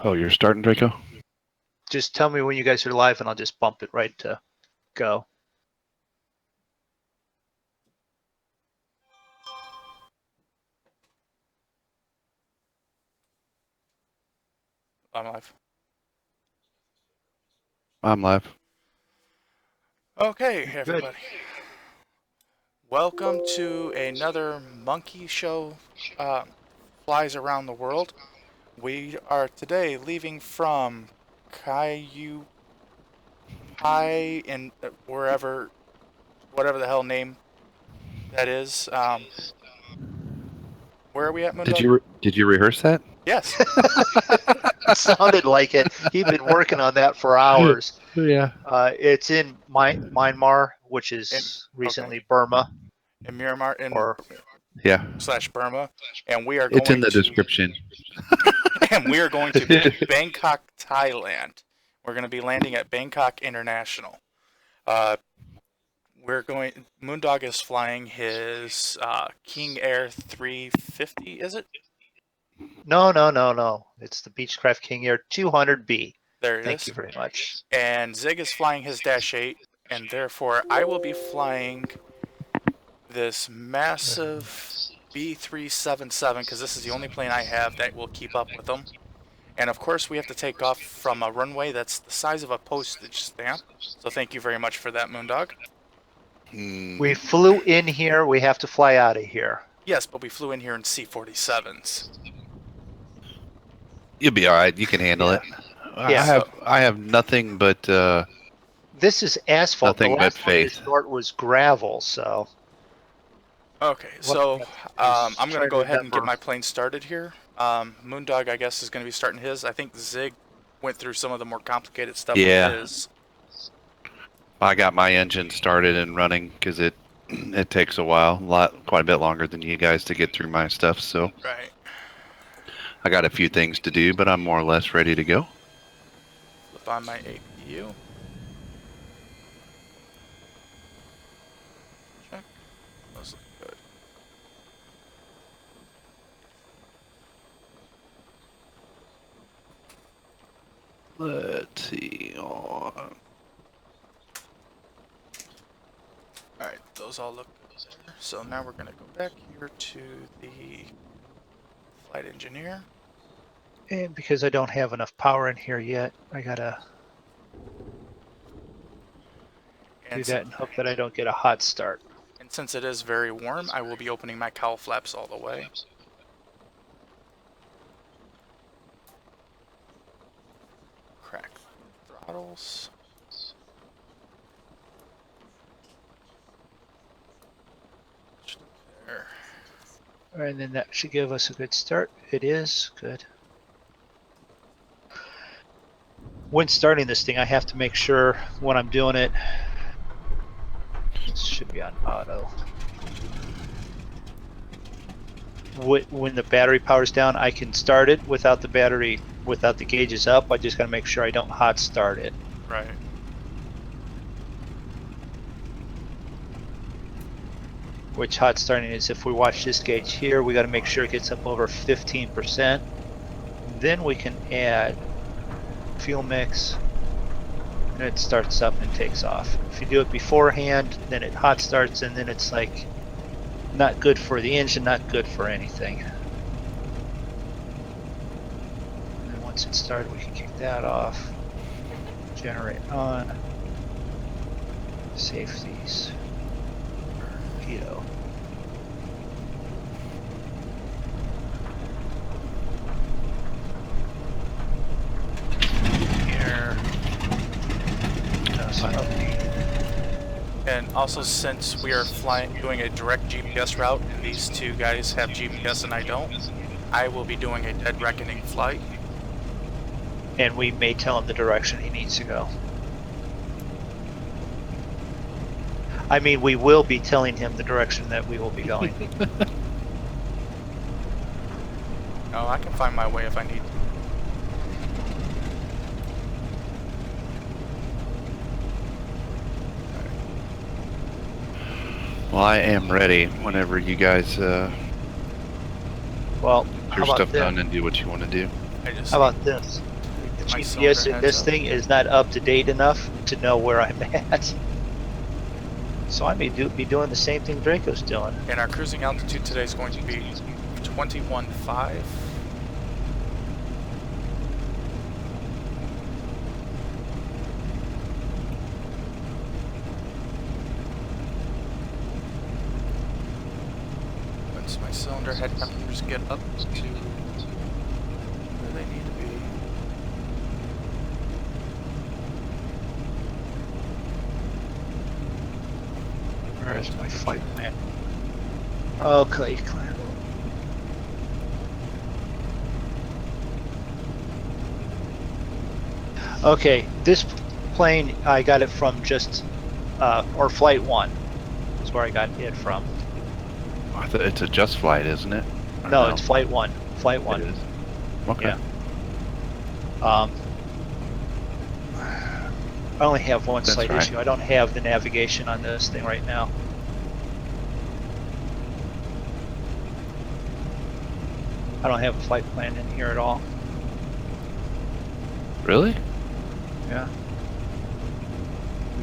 Oh, you're starting, Draco? Just tell me when you guys are live and I'll just bump it right to go. I'm live. I'm live. Okay, everybody. Welcome to another monkey show flies around the world. We are today leaving from Caillou High in whatever the hell name that is. Where are we at, Moondog? Did you rehearse that? Yes. It sounded like it. He'd been working on that for hours. Yeah. It's in Myanmar, which is recently Burma. In Myanmar Yeah. / Burma, and we are It's in going the to description. and we are going to Bangkok, Thailand. We're going to be landing at Bangkok International. Moondog is flying his King Air 350, is it? No. It's the Beechcraft King Air 200B. There it is. Thank you very much. And Zig is flying his Dash 8, and therefore I will be flying this massive B377 because this is the only plane I have that will keep up with them. And of course we have to take off from a runway that's the size of a postage stamp. So thank you very much for that, Moondog. We flew in here. We have to fly out of here. Yes, but we flew in here in C-47s. You'll be all right. You can handle it. Yeah. I have nothing but this is asphalt. Nothing the last but faith. One short was gravel, so. Okay, so I'm going to go ahead and get my plane started here. Moondog, I guess, is going to be starting his. I think Zig went through some of the more complicated stuff with his. I got my engine started and running because it takes a while, quite a bit longer than you guys to get through my stuff. So right. I got a few things to do, but I'm more or less ready to go. Flip on my APU. Check. Those look good. Let's see. Alright, those all look good. So now we're going to go back here to the flight engineer. And because I don't have enough power in here yet, I gotta do that and hope that I don't get a hot start. And since it is very warm, I will be opening my cowl flaps all the way. Crack throttles. There. Alright, and then that should give us a good start. It is good. When starting this thing, I have to make sure when I'm doing it, this should be on auto. When the battery power's down, I can start it without the battery, without the gauges up. I just gotta make sure I don't hot start it. Right. Which hot starting is, if we watch this gauge here, we gotta make sure it gets up over 15%. Then we can add fuel mix, and it starts up and takes off. If you do it beforehand, then it hot starts, and then it's like not good for the engine, not good for anything. And then once it's started, we can kick that off, generate on, safeties, keto. And also, since we are doing a direct GPS route, and these two guys have GPS and I don't, I will be doing a dead reckoning flight. And we may tell him the direction he needs to go. I mean, we will be telling him the direction that we will be going. No, I can find my way if I need to. Well, I am ready whenever you guys well, get your stuff done and do what you want to do. I just How about this? The my GPS cylinder in heads this up. thing is not up to date enough to know where I'm at. So I may be doing the same thing Draco's doing. And our cruising altitude today is going to be 21.5. Once my cylinder head temperatures get up to where they need to be. Where is my flight plan? Okay, clear. Okay, this plane I got it from just, or Flight 1 is where I got it from. I thought it's a just flight, isn't it? Or No, it's Flight 1. Flight It 1. is. Okay. Yeah. I only have one That's slight right. issue. I don't have the navigation on this thing right now. I don't have a flight plan in here at all. Really? Yeah.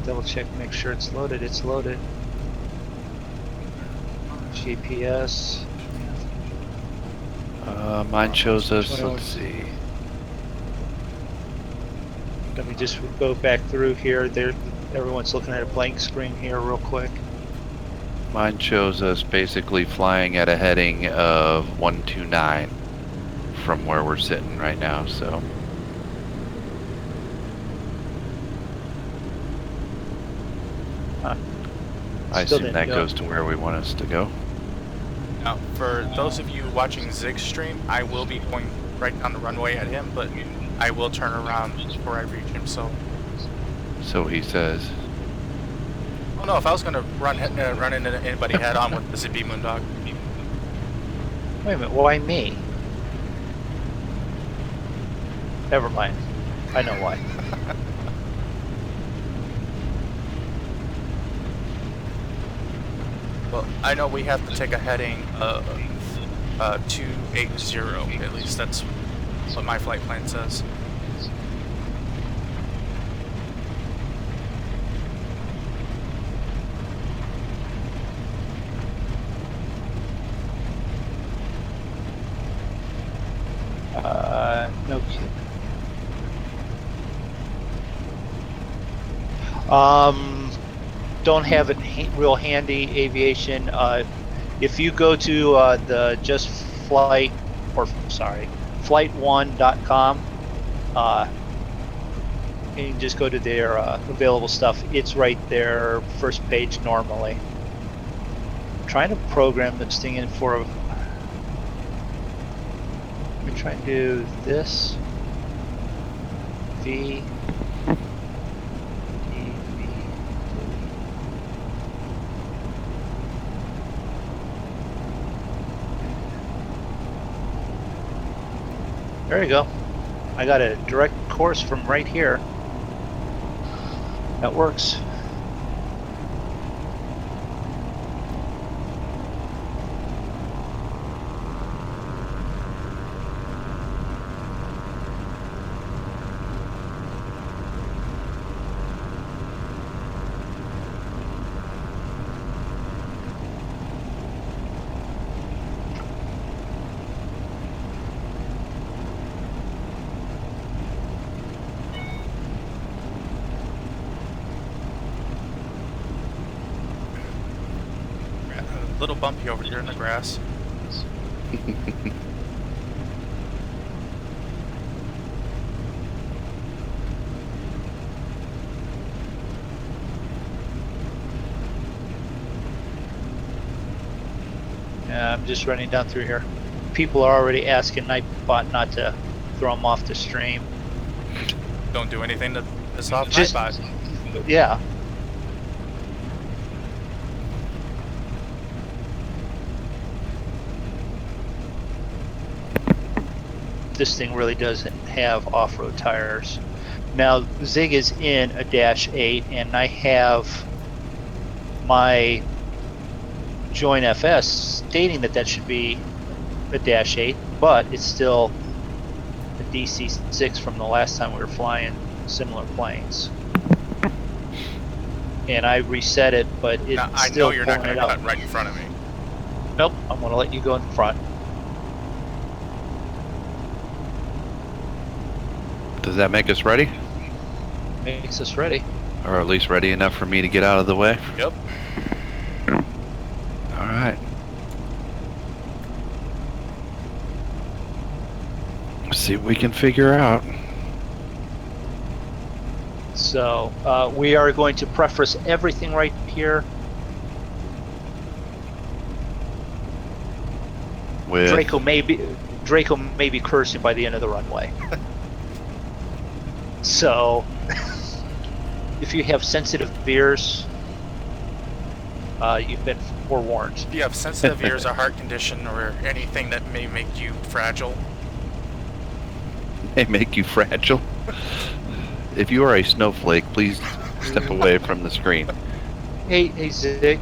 Double check, make sure it's loaded. It's loaded. GPS. Mine shows us. What Let's else? see. Let me just go back through here. There, everyone's looking at a blank screen here, real quick. Mine shows us basically flying at a heading of 129 from where we're sitting right now. So. Huh. I Still assume didn't that go. goes to where we want us to go. Now, for those of you watching Zig's stream, I will be going right down the runway at him, but I will turn around before I reach him, so... So he says. Oh no, if I was going to run into anybody head-on with the Zippy Moondog. Wait a minute, why me? Never mind. I know why. Well, I know we have to take a heading of 280, at least that's what my flight plan says. No kidding. Don't have it real handy, aviation. If you go to the just flight, or sorry, flight1.com, and you can just go to their available stuff. It's right there, first page normally. I'm trying to program this thing in for. Let me try and do this. V. There you go. I got a direct course from right here. That works. A little bumpy over here in the grass. Yeah, I'm just running down through here. People are already asking Nightbot not to throw them off the stream. Don't do anything to piss off Just- Nightbot. Yeah. This thing really doesn't have off-road tires. Now, Zig is in a Dash 8, and I have my Join FS stating that that should be a Dash 8, but it's still a DC-6 from the last time we were flying similar planes. And I reset it, but it's Now, I still know you're not pulling going it to up. cut right in front of me. Nope, I'm going to let you go in front. Does that make us ready? Makes us ready. Or at least ready enough for me to get out of the way? Yep. All right. Let's see what we can figure out. So we are going to preface everything right here. With Draco may be cursing by the end of the runway. So if you have sensitive ears, you've been forewarned. If you have sensitive ears, a heart condition, or anything that may make you fragile, they make you fragile. If you are a snowflake, please step away from the screen. Hey Zig,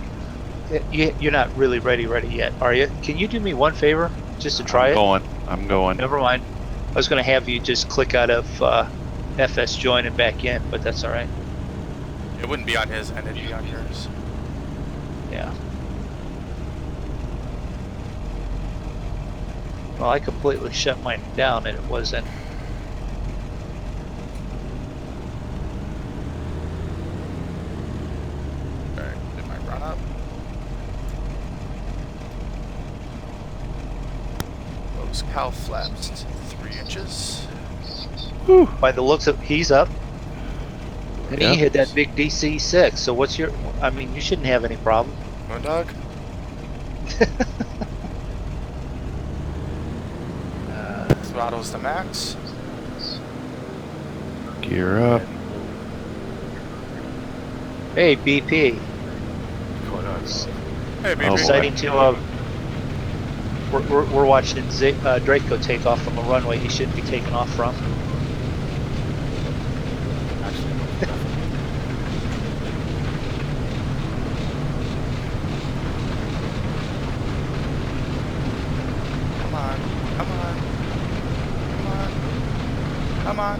you're not really ready yet, are you? Can you do me one favor, just to try it? I'm going. Never mind. I was going to have you just click out of FS join and back in, but that's all right. it wouldn't be on his end, it'd be on yours. Yeah. Well, I completely shut mine down, and it wasn't. Alright, did my run up? Those cow flaps 3 inches. Whew. By the looks of, he's up, and Yeah. he hit that big DC-6. So what's your? I mean, you shouldn't have any problem. Moondog? Throttles to max. Gear up. Hey BP, Hey, baby. Oh, boy. deciding to we're watching Draco take off from a runway he shouldn't be taking off from. Come on, come on, come on, come on.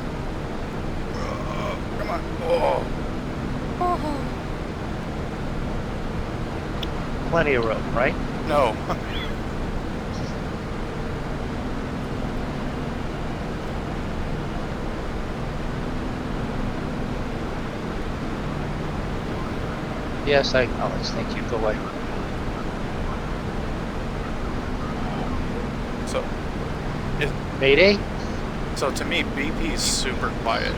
Come on. Oh. Plenty of room, right? No. Yes, I acknowledge. Thank you. Go away. So, Mayday? so to me, BP is super quiet.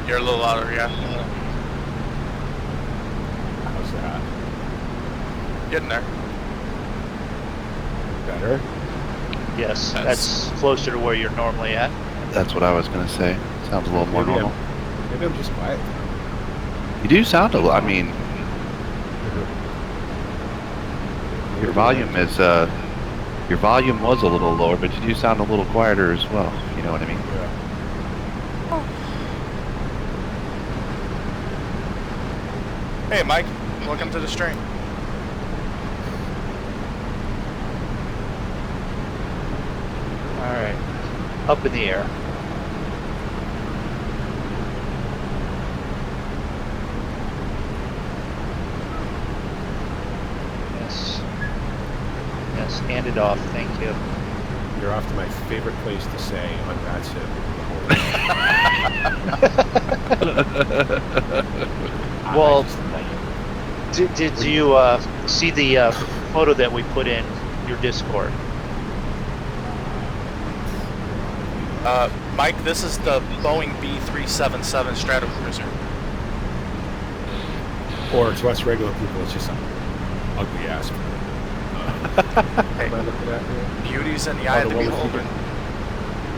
You're a little louder, yeah. How's that? Getting there. Better? Yes, That's- that's closer to where you're normally at. That's what I was gonna say. Sounds a little more Maybe normal. Maybe I'm just quiet. You do sound a little. I mean, your volume is your volume was a little lower, but you do sound a little quieter as well. You know what I mean? Yeah. Hey, Mike. Welcome to the stream. All right, up in the air. Yes. Yes, hand it off. Thank you. You're off to my favorite place to say on that ship. Well, did you see the photo that we put in your Discord? Mike, this is the Boeing B377 Stratocruiser. Or to us regular people, it's just some ugly ass. Hey, Am I looking at here? beauty's in the eye of the one with beholder.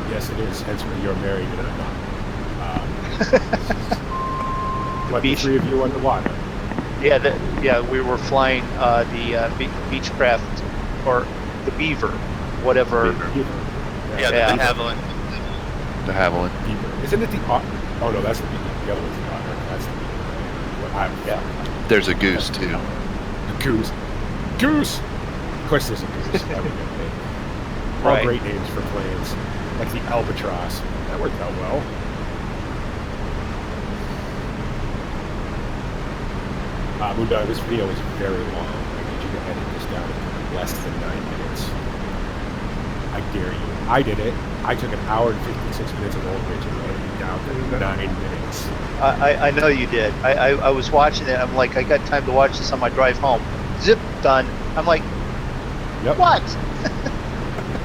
Yes, it is. Hence, you're married and I'm not. What, the beach- three of you underwater? Yeah, we were flying the Beechcraft or the Beaver, whatever. Beaver. Yeah, Yeah. the Havilland. De Havilland. Beaver. Isn't it the otter? Oh no, that's the beaver. The other one's the otter. That's the beaver. Yeah. There's a goose too. The goose. Goose! Of course there's a goose. That would be okay. All Right. great names for planes. Like the albatross. That worked out well. Moondog, this video is very long. I need you to edit this down to less than 9 minutes. I dare you. I did it. I took an hour and 56 minutes of Old Ridge and edited it down to 9 minutes. I know you did. I was watching it. I'm like, I got time to watch this on my drive home. Zip, done. I'm like, Yep. what?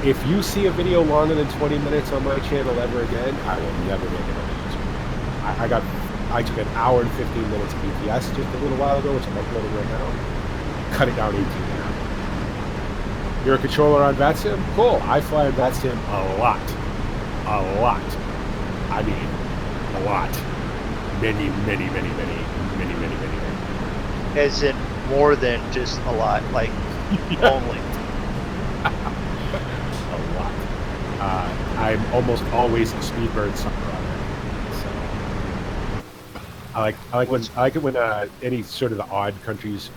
If you see a video longer than 20 minutes on my channel ever again, I will never make it on YouTube. I took an hour and 15 minutes of BTS just a little while ago, which I'm uploading right now. Cut it down 18 now. You're a controller on VATSIM? Cool. I fly on VATSIM a lot. A lot. I mean, a lot. Many. As in more than just a lot, like only. A lot. I'm almost always a Speedbird summer on it. So I like it when any sort of the odd countries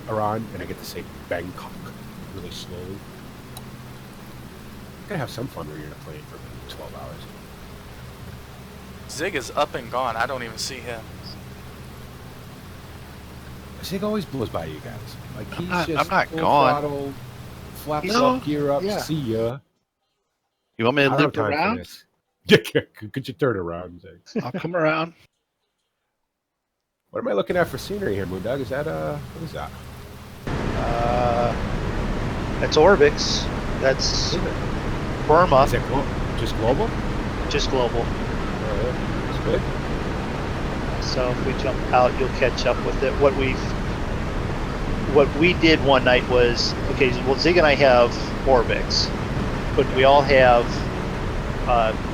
are on, and I get to say Bangkok really slowly. Gotta have some fun when you're in a plane for 12 hours. Zig is up and gone. I don't even see him. Zig always blows by you guys. Like he's I'm not full gone. throttle, flaps No, up, gear up, yeah. see ya. You want me I to don't have loop time for around? this. Yeah, could you turn around, Zig? I'll come around. What am I looking at for scenery here, Moondog? Is that what is that? That's Orbix. That's Burma. Is it just global? Just global. That's good. So if we jump out, you'll catch up with it. What we did one night was, okay, well, Zig and I have Orbix, but we all have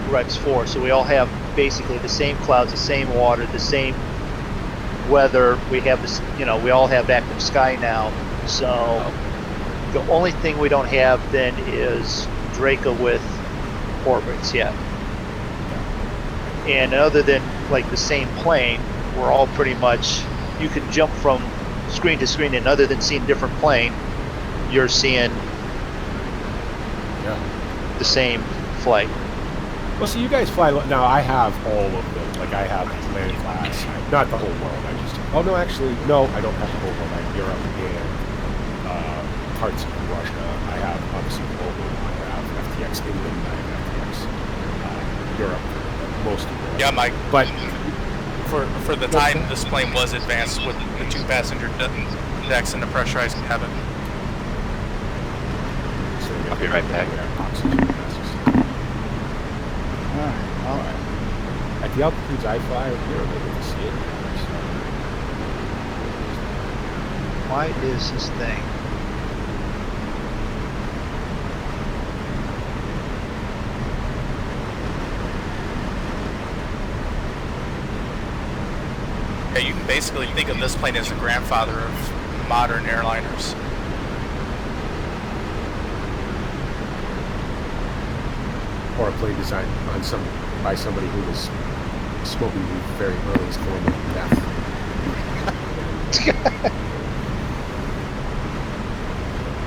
Rex 4, so we all have basically the same clouds, the same water, the same weather. We have this, we all have active sky now. So the only thing we don't have then is Drako with Orbix yet. And other than like the same plane, we're all pretty much, you can jump from screen to screen, and other than seeing different plane, you're seeing the same flight. Well, so you guys fly. Now I have all of them. Like I have land class, not the whole world. I just. Oh no, actually, no, I don't have the whole world. I have Europe and parts of Russia. I have obviously global. I have FTX England. I have FTX Europe. Most of it. Yeah, Mike. But For the time this plane was advanced with the 2-passenger decks and the pressurized cabin. so I'll be right back. Oxygen masks. Alright, At the altitudes I fly, you're able to see it. why is this thing? Yeah, you can basically think of this plane as the grandfather of modern airliners. Or a plane designed by somebody who was smoking weed very early as Colombian death.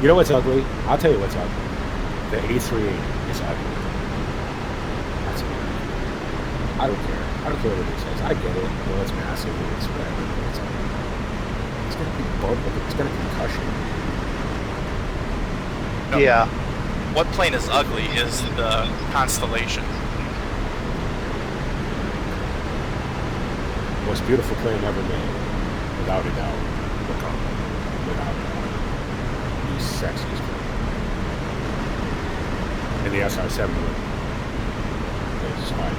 You know what's ugly? I'll tell you what's ugly. The A380 is ugly. That's ugly. I don't care. I don't care what it says. I get it. Well, it's massive and it's whatever. But it's ugly. It's got a big bump. It's got a concussion. No. Yeah, What plane is ugly is the Constellation. Most beautiful plane ever made. Without a doubt. Without a doubt. The sexiest plane. And the SR-7 is fine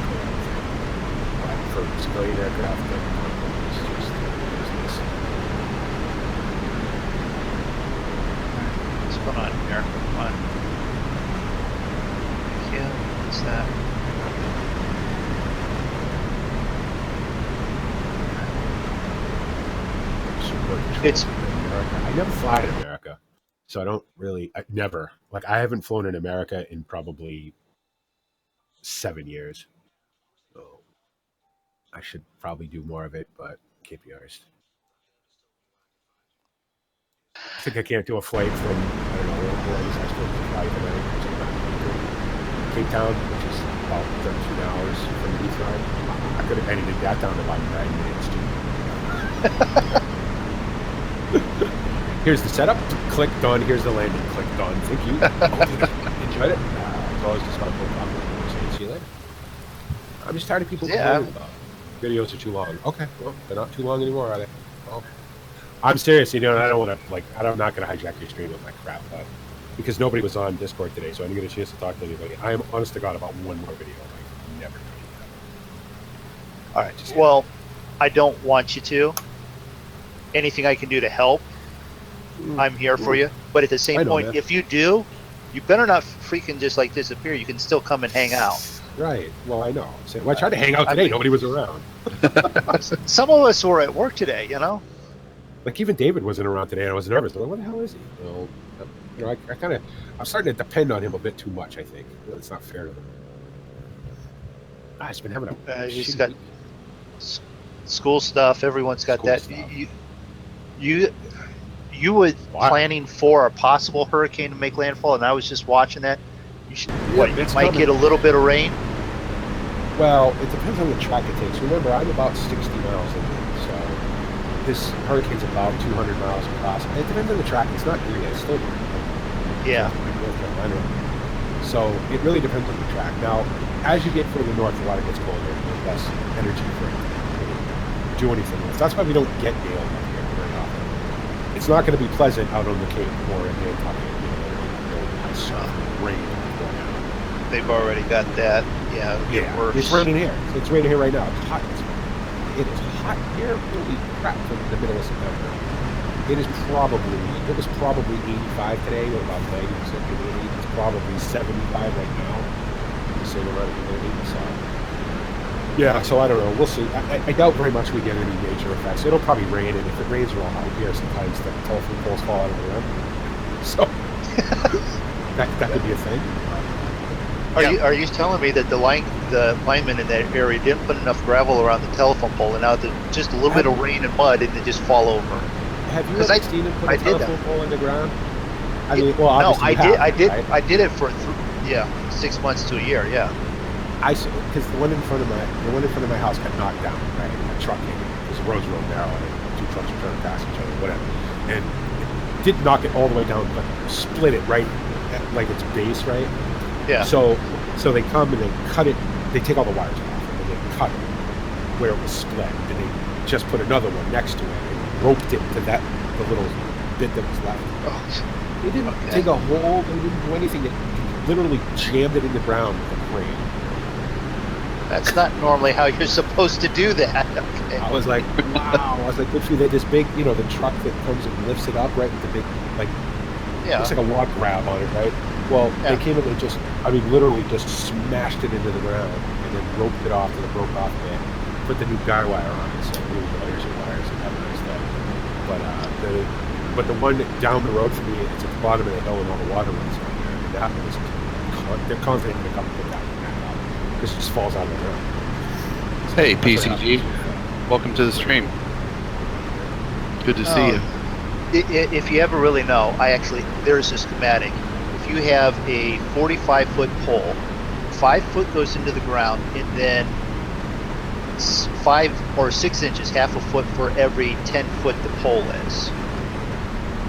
for civilian aircraft. But it's just business. so going on here? Come on. Yeah, what's that? It's- America. I never fly in America, so I don't really. I never like. I haven't flown in America in probably 7 years. So I should probably do more of it, but can't be honest. I think I can't do a flight from I don't know where is I supposed to fly tonight? Cape Town, which is about 13 hours from Heathrow. I could have edited that down to about 9 minutes too. Here's the setup. Click done. Here's the landing. Click done. Thank you. Enjoyed it. As always, just about to go. See you later. I'm just tired of people complaining about it. Videos are too long. Okay, well, they're not too long anymore, are they? Oh. I'm serious. You know, I don't want to I'm not going to hijack your stream with my crap, but because nobody was on Discord today, so I didn't get a chance to talk to anybody. I am honest to God about one more video. Like, never doing that. All right. Just Well, I don't want you to. Anything I can do to help, I'm here for you. But at the same point, that. if you do, you better not freaking just like disappear. You can still come and hang out. Right. Well, I know. Well, I tried to hang out today. Nobody was around. Some of us were at work today, you know? Like even David wasn't around today, and I was nervous. I'm like, what the hell is he? Well, you know, I kind of, I'm starting to depend on him a bit too much. I think it's not fair to him. He's been having a. He's got school stuff. Everyone's got School that. stuff. You were Wow. planning for a possible hurricane to make landfall, and I was just watching that. You should, you it's might coming. get a little bit of rain. Well, it depends on the track it takes. Remember, I'm about 60 miles in, so this hurricane's about 200 miles across. It depends on the track. It's not green. It's still Yeah. North Carolina. So it really depends on the track. Now, as you get further north, the water gets colder and there's less energy for it to do anything with. That's why we don't get nailed up here very often. It's not going to be pleasant out on the Cape or in Nantucket. It's rain. They've already got that. Yeah. It'll get worse. It's raining here. It's raining here right now. It's hot. It is hot here. Holy crap! For the middle of September. It was probably 85 today with about 90% humidity. It's probably 75 right now. The same amount of humidity. So yeah, so I don't know. We'll see. I doubt very much we get any major effects. It'll probably rain, and if it rains real high here, sometimes the telephone poles fall out of the ground. So that could be a thing. Are you telling me that the linemen in that area didn't put enough gravel around the telephone pole, and now there's just a little bit of rain and mud, and they just fall over? Have you 'Cause ever seen him put a telephone pole in the ground? I mean, well, no, obviously you have, right? I did it for 6 months to a year. Yeah. I saw because the one in front of my house got knocked down. Right, a truck hit it because the road's real narrow and two trucks were trying to pass each other, whatever. And it didn't knock it all the way down, but split it right at like its base, right? Yeah. So they come and they cut it. They take all the wires off and they cut it where it was split, and they just put another one next to it and roped it to the little bit that was left. Oh, They didn't dig a hole. They didn't do anything. They literally jammed it in the ground with a crane. that's not normally how you're supposed to do that. Okay. I was like, wow. I was like, good for you. They had this big, the truck that comes and lifts it up, right? With the big, looks like a log grab on it, right? Well, they came and they just, literally just smashed it into the ground and then roped it off to the broke off bit. Put the new guy wire on it, so new wires and have a nice day. But the one down the road from me, it's at the bottom of the hill and all the water runs down there. And that was, they're confident to come and put that one back up. This just falls out of the ground. Hey, PCG. Welcome to the stream. Good to see you. If you ever really know, there's a schematic. If you have a 45-foot pole, 5 foot goes into the ground, and then 5 or 6 inches, half a foot for every 10 foot the pole is.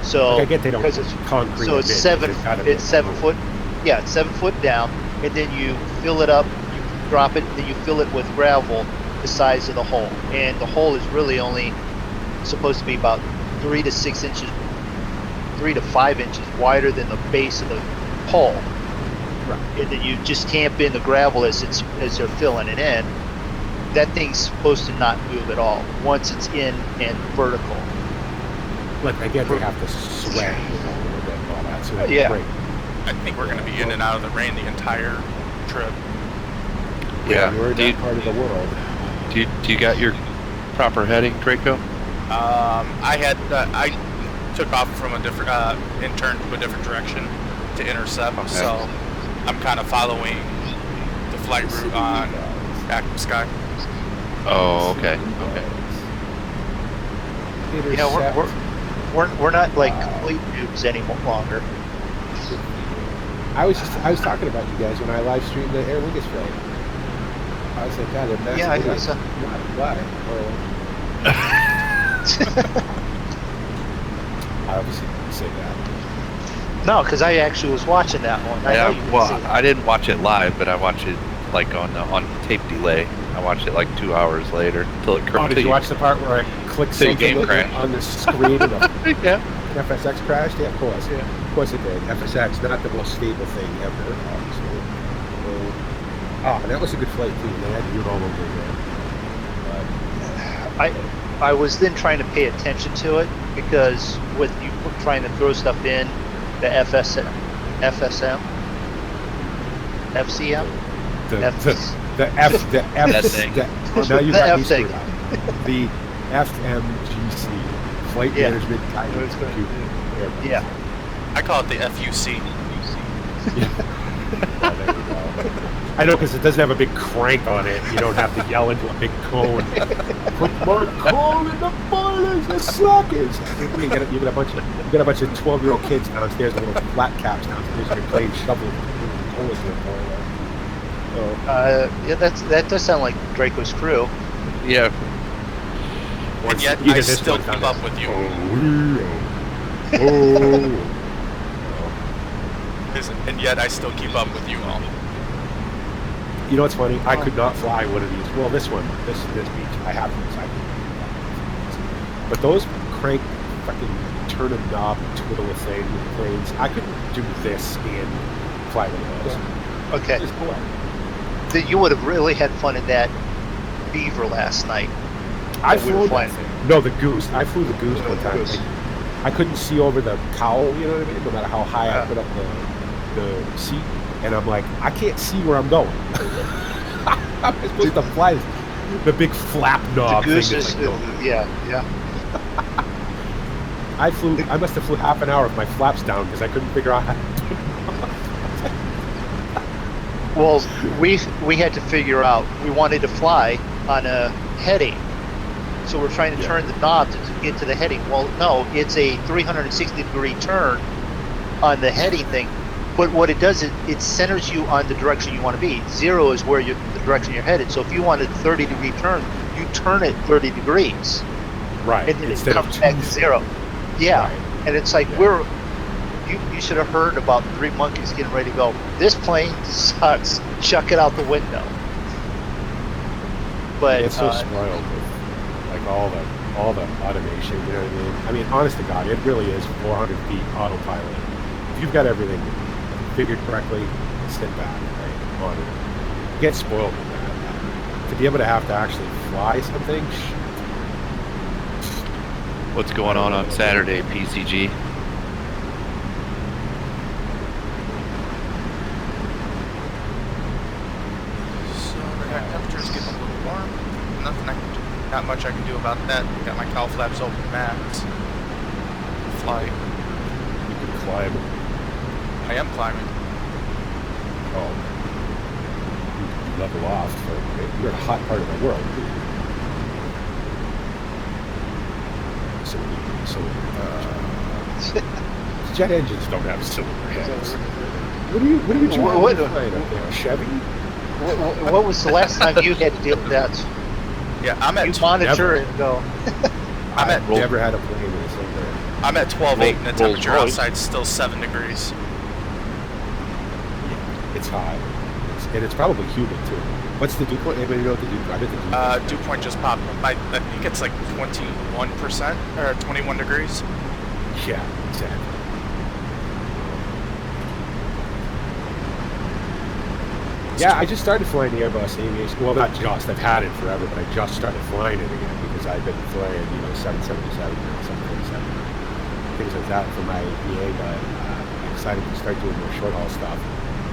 So I get they don't because it's concrete. so it's it, 7. It's 7 foot. Yeah, it's 7 foot down, and then you fill it up. You drop it, then you fill it with gravel the size of the hole, and the hole is really only supposed to be about 3 to 6 inches, 3 to 5 inches wider than the base of the pole. Right. And then you just tamp in the gravel as they're filling it in. That thing's supposed to not move at all once it's in and vertical. Like, I get they have to sweat a little bit and all that So that's Yeah. great. I think we're going to be in and out of the rain the entire trip. Yeah. You're in Do you, that part of the world. do you got your proper heading, Draco? I took off from a different, and turned to a different direction to intercept. Okay. So I'm kind of following the flight route on Active Sky. Oh, okay. Okay. Yeah, Intercept. we're not like complete noobs any longer. I was talking about you guys when I live streamed the Aer Lingus flight. I was like, God, they're massive. Yeah, I idiots. saw- Why? I obviously didn't say that. No, because I actually was watching that one. I know you Yeah, didn't well, see that. I didn't watch it live, but I watched it like on tape delay. I watched it like 2 hours later till it Oh, did you watch the part where I clicked Till something game crashed. on the screen and the Yeah. FSX crashed? Yeah, of course. Yeah. Of course it did. FSX, not the most stable thing ever, obviously. And that was a good flight too. They had to do it all over again. I was then trying to pay attention to it because with you trying to throw stuff in the FSM, FCM, The F- the F That thing. now you The got F me thing. screwed up. The FMGC, Flight Yeah. Management Guidance Computer. yeah. I call it the FUC. Oh, there you go. I know, because it doesn't have a big crank on it. You don't have to yell into a big cone. Put more coal in the boilers, the slackers. You got a bunch of 12-year-old kids downstairs with little flat caps downstairs. And you're playing shovel with coal in the boiler. Yeah, that does sound like Draco's crew. Yeah. And yet Either I this still one's keep on up this. with you. Oh. And yet I still keep up with you all. You know what's funny? I could not fly one of these. Well, this beach, I have them. But those crank, fucking turn a knob, twiddle a thing, planes. I couldn't do this and fly one of those. Okay, Just go ahead. you would have really had fun in that Beaver last night. I that we were flew flying. that thing. No, the Goose. I flew the Goose one time. Goose. Like, I couldn't see over the cowl, you know what I mean? No matter how high I Yeah. put up the seat. And I'm like, I can't see where I'm going. I'm supposed to fly the big flap The knob Goose thing. is, That's like, yeah. I must have flew half an hour with my flaps down because I couldn't figure out how to do it. Well, we had to figure out. We wanted to fly on a heading, so we're trying to turn the knob to get to the heading. Well, no, it's a 360-degree turn on the heading thing. But what it does is it centers you on the direction you want to be. 0 is where the direction you're headed. So if you want a 30-degree turn, you turn it 30 degrees, Right. and then it Instead of comes back to 0. Yeah, Right. and it's like Yeah. you should have heard about the 3 monkeys getting ready to go. This plane sucks. Chuck it out the window. But It's so spoiled with like all the automation, you know what I mean? Honest to God, it really is 400 feet autopilot. If you've got everything figured correctly, sit back, right? On it. Get spoiled with that. To be able to have to actually fly something, What's going on Saturday, PCG? So the temperature's getting a little warm. Not much I can do about that. Got my cowl flaps open max. Fly. you can climb. I am climbing. Oh, you level off. You're in a hot part of the world. Jet engines don't have cylinder heads. What are you trying to flying up there? A Chevy? what was the last time you had to deal with that? Yeah, I'm You at monitor never. it and go. I've never had a plane with a cylinder head. I'm at 12.8 and the temperature Rolls-Royce. outside's still 7 degrees. It's hot. And it's probably humid too. What's the dew point? Anybody know what the dew point? I bet the dew point. Dew point just popped up. I think it's like 21% or 21 degrees. Yeah, exactly. Yeah, I just started flying the Airbus Aviation. Well, not just. I've had it forever, but I just started flying it again because I've been flying, 777, 747, things like that for my EA. But decided to start doing more short haul stuff,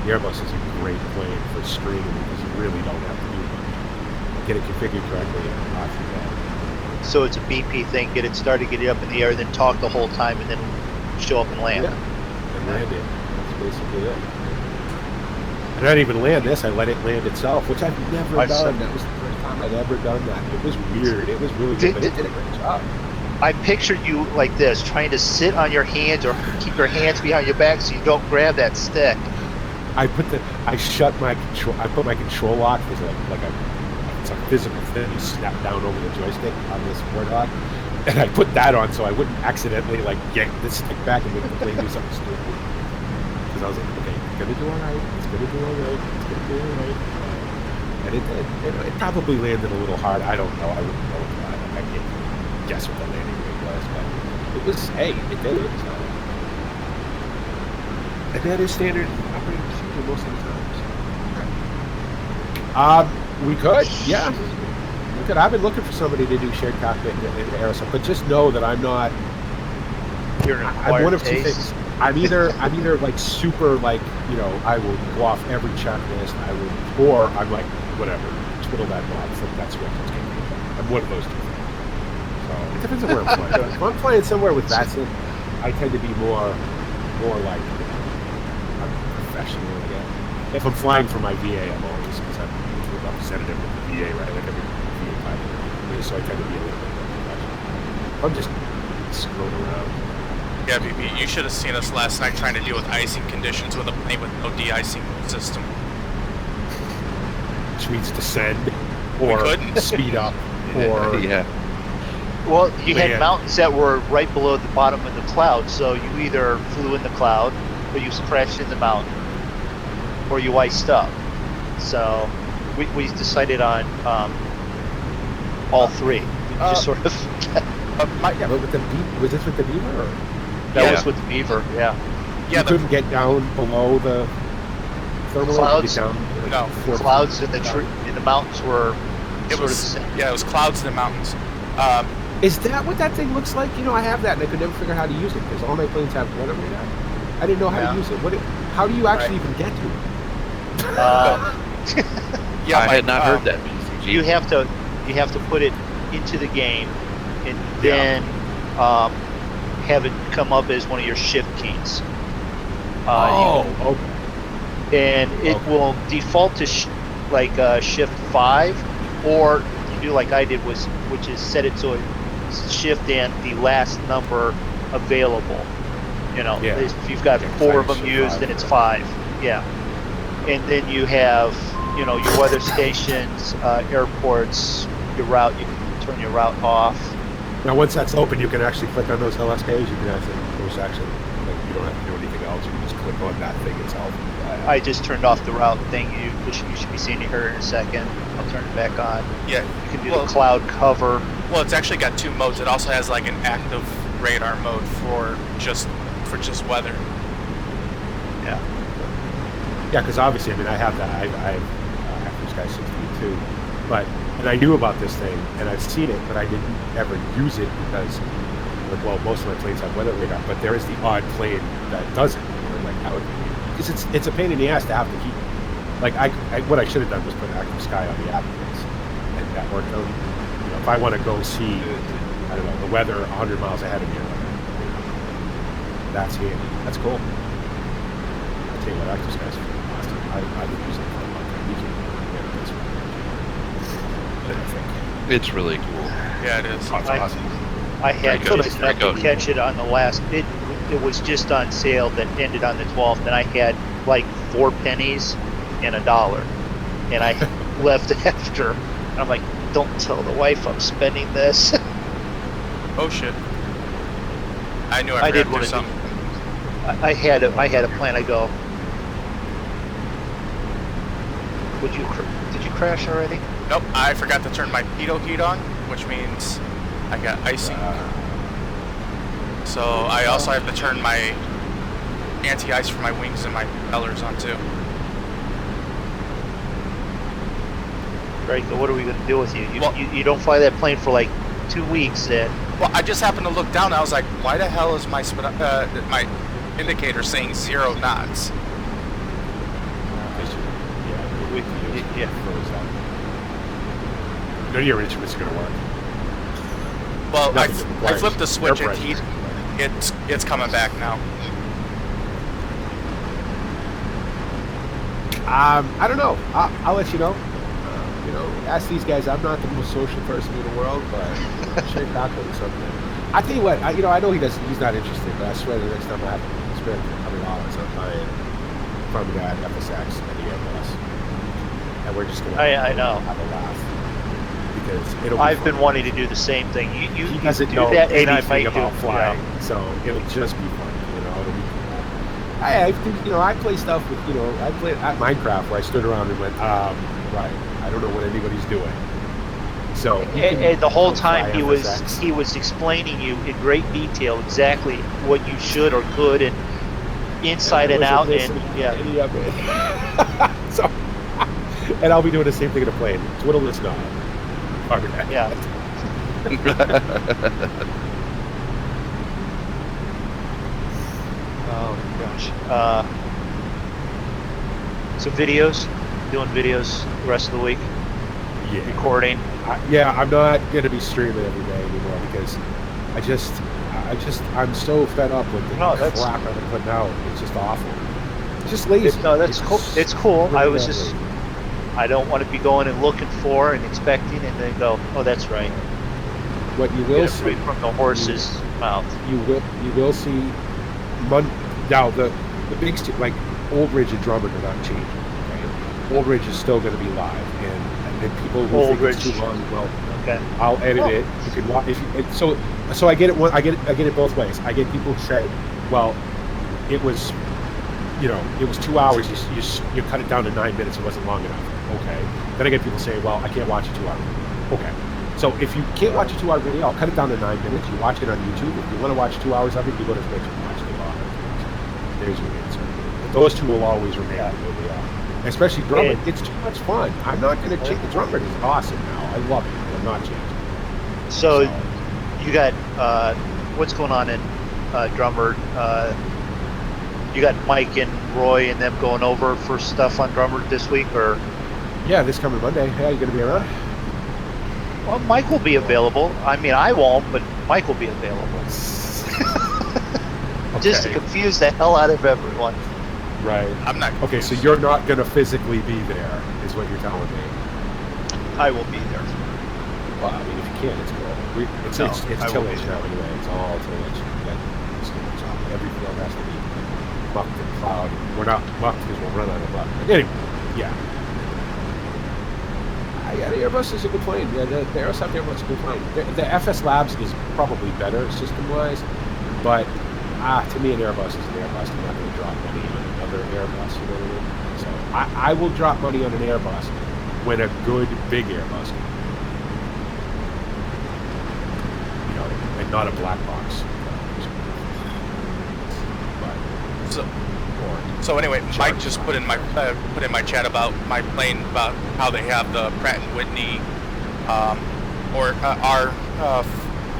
the Airbus is a great plane for streaming because you really don't have to do much. Get it configured correctly and off you go. So it's a BP thing. Get it started, get it up in the air, then talk the whole time, and then show up and land. Yeah, and land it. That's basically it. And I didn't even land this. I let it land itself, which I've never done. That was the first time I'd ever done that. It was weird. It was really good, but it did a great job. I pictured you like this, trying to sit on your hands or keep your hands behind your back so you don't grab that stick. I put my control lock as it's a physical thing. You snap down over the joystick on this Warthog, and I put that on so I wouldn't accidentally like yank the stick back and make the plane do something stupid. Because I was like, okay, it's gonna do all right. It's gonna do all right. It's gonna do all right. And it did. It probably landed a little hard. I don't know. I wouldn't know. I can't guess what the landing rate was, but it was. Hey, it did it. So. And that is standard operating procedure most of the time. So. We could, yeah. We could. I've been looking for somebody to do shared cockpit in aerosol, but just know that I'm not. I'm one of two things. I'm either like super like, you know, I will go off every checklist. Or I'm like, whatever, twiddle that knob, flip that switch. It's gonna be okay. I'm one of those two things. So it depends on where I'm playing. If I'm playing somewhere with Vatson, I tend to be more like, you know, I'm professional again. If I'm flying for my VA, I'm always, because I'm a representative of the VA, right? Like I'm a VA pilot, so I tend to be a little bit more professional. I'm just screwing around. Yeah, BP, you should have seen us last night trying to deal with icing conditions with a plane with no de-icing system. Which means descend, or speed up, or... Yeah. Well, you had mountains that were right below the bottom of the cloud, so you either flew in the cloud, or you crashed in the mountain, or you iced up. So we decided on all three. We just sort of... yeah, but with the was this with the Beaver? Or? That was with the Beaver, yeah. You couldn't get down below the thermal clouds. Down, No, clouds in the mountains were sort of the same. Yeah, it was clouds in the mountains. Is that what that thing looks like? You know, I have that, and I could never figure out how to use it because all my planes have weather radar. I didn't know how to use it. How do you actually even get to it? Yeah, I had not heard that. You have to put it into the game, and then have it come up as one of your shift keys. Okay. And it will default to shift 5, or you do like I did, which is set it to a shift and the last number available. You know, if you've got 4 of them used, then it's 5. Yeah, and then you have, you know, your weather stations, airports, your route. You can turn your route off. Now, once that's open, you can actually click on those LSKs. You can actually, like, you don't have to do anything else. You can just click on that thing itself. I just turned off the route thing. You should be seeing it here in a second. I'll turn it back on. Yeah, you can do the cloud cover. Well, it's actually got 2 modes. It also has like an active radar mode for just weather. Yeah. Yeah, because obviously, I mean, I have that. I have this guy 62, and I knew about this thing, and I've seen it, but I didn't ever use it because, well, most of my planes have weather radar, but there is the odd plane that doesn't. Like, how would it's a pain in the ass to have to keep. Like, what I should have done was put Active Sky on the app, and that worked out. You know, if I want to go see, I don't know, the weather 100 miles ahead of me, that's handy. That's cool. I'll tell you what, Active Sky's awesome. I would use it for a long time. You can It's really cool. Yeah, it is. it's awesome. I had just enough to catch it on the last. It was just on sale that ended on the 12th, and I had like 4 pennies and $1, and I left after. And I'm like, don't tell the wife I'm spending this. Oh shit! I knew I did want to do something. I had a plan. I go. Did you crash already? Nope. I forgot to turn my pitot heat on, which means I got icing. So I also have to turn my anti-ice for my wings and my propellers on too. Drako, what are we going to do with you? You don't fly that plane for like 2 weeks then. Well, I just happened to look down and I was like, why the hell is my indicator saying 0 knots. Yeah. None of your instruments are going to work. Well, I Nothing requires flipped the switch air and pressure. it's coming back now. I don't know. I'll let you know. Ask these guys. I'm not the most social person in the world, but I'm sure Taco is something. I tell you what. I know he doesn't. He's not interested. But I swear, the next time I have to spend $100 on buying from that FSX and the Airbus, and we're just gonna. I know. Have a laugh because it'll. I've been wanting to do the same thing. You he doesn't do know that, and I anything might about do, flying, so it'll just be fun. It'll be. I play stuff with, I played at Minecraft where I stood around and went, right, I don't know what anybody's doing. So And the whole time he FSX. was explaining you in great detail exactly what you should or could and inside and out and any of it. So, and I'll be doing the same thing in a plane. Twiddle this knob. yeah. Oh gosh. So videos, doing videos the rest of the week, Yeah. recording. I'm not going to be streaming every day anymore because I'm so fed up with the crap I've been putting out. It's just awful. It's just lazy. No, that's cool. It's cool. Really I was that just, lazy. I don't want to be going and looking for and expecting and then go, oh, that's right. What you Get will it see right from the horse's mouth. you will see now the big like Old Ridge and Drummond are not changing. Okay? Old Ridge is still going to be live, and people who Old think it's Ridge. too long, well, Okay. I'll edit it. You can watch so I get it. I get it both ways. I get people who say, well, it was 2 hours. You cut it down to 9 minutes. It wasn't long enough. Okay. Then I get people saying, well, I can't watch a 2 hour. Okay. So if you can't watch a 2 hour video, I'll cut it down to 9 minutes. You watch it on YouTube. If you want to watch 2 hours of it, you go to Twitch and watch the bottom. There's your answer. But those two will always remain the way they are. Especially Drummond. It's too much fun. I'm not going to change. Drummond is awesome now. I love it. I'm not changing. So you got what's going on in Drummer? You got Mike and Roy and them going over for stuff on Drummer this week, or? Yeah, this coming Monday. Hey, you going to be around? Well, Mike will be available. I mean, I won't, but Mike will be available. Just to confuse the hell out of everyone. Right. I'm not. Okay, so you're not going to physically be there, is what you're telling me. I will be there. Well, I mean, if you can, it's cool. It's tillage now anyway. It's all tillage. Every field has to be mucked and plowed. We're not mucked because we'll run out of muck. Anyway, yeah. Yeah, the Airbus is a good plane. Yeah, the Airbus out there is a good plane. The FS Labs is probably better system-wise, but to me, an Airbus is an Airbus. I'm not going to drop money on another Airbus. You know what I mean? So I will drop money on an Airbus when a good big Airbus can. And not a black box. So anyway, Mike just put in my chat about my plane, about how they have the Pratt & Whitney R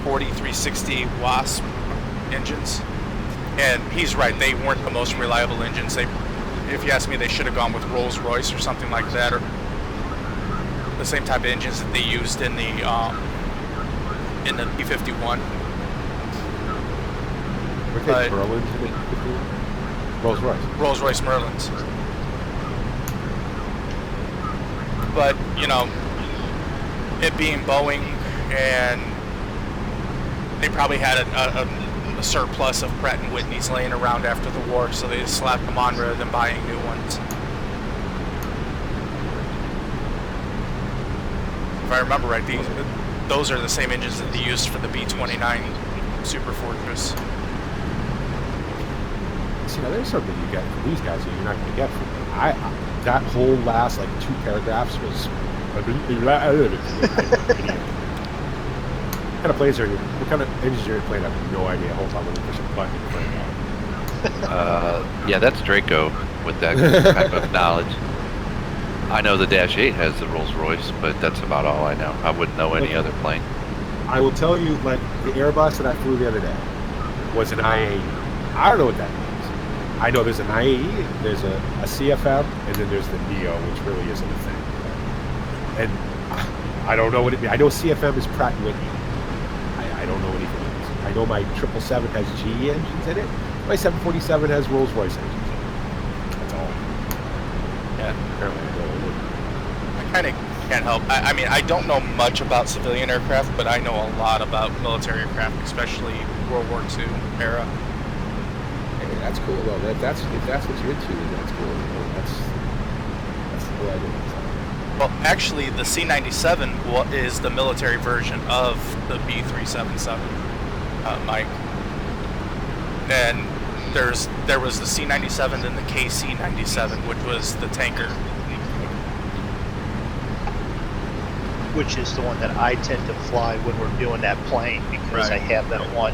4360 Wasp engines, and he's right. They weren't the most reliable engines. If you ask me, they should have gone with Rolls-Royce or something like that, or the same type of engines that they used in the P-51. But Merlin's in it. Rolls-Royce. Rolls-Royce Merlins. But, it being Boeing, and they probably had a surplus of Pratt & Whitneys laying around after the war, so they just slapped them on rather than buying new ones. If I remember right, those are the same engines that they used for the B-29 Super Fortress. See, now there's something you get from these guys that you're not going to get from them. That whole last 2 paragraphs was. What kind of planes are you? What kind of engines are you playing? I have no idea. Hold on, let me push a button to find out. Yeah, that's Draco with that type of knowledge. I know the Dash 8 has the Rolls-Royce, but that's about all I know. I wouldn't know any other plane. I will tell you, the Airbus that I flew the other day was an I-80. I don't know what that means. I know there's an IE, there's a CFM, and then there's the Neo, which really isn't a thing. And I don't know what it means. I know CFM is Pratt & Whitney. I don't know anything else. I know my 777 has GE engines in it. My 747 has Rolls-Royce engines in it. That's all. Yeah. Apparently I don't know. I kind of can't help. I mean, I don't know much about civilian aircraft, but I know a lot about military aircraft, especially World War II era. Hey, that's cool though. If that's what you're into, then that's cool. You know? That's the cool idea. Well, actually, the C-97 is the military version of the B-377, Mike. And there was the C-97 and the KC-97, which was the tanker. Which is the one that I tend to fly when we're doing that plane, because I have that one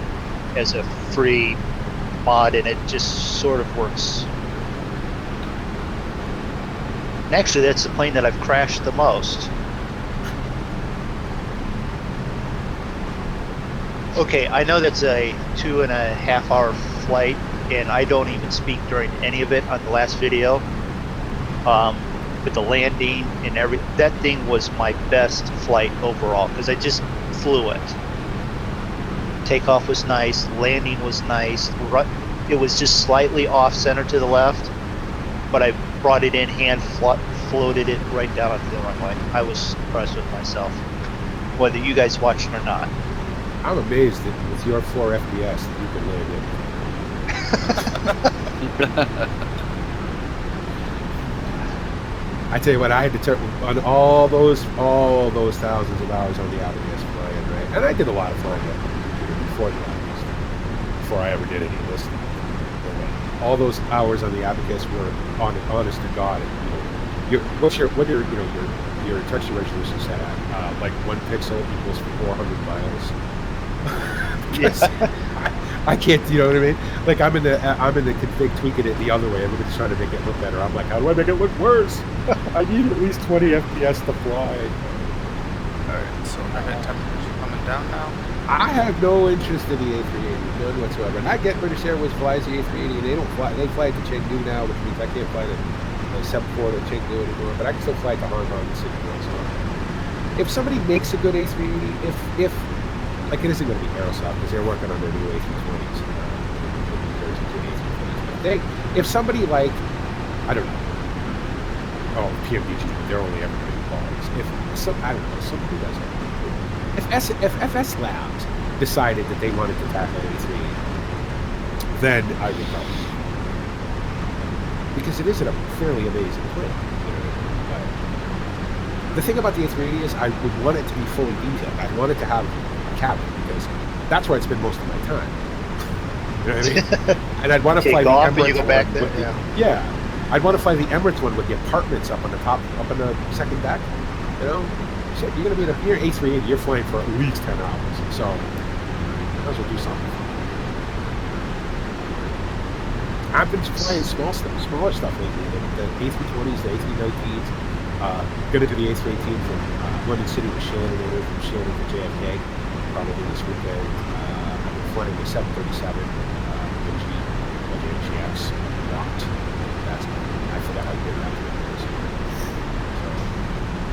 as a free mod, and it just sort of works. And actually, that's the plane that I've crashed the most. Okay, I know that's a 2.5 hour flight, and I don't even speak during any of it on the last video. But the landing and that thing was my best flight overall, because I just flew it. Takeoff was nice, landing was nice. It was just slightly off center to the left, but I brought it in, floated it right down onto the runway. I was impressed with myself, whether you guys watched or not. I'm amazed that with your 4 FPS that you can land it. I tell you what, I had to turn on all those thousands of hours on the Abacus flying, right? And I did a lot of flying before the Abacus, before I ever did any of this stuff. All those hours on the Abacus were honest to God. And, you know, what your touch resolution set at? Like 1 pixel equals 400 miles. Yes. I can't, you know what I mean? Like I'm in the config tweaking it the other way. I'm just trying to make it look better. I'm like, how do I make it look worse? I need at least 20 FPS to fly. Alright, so event temperatures are coming down now. I have no interest in the A380, none whatsoever. And I get British Airways flies the A380, and they fly it to Chengdu now, which means I can't fly the 74 to Chengdu anymore, but I can still fly it to Hong Kong and Singapore. So if somebody makes a good A380, if like it isn't going to be Aerosoft because they're working on their new A320s. If somebody like, I don't know, PMDG, they're only ever going to be qualities. I don't know, somebody does it. If FS Labs decided that they wanted to tackle A380, then I would probably. Because it is a fairly amazing plane. The thing about the A380 is I would want it to be fully detailed. I want it to have cabin, because that's where I spend most of my time. You know what I mean? And I'd want to fly the Emirates one. Yeah, I'd want to fly the Emirates one with the apartments up on the top, up on the second deck. You know, so you're gonna be in your A380. You're flying for at least 10 hours, so might as well do something. I've been flying smaller stuff lately. The A320s, the A319s. Gonna do the A318 from London City to Shannon, and from Shannon to JFK. Probably this weekend. I've been flying the 737 GX locked. I forgot how good that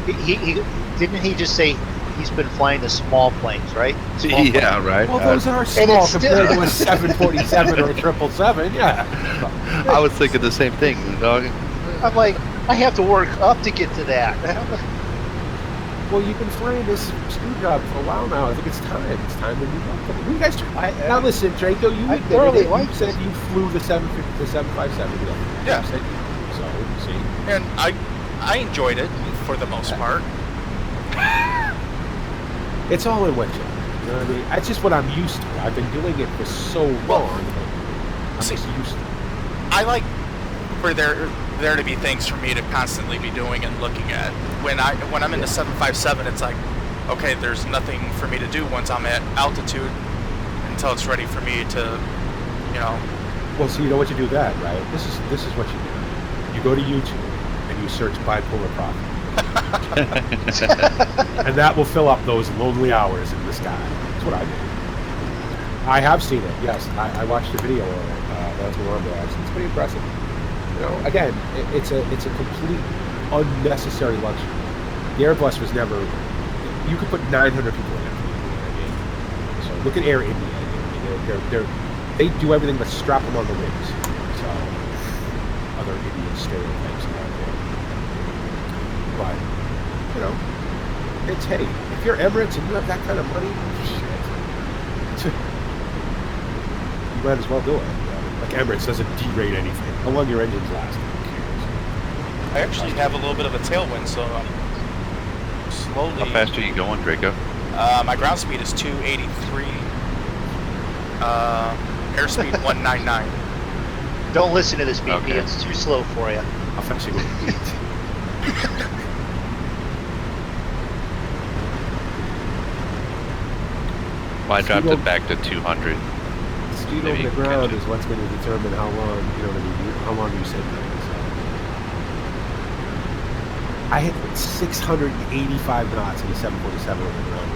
was. Didn't he just say he's been flying the small planes, right? Yeah, right. Well, those are small compared to a 747 or a 777. Yeah. I was thinking the same thing, dog. I'm like, I have to work up to get to that. Well, you've been flying this screw job for a while now. I think it's time. It's time to move up. You guys, now listen, Draco, you said you flew the 750, the 757. Yeah. So, see. And I enjoyed it for the most part. It's all in what you know what I mean? That's just what I'm used to. I've been doing it for so long. I'm just used to it. I like for there to be things for me to constantly be doing and looking at. When I'm in the 757, it's like, okay, there's nothing for me to do once I'm at altitude until it's ready for me to, you know. Well, so you know what you do that, right? This is what you do. You go to YouTube and you search bipolar profit. And that will fill up those lonely hours in the sky. That's what I do. I have seen it, yes. I watched a video on it. down to Wombo Action. It's pretty impressive. You know, again, it's a complete unnecessary luxury. The Airbus was never. You could put 900 people in it. So look at Air India. I mean, they do everything but strap them on the wings. So other Indian stereotypes out there. But you know, it's hey, if you're Emirates and you have that kind of money, shit, you might as well do it. Like Emirates doesn't derate anything. How long your engines last? I actually have a little bit of a tailwind, so I'm slowly. How fast are you going, Draco? My ground speed is 283. Airspeed 199. Don't listen to this BP. Okay. It's too slow for you. How fast are you going to eat? Well, I dropped it back to 200. Speed Maybe over the you can ground catch is what's going to determine how long, you know what I mean, how long you sit there. So. I hit 685 knots in the 747 over the ground. I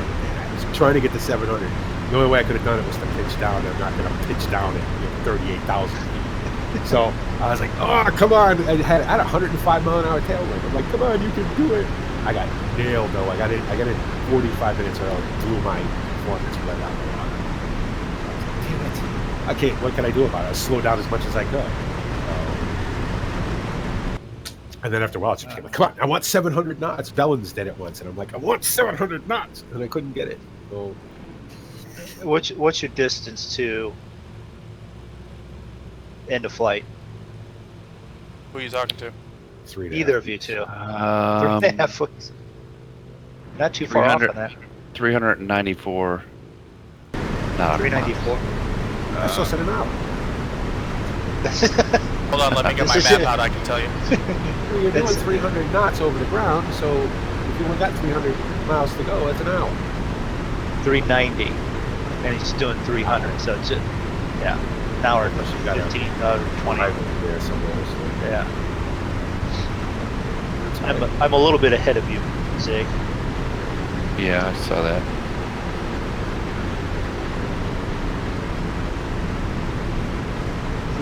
was trying to get to 700. The only way I could have done it was to pitch down. I'm not going to pitch down at 38,000 feet. So I was like, oh, come on. I had 105 mile an hour tailwind. I'm like, come on, you can do it. I got nailed, though. I got in 45 minutes early. Blew my performance right out of the water. Damn it. Okay, what can I do about it? I slow down as much as I could. And then after a while, it became like, come on, I want 700 knots. Bellins did it once, and I'm like, I want 700 knots, and I couldn't get it. So, What's your distance to end of flight? Who are you talking to? 3.5. Either of you two. 3.5 weeks. Not too far off 300. on that. 394. Not 394. I still said an hour. Hold on, let me get my This is map it. out. I can tell you. Well, you're doing 300 knots over the ground, so if you only got 300 miles to go, that's an hour. 390. And he's doing 300, so it's yeah, an hour Unless you got a 15, 20. Drive over there somewhere. So Yeah. that's right. I'm a little bit ahead of you, Zig. Yeah, I saw that.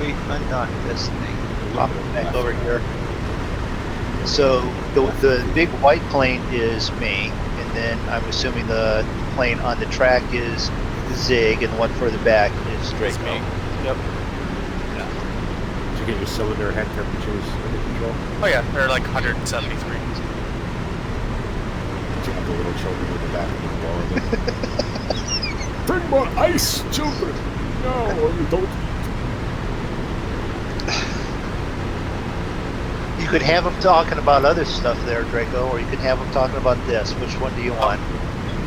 We unknock this thing. Pop it back over here. So the big white plane is me, and then I'm assuming the plane on the track is Zig, and the one further back is It's Draco. me. Yep. Did you get your cylinder head temperatures under control? Oh yeah, they're like 173. Did you have the little children in the back of the wall? Bring more ice, children! No, you don't. You could have him talking about other stuff there, Draco, or you could have him talking about this. Which one do you want?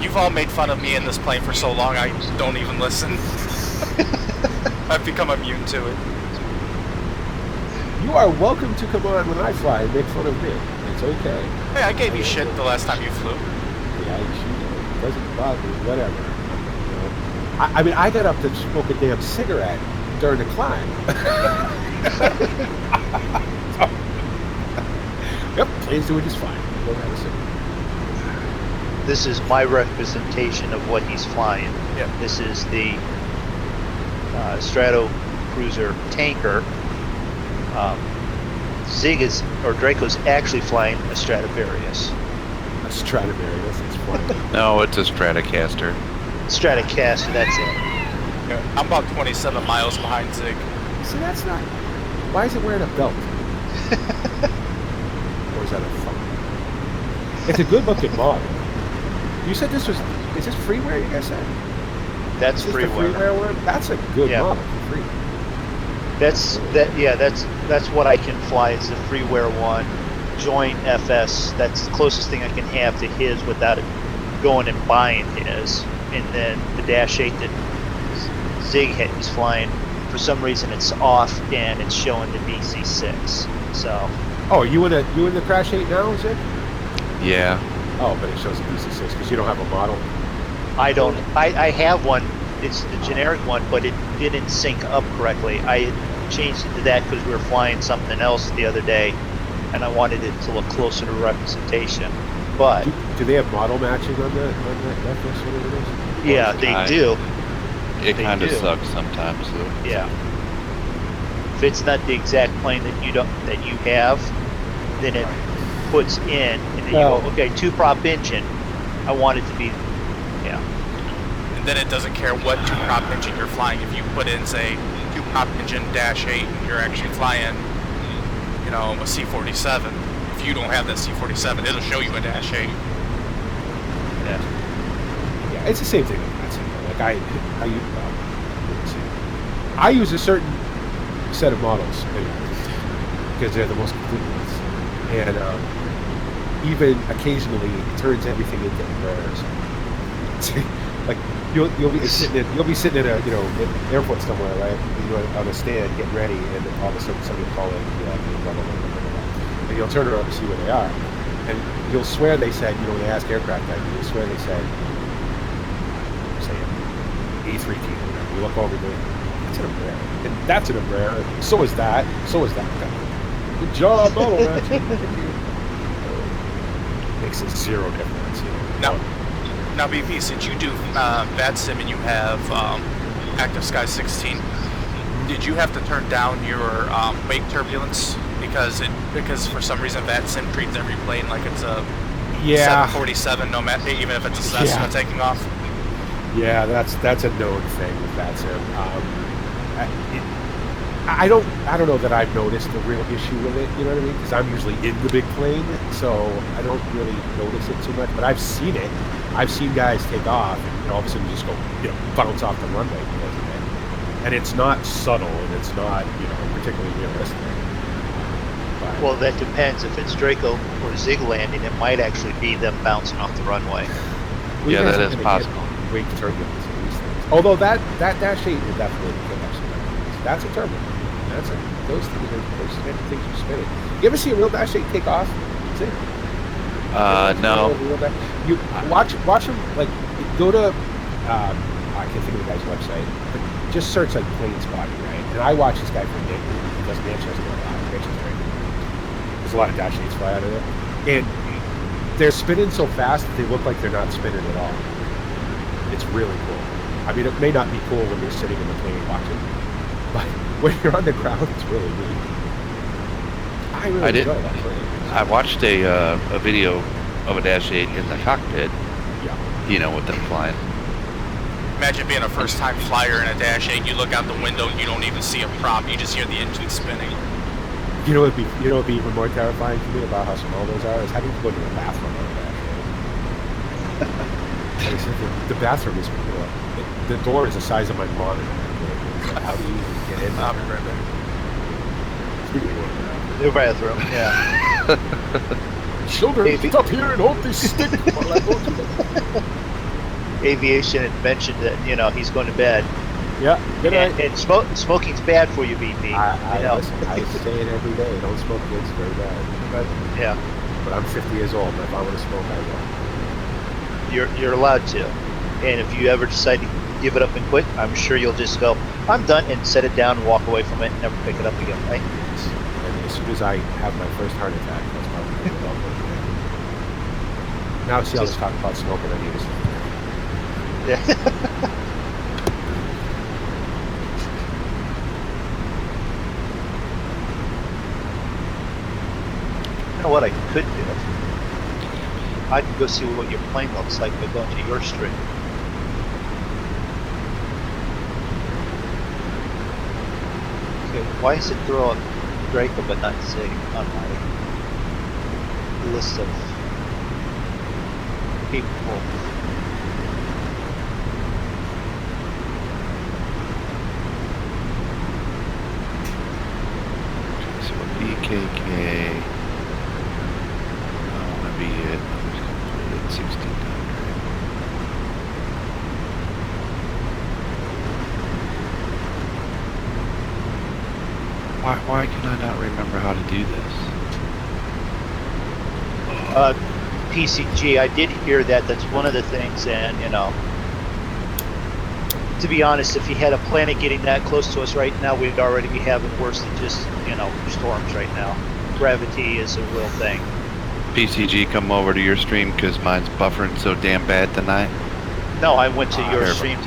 You've all made fun of me in this plane for so long, I don't even listen. I've become immune to it. You are welcome to come on when I fly and make fun of me. It's okay. Hey, I gave you shit the last time you flew. Yeah, it doesn't bother me, whatever. You know, I mean, I got up to smoke a damn cigarette during the climb. Yep, plane's doing just fine. Go have a cigarette. This is my representation of what he's flying. Yeah. This is the Strato Cruiser tanker. Zig is, or Draco's actually flying a Stradivarius. That's Stradivarius, it's fun. No, it's a Stratocaster. Stratocaster, that's it. Yeah, I'm about 27 miles behind Zig. See, that's not... Why is it wearing a belt? Or is that a phone? It's a good-looking model. You said this was... Is this freeware, you guys said? That's Is this freeware. the freeware one? That's a good Yeah. model for free. That's what I can fly. It's the freeware one. Joint FS. That's the closest thing I can have to his without it going and buying his. And then the Dash 8 that Zig is flying, for some reason it's off and it's showing the DC6. So Oh, you in the Crash 8 now, is it? Yeah. Oh, but it shows the DC6 because you don't have a model. I don't. I have one. It's the generic one, but it didn't sync up correctly. I changed it to that because we were flying something else the other day, and I wanted it to look closer to representation. But Do they have model matching on the FS, whatever it is? yeah, they do. It They kind of do. sucks sometimes, though. Yeah. If it's not the exact plane that you have, then it puts in, and then you go, okay, 2-prop engine. I want it to be, yeah. And then it doesn't care what 2-prop engine you're flying. If you put in, say, 2-prop engine -8, and you're actually flying, you know, a C-47. If you don't have that C-47, it'll show you a -8. Yeah. Yeah, it's the same thing with that. Like I use a certain set of models because they're the most complete ones, and even occasionally it turns everything into Embraers. Like you'll be sitting in a an airport somewhere, right? You're on a stand getting ready, and then all of a sudden somebody will call in, and you'll turn around to see where they are, and you'll swear they said, when they ask aircraft type, you'll swear they said, say A3T. You look over there. That's an Embraer. And that's an Embraer. So is that. So is that guy. Good job, model match. Makes it zero difference. Now, BP, since you do VATSIM and you have Active Sky 16, did you have to turn down your wake turbulence because for some reason VATSIM treats every plane like it's a 747, no matter, even if it's a Cessna taking off? Yeah, that's a known thing with VATSIM. I don't know that I've noticed a real issue with it, you know what I mean? Because I'm usually in the big plane, so I don't really notice it too much. But I've seen it. I've seen guys take off and all of a sudden just go, bounce off the runway because of it. And it's not subtle and it's not, particularly realistic. But, Well, that depends. If it's Draco or Zig landing, it might actually be them bouncing off the runway. Yeah, that is possible. Wake turbulence and these things. Although that -8 will definitely pick up some turbulence. That's a turbulence. Those things are things are spinning. You ever see a real -8 take off? See? No. You watch them, like, go to I can't think of the guy's website, but just search like plane spotting, right? And I watch this guy from Nick, he does Manchester a lot. There's a lot of -8s fly out of there, and they're spinning so fast that they look like they're not spinning at all. It's really cool. I mean, it may not be cool when you're sitting in the plane watching, but when you're on the ground, it's really neat. I really enjoy that plane. I watched a video of a -8 in the cockpit. Yeah. With them flying. Imagine being a first-time flyer in a -8. You look out the window and you don't even see a prop. You just hear the engine spinning. You know what'd be even more terrifying to me about how small those are is having to go to the bathroom on a -8. The bathroom is the door is the size of my monitor. How do you get in? I'll be right back. New bathroom, yeah. Children, get up here and hold this stick while I go to the... Aviation had mentioned that, he's going to bed. Yeah, good night. And smoking's bad for you, BP. Listen, I say it every day. Don't smoke, kids. Very bad. Yeah. But I'm 50 years old, and if I want to smoke, I will. You're allowed to. And if you ever decide to give it up and quit, I'm sure you'll just go, I'm done, and set it down and walk away from it and never pick it up again, right? And as soon as I have my first heart attack, that's probably what I'll do. Now see all this talk about smoking, I need to stop. Yeah. You know what I could do? I could go see what your plane looks like by going to your stream. Okay, why is it throwing Draco but not Zig on my list of people? So BKK. I want to be it. I'm just going to put it at 1600. Why can I not remember how to do this? PCG, I did hear that. That's one of the things, and to be honest, if you had a planet getting that close to us right now, we'd already be having worse than just storms right now. Gravity is a real thing. PCG, come over to your stream because mine's buffering so damn bad tonight. No, I went to your stream.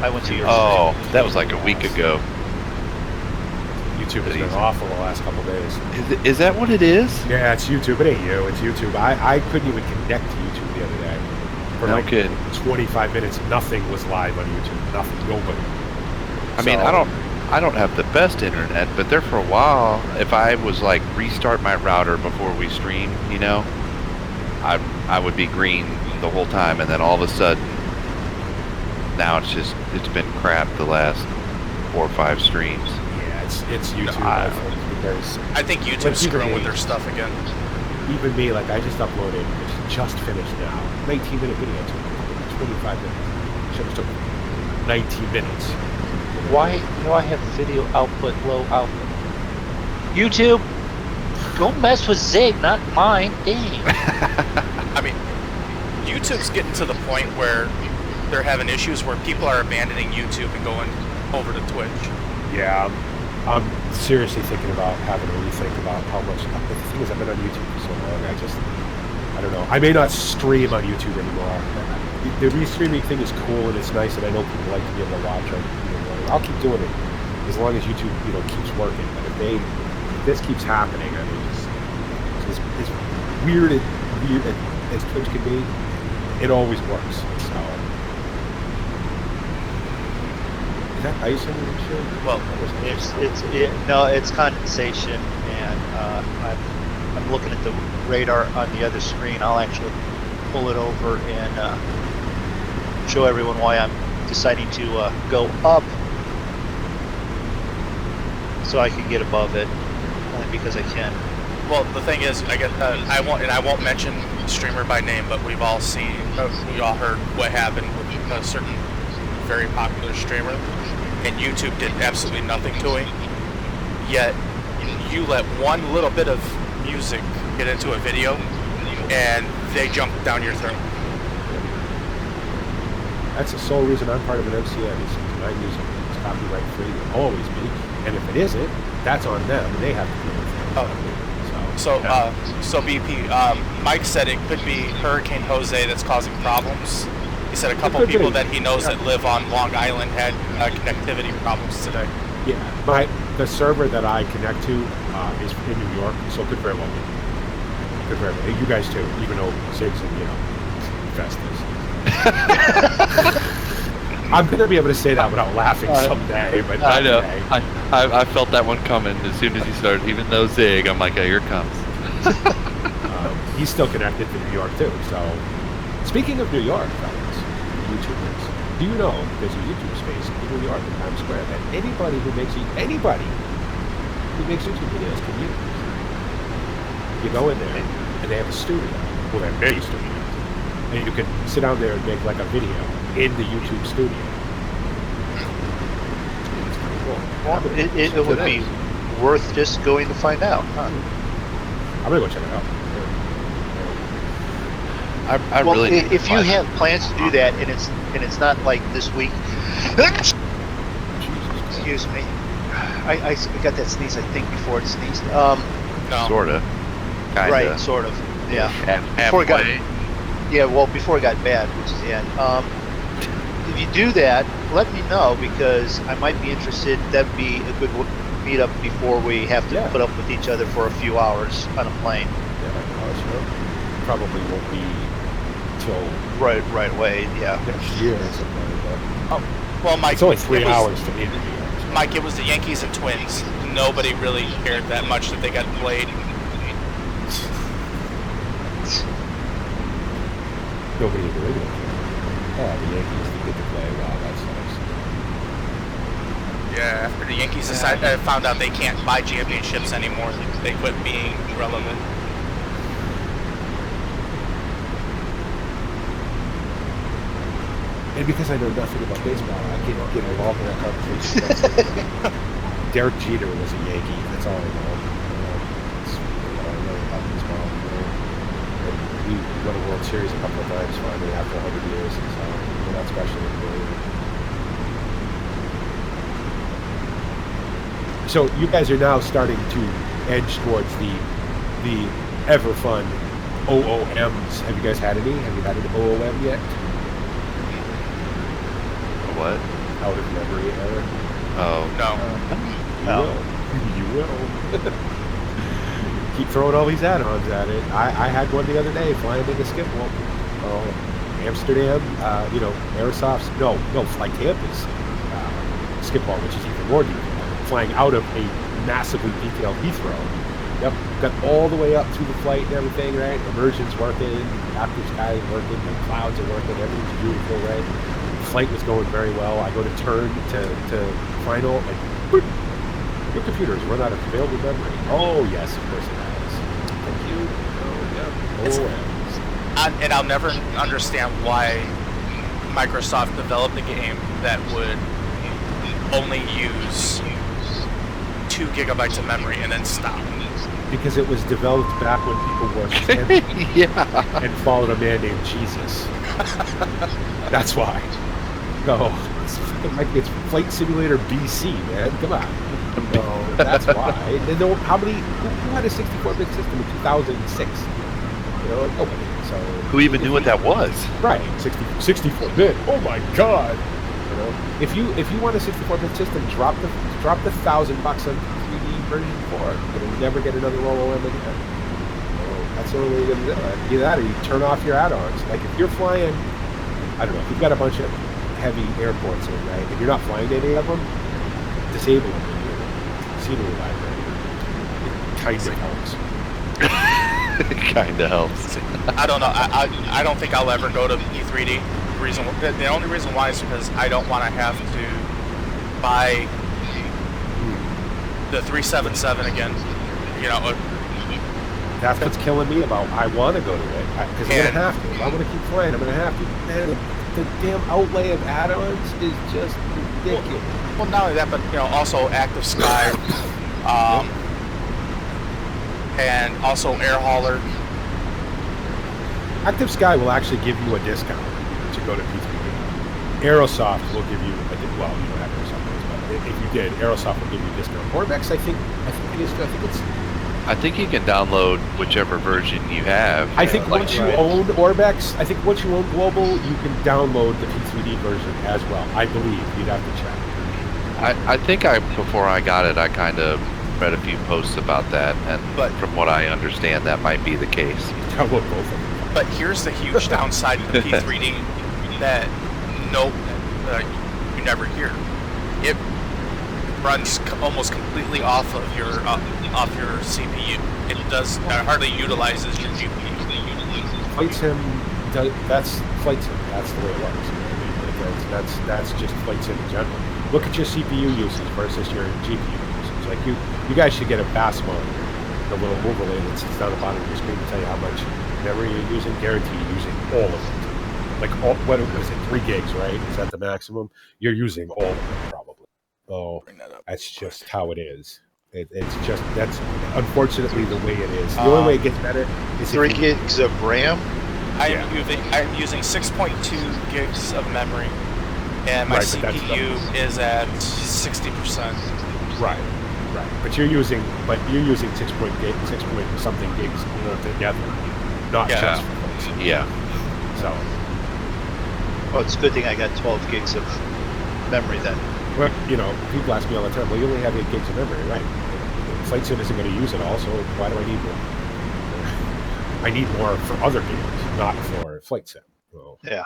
I went to your stream. That was like a week ago. You YouTube has been awful the last couple days. Is that what it is? Yeah, it's YouTube. It ain't you. It's YouTube. I couldn't even connect to YouTube the other day. For No like kidding. 25 minutes, nothing was live on YouTube. Nothing. Nobody. I mean, I don't have the best internet, but there for a while, if I was like restart my router before we stream, you know, I would be green the whole time, and then all of a sudden, now it's been crap the last 4 or 5 streams. Yeah, it's YouTube. I think, because I think YouTube's screwing with their stuff again. even me, like I just uploaded. It's just finished now. 19-minute video. Took 25 minutes. Should have took 19 minutes. Why do I have video output, low output? YouTube, don't mess with Zig, not mine. Dang. I mean, YouTube's getting to the point where they're having issues where people are abandoning YouTube and going over to Twitch. Yeah, I'm seriously thinking about having a rethink about how much. The thing is, I've been on YouTube for so long. I don't know. I may not stream on YouTube anymore. The restreaming thing is cool and it's nice, and I know people like to be able to watch on. I'll keep doing it as long as YouTube, keeps working. But if this keeps happening, I mean, it's weird as Twitch can be, it always works. So, is that ice in the shit? Well, it's condensation, and I'm looking at the radar on the other screen. I'll actually pull it over and show everyone why I'm deciding to go up, so I can get above it, only because I can. Well, the thing is, I won't mention the streamer by name, but we've all seen, we all heard what happened with a certain very popular streamer, and YouTube did absolutely nothing to him. Yet, you let one little bit of music get into a video, and they jump down your throat. That's the sole reason I'm part of an MCN. Is my music is copyright free. It will always be. And if it isn't, that's on them. They have to deal with it. So BP, Mike said it could be Hurricane Jose that's causing problems. He said a couple people that he knows that live on Long Island had connectivity problems today. Yeah, the server that I connect to is in New York, so it could very well be. Could very well be. You guys too, even though Zig's in, Festus. I'm going to be able to say that without laughing someday, but I know. I felt that one coming as soon as he started. Even though Zig, I'm like, oh, here it comes. He's still connected to New York too. So, speaking of New York, fellas, YouTubers, do you know there's a YouTube space in New York in Times Square that anybody who makes YouTube videos can use? You go in there and they have a studio. Well, they have many studios. And you can sit down there and make like a video in the YouTube studio. It's pretty cool. Well, it would be worth just going to find out, huh? I'm gonna go check it out. I well, really. If you have plans to do that, and it's not like this week. Excuse me. I got that sneeze. I think before it sneezed. No. Sorta. Kinda. Right. Sort of. Yeah. Before it got. Yeah, well, before it got bad, which is the end. If you do that, let me know, because I might be interested. That'd be a good meetup before we have to put up with each other for a few hours on a plane. Yeah, probably won't be till right away. Yeah. Next year or something like that. Well, Mike, it's only 3 hours to me. Mike, it was the Yankees and Twins. Nobody really cared that much that they got played. Nobody in the radio cared. Oh, the Yankees get to play. Wow, that's nice. Yeah, after the Yankees found out they can't buy championships anymore, they quit being relevant. And because I know nothing about baseball, I can't get involved in that conversation. Derek Jeter was a Yankee. That's all I know. That's all I know about baseball. We won a World Series a couple of times finally after 100 years, and so we're not special anymore. So you guys are now starting to edge towards the ever fun OOMs. Have you guys had any? Have you had an OOM yet? What? Out of memory error. Oh no. You will. You will. Keep throwing all these add-ons at it. I had one the other day flying in a skip wall. Amsterdam, Aerosoft's, Flight Campus skip wall, which is even more detailed. Flying out of a massively detailed Heathrow. Yep, got all the way up through the flight and everything, right? Immersion's working, active sky is working, the clouds are working, everything's beautiful, right? The flight was going very well. I go to turn to final, and boop, your computer's run out of available memory. Oh, yes, of course it has. Thank you. Oh, yeah. And I'll never understand why Microsoft developed a game that would only use 2 gigabytes of memory and then stop. Because it was developed back when people were 10 Yeah. and followed a man named Jesus. That's why. No, it's Flight Simulator BC, man. Come on. No, that's why. And who had a 64-bit system in 2006? Nobody. So Who even knew what that was? right, 64-bit. Oh my God! If you want a 64-bit system, drop the $1,000 on 3D version 4. You'll never get another OM again. That's the only way you're gonna do it. Either that, or you turn off your add-ons. Like if you're flying, I don't know, if you've got a bunch of heavy airports in, right, and you're not flying any of them, disable them in your scenery library. It kind of helps. It kind of helps. I don't know. I don't think I'll ever go to E3D. The only reason why is because I don't want to have to buy the 377 again. That's what's killing me about. I want to go to it because I'm gonna have to. If I want to keep flying, I'm gonna have to. Man, the damn outlay of add-ons is just ridiculous. Well, not only that, but also Active Sky, and also Air Hauler. Active Sky will actually give you a discount to go to P3D. Aerosoft will give you you don't have Aerosoft, but if you did, Aerosoft will give you a discount. Orbex, I think it is. I think you can download whichever version you have. I think once you own Orbex, I think once you own Global, you can download the P3D version as well. I believe you'd have to check. I think before I got it, I kind of read a few posts about that, and from what I understand, that might be the case. Download both of them. But here's the huge downside of the P3D that you never hear. It runs almost completely off of your CPU. It hardly utilizes your GPU. Flight Sim, that's Flight Sim. That's the way it works. That's just Flight Sim in general. Look at your CPU usage versus your GPU usage. Like you guys should get a fast mode, the little overlay that sits down the bottom of your screen to tell you how much memory you're using. Guarantee you're using all of it. Like what was it? 3 gigs, right? Is that the maximum? You're using all of it probably. So that's just how it is. That's unfortunately the way it is. The only way it gets better is 3 gigs of RAM. I'm using 6.2 gigs of memory, and my CPU is at 60%. Right. But you're using 6 point something gigs together, not just for folks. Yeah. So. Well, it's a good thing I got 12 gigs of memory then. Well, people ask me all the time, well, you only have 8 gigs of memory, right? Flight Sim isn't going to use it all, so why do I need more? I need more for other games, not for Flight Sim. So, yeah.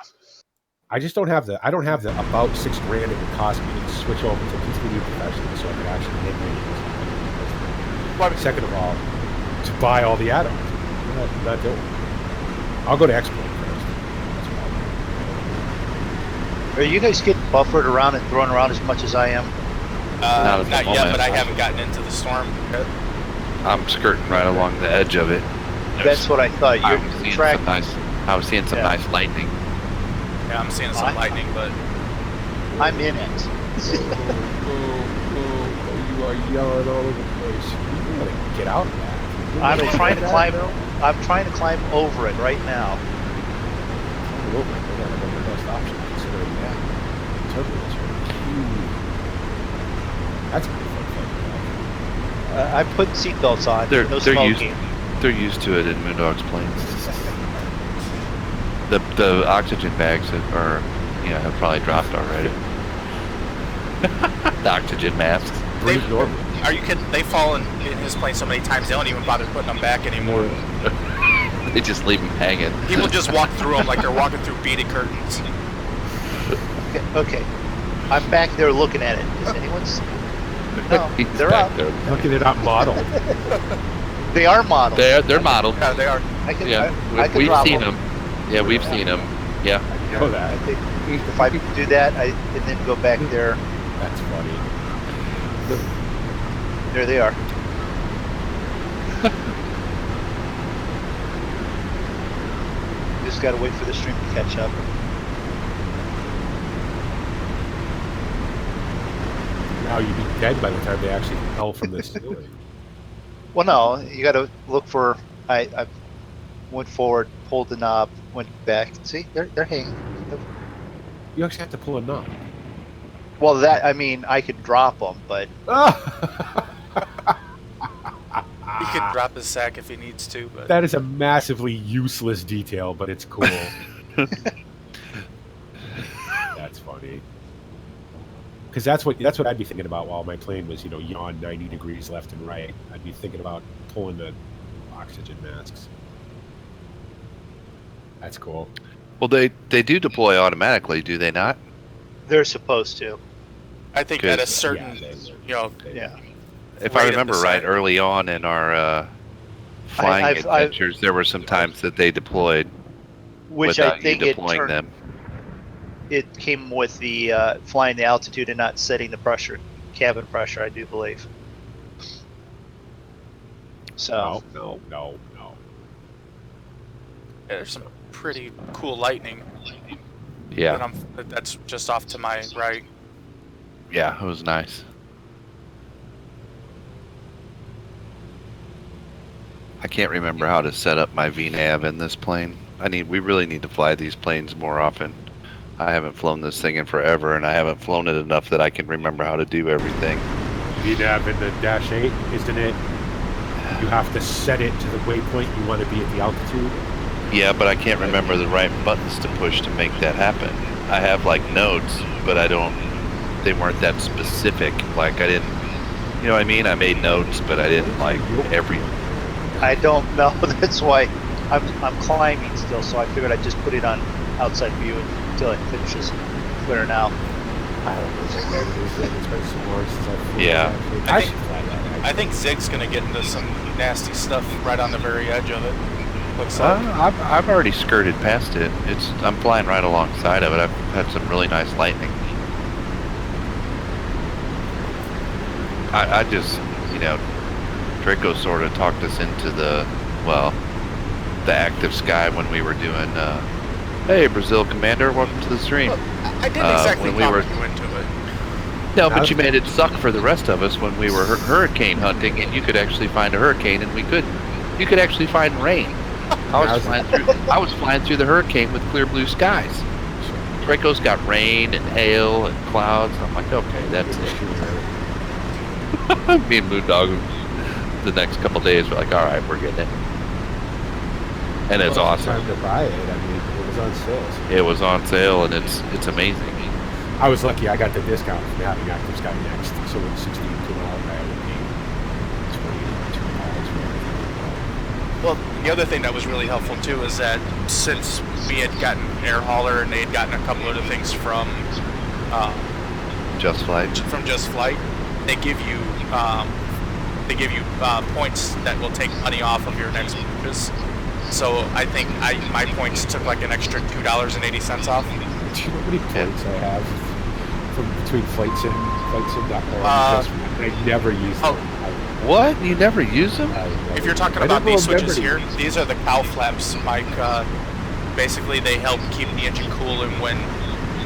I just don't have I don't have the about $6,000 it would cost me to switch over to P3D professionally so I could actually make videos. Well, second of all, to buy all the add-ons. I'm not doing it. I'll go to Exploit first. That's what I'll do. Are you guys getting buffered around and thrown around as much as I am? Not yet, but I haven't gotten into the storm yet. I'm skirting right along the edge of it. That's what I thought. I was seeing some nice lightning. Yeah, I'm seeing some lightning, but I'm in it. You are yelling all over the place. You want to get out of that. I'm trying to climb. I'm trying to climb over it right now. Over it. That's the best option considering that. Turbulence are huge. That's a pretty fun thing. I put seatbelts on. They're used to it in Moondog's planes. The oxygen bags have probably dropped already. The oxygen masks. Breathe normally. Are you kidding? They fall in his plane so many times they don't even bother putting them back anymore. They just leave them hanging. People just walk through them like they're walking through beaded curtains. Okay. I'm back there looking at it. Is anyone? No, He's they're back up. there. Looking it up modeled. They are modeled. They're modeled. Yeah, they are. I can, Yeah, I can we've drop seen them. them. Yeah, we've seen them. Yeah. I know that. I think if I do that, and then go back there, That's funny. there they are. Just gotta wait for the stream to catch up. Now you'd be dead by the time they actually fell from the ceiling. Well, no, you gotta look for. I went forward, pulled the knob, went back. See, they're hanging. You actually have to pull a knob. Well, that I mean, I could drop them, but He could drop his sack if he needs to, but That is a massively useless detail, but it's cool. That's funny. Because that's what I'd be thinking about while my plane was, yawn 90 degrees left and right. I'd be thinking about pulling the oxygen masks. That's cool. Well, they do deploy automatically, do they not? they're supposed to. I think Good. at a certain, Yeah. If Right I at remember the right, side. early on in our flying I've- adventures, there were some times that they deployed Which without I think you it deploying them. it came with the flying the altitude and not setting the pressure, cabin pressure, I do believe. So No. there's some pretty cool lightning. Yeah, That's just off to my right. yeah, it was nice. I can't remember how to set up my VNav in this plane. We really need to fly these planes more often. I haven't flown this thing in forever, and I haven't flown it enough that I can remember how to do everything. VNav in the Dash 8, isn't it? You have to set it to the waypoint you want to be at the altitude. Yeah, but I can't remember the right buttons to push to make that happen. I have like notes, but they weren't that specific. Like I didn't, you know what I mean? I made notes, but I didn't like every. I don't know. That's why I'm climbing still. So I figured I'd just put it on outside view until it finishes clearing out. I don't know. It's been some more since I flew Yeah. that. I I think- should fly that. I Actually. think Zig's gonna get into some nasty stuff right on the very edge of it. Looks like. I've already skirted past it. I'm flying right alongside of it. I've had some really nice lightning. I just, Draco sort of talked us into the active sky when we were doing, hey, Brazil Commander, welcome to the stream. Look, I didn't exactly when we talk were- you into it. No, but you made it suck for the rest of us when we were hurricane hunting, and you could actually find a hurricane, and we couldn't. You could actually find rain. I was flying through the hurricane with clear blue skies. Draco's got rain and hail and clouds. I'm like, okay, that's it. Me and Moondog, the next couple days, we're like, all right, we're getting it. And it's awesome. Time to buy it. I mean, it was on sale. So It was on sale, and it's amazing. I was lucky. I got the discount for having Active Sky Next. So it was $16 I would pay $22 for everything. Well, the other thing that was really helpful too is that since we had gotten Air Hauler and they had gotten a couple other things from Just Flight. Just Flight, they give you points that will take money off of your next purchase. So I think my points took like an extra $2.80 off. Do you know how many points I have from between flightsim.com? I never use them. What? You never use them? If you're talking about these switches here, these are the cow flaps, Mike. Basically, they help keep the engine cool, and when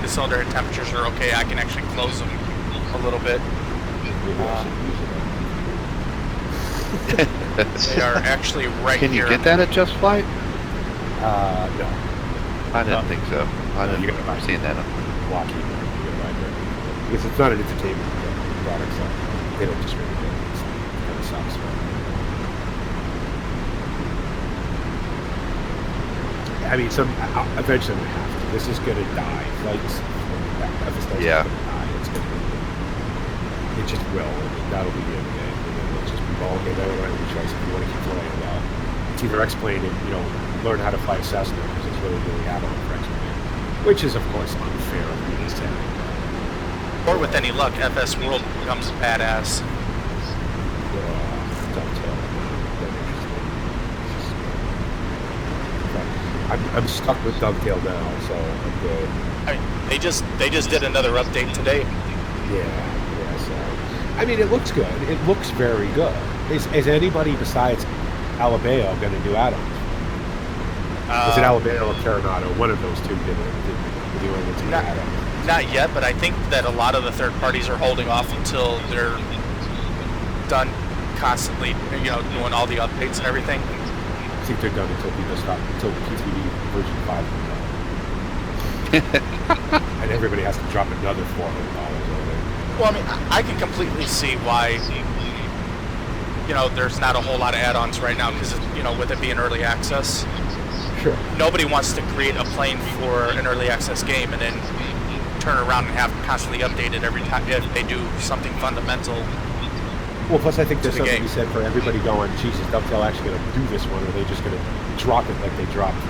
the cylinder head temperatures are okay, I can actually close them a little bit. They are actually right Can you here. get that at Just Flight? No. I didn't think so. I didn't You gotta remember buy seeing that. Lockheed. You gotta buy it directly. Because it's not an entertainment product, so they don't distribute it. It's kind of sucks. But I mean, eventually I'm gonna have to. This is gonna die. Flights. FSX Yeah. is gonna die. It just will. That'll be the end of it. well, okay, they don't have any choice if you want to keep flying. It's either X-Plane and, learn how to fly a Cessna, because it's really add-on for X-Plane. Which is, of course, unfair of me to say. Or with any luck, FS World becomes badass. Dovetail. I'm stuck with Dovetail now, so I'm good. I mean, they just did another update today. Yeah, so I mean, it looks good. It looks very good. Is anybody besides Alabeo going to do add-ons? Was it Alabeo or Coronado? One of those two did it. Not yet, but I think that a lot of the third parties are holding off until they're done constantly, doing all the updates and everything. I think they're done until people stop, until PTV version 5 comes out. And everybody has to drop another $400 on it. Well, I mean, I can completely see why, there's not a whole lot of add-ons right now, because, with it being early access. Sure. Nobody wants to create a plane for an early access game and then turn around and have constantly updated every time if they do something fundamental. Well, plus I think there's to the something to be said for everybody going, Jesus, Dovetail actually going to do this one, or are they just going to drop it like they dropped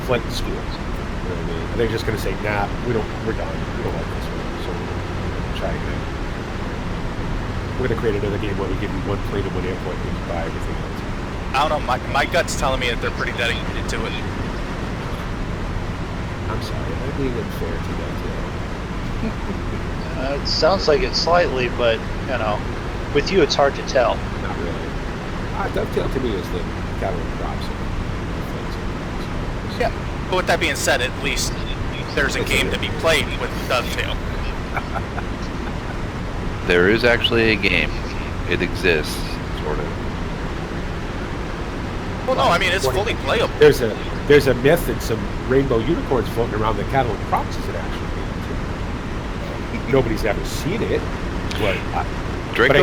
Flint School? You know what I mean? Are they just going to say, nah, we're done. We don't like this one, so we're going to try again. We're going to create another game where we give you one plane and one airport and you can buy everything else. I don't know, my gut's telling me that they're pretty dedicated to it. I'm sorry, am I being unfair to Dovetail? It sounds like it slightly, but, with you it's hard to tell. Not really. Dovetail to me is the Catalan props. Yeah, but with that being said, at least there's a game to be played with Dovetail. There is actually a game. It exists, sort of. Well, no, I mean, it's fully playable. There's a myth and some rainbow unicorns floating around that Catalan props is an actual game. Nobody's ever seen it, but I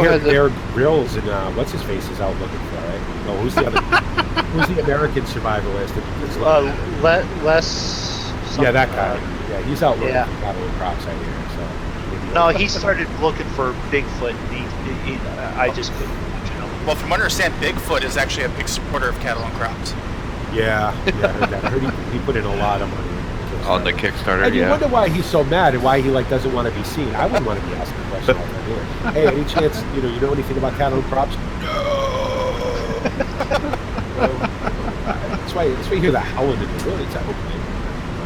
hear Bear Grylls and what's his face is out looking for it. No, who's the other? Who's the American survivalist? Les. Yeah, that guy. Yeah, he's out looking for Catalan props, I hear. So. No, he started looking for Bigfoot. And I just couldn't. Well, from what I understand, Bigfoot is actually a big supporter of Catalan crops. Yeah, I heard that. I heard he put in a lot of money on the Kickstarter. And you wonder why he's so mad and why he doesn't want to be seen. I wouldn't want to be asking a question like that here. Hey, any chance you know anything about Catalan props? No. That's why you hear the howling in the woods. I hope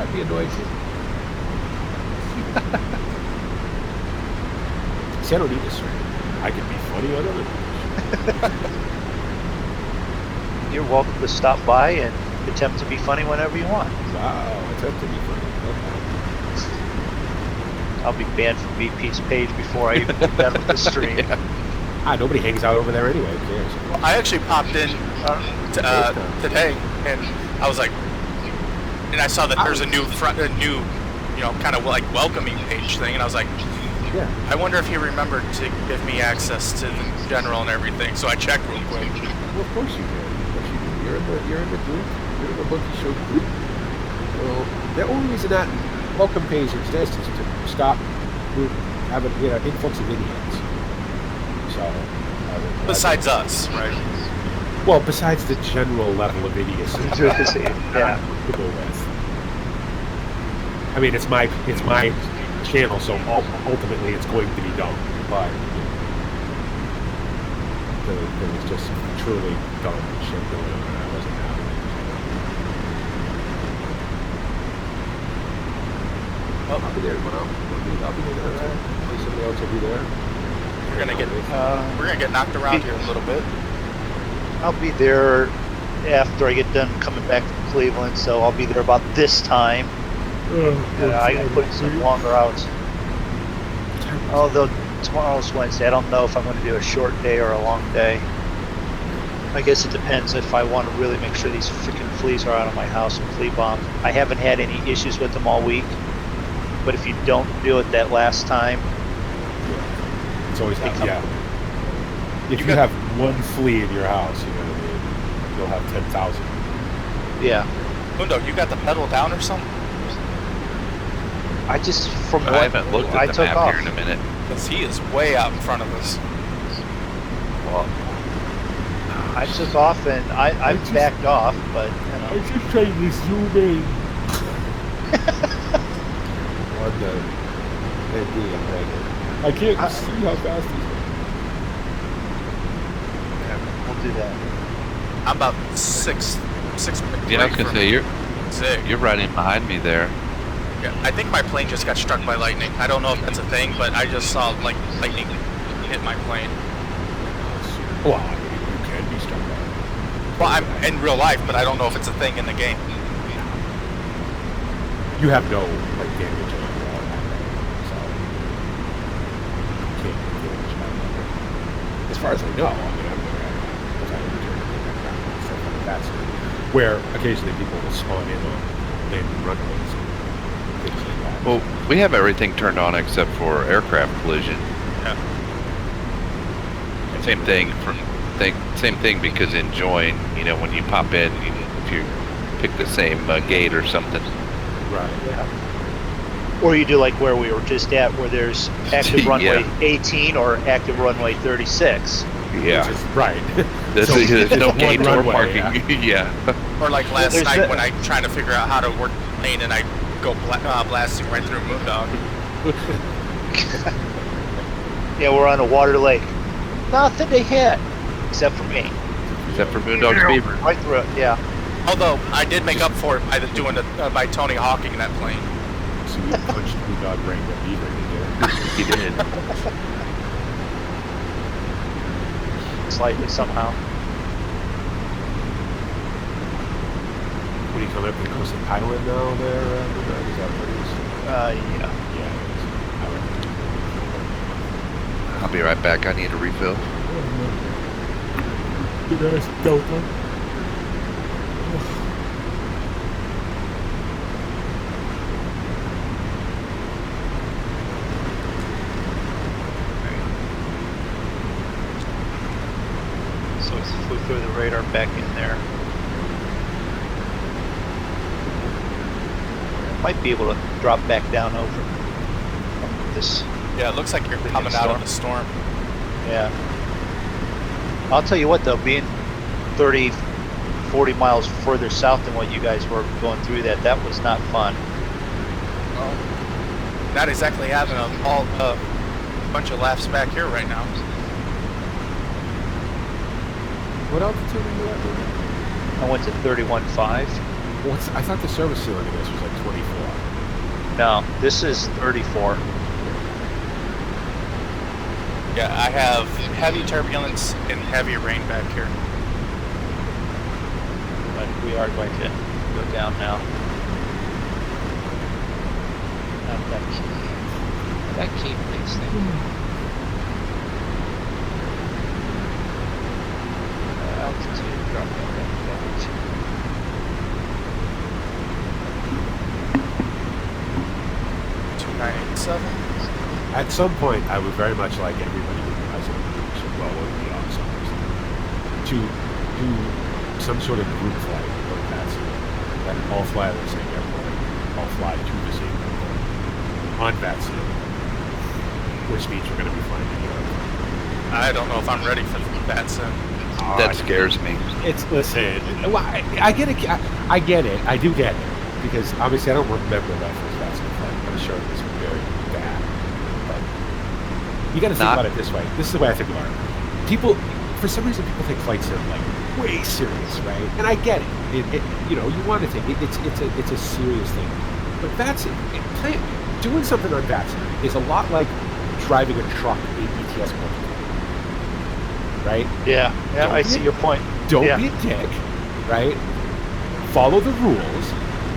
I'd be annoyed too. See, I don't need this right. I can be funny on other things. You're welcome to stop by and attempt to be funny whenever you want. Wow, attempt to be funny. Okay. I'll be banned from VP's page before I even get done with the stream. Nobody hangs out over there anyway. Who cares? Well, I actually popped in today, and I was like, and I saw that there's a new kind of like welcoming page thing, and I was like, yeah. I wonder if he remembered to give me access to the general and everything. So I checked real quick. Well, of course you did. You're in the group. You're in the Monkey Show group. Well, the only reason that welcome page exists is to stop having influx of idiots. So. Besides us, right? Well, besides the general level of idiocy. Yeah. I mean, it's my channel, so ultimately it's going to be dumb, but there was just truly dumb shit going on, and I wasn't happy. Well, I'll be there tomorrow. I'll be there. Somebody else will be there. We're gonna get knocked around here a little bit. I'll be there after I get done coming back from Cleveland, so I'll be there about this time. I can put some longer hours. Although tomorrow's Wednesday, I don't know if I'm going to do a short day or a long day. I guess it depends if I want to really make sure these freaking fleas are out of my house and flea bomb. I haven't had any issues with them all week, but if you don't do it that last time, it's always happening. If you have one flea in your house, you'll have 10,000. Yeah. Mundo, you got the pedal down or something? I haven't looked at the map here in a minute. Because he is way out in front of us. Well, I took off and I backed off, but you know. just trying to zoom in. On the I can't see how fast he's going. Yeah, we'll do that. I'm about six. Yeah, I was gonna say Zig. you're riding behind me there. Yeah, I think my plane just got struck by lightning. I don't know if that's a thing, but I just saw like lightning hit my plane. Well, I mean, you can be struck by it. Well, I'm in real life, but I don't know if it's a thing in the game. You have no like damage on your wall, so you can't do damage by it. As far as I know, I mean, I've never had stuff like that, where occasionally people will spawn in on landing runways and things like that. Well, we have everything turned on except for aircraft collision. Yeah. Same thing same thing because in join, you know, when you pop in, if you pick the same gate or something. Right. Yeah. Or you do like where we were just at, where there's active runway 18 or active runway 36. Yeah. Which is, right. There's no gate or parking. Yeah. Or like last There's night that- when I tried to figure out how to work the plane and I go blasting right through Moondog. Yeah, we're on a water lake. Nothing to hit, except for me. Except for Moondog's Beaver. Right through it, yeah. Although I did make up for it by doing it by Tony Hawking that plane. So you punched Moondog right in the beaver, did you? He did. Slightly somehow. When you come up to the Coastal Island now there, is that what it is? Yeah. Yeah, it is. I like I'll be right back. I need a refill. it. Good ass Delta. So it flew through the radar back in there. Might be able to drop back down over this. Yeah, it looks like you're Big coming out of storm. the storm. Yeah. I'll tell you what though, being 30, 40 miles further south than what you guys were going through that was not fun. Well, not exactly having a bunch of laughs back here right now. What altitude are you at? I went to 31.5. What's? I thought the service ceiling of this was like 24. No, this is 34. Yeah, I have heavy turbulence and heavy rain back here. But we are going to go down now. Not that key. That key please, thank you. Altitude, drop that down to 2987. At some point, I would very much like everybody who has a well, what would be awesome, to do some sort of group flight like that, so that all fly at the same airport, all fly to the same airport on that scene, which means we're going to be flying to Europe. I don't know if I'm ready for that soon. That scares me. It's listen. Well, I get it. I get it. I do get it because obviously I don't remember that first vaccine flight. I'm sure it was very bad. But you got to think about it this way. This is the way I think about it. People, for some reason, people take flights sim like way serious, right? And I get it. You know, you want to take it. It's a serious thing. But that's it. Doing something on vaccine is a lot like driving a truck in ETS multiplayer. Right? Yeah, I see your point. Don't be a dick, right? Follow the rules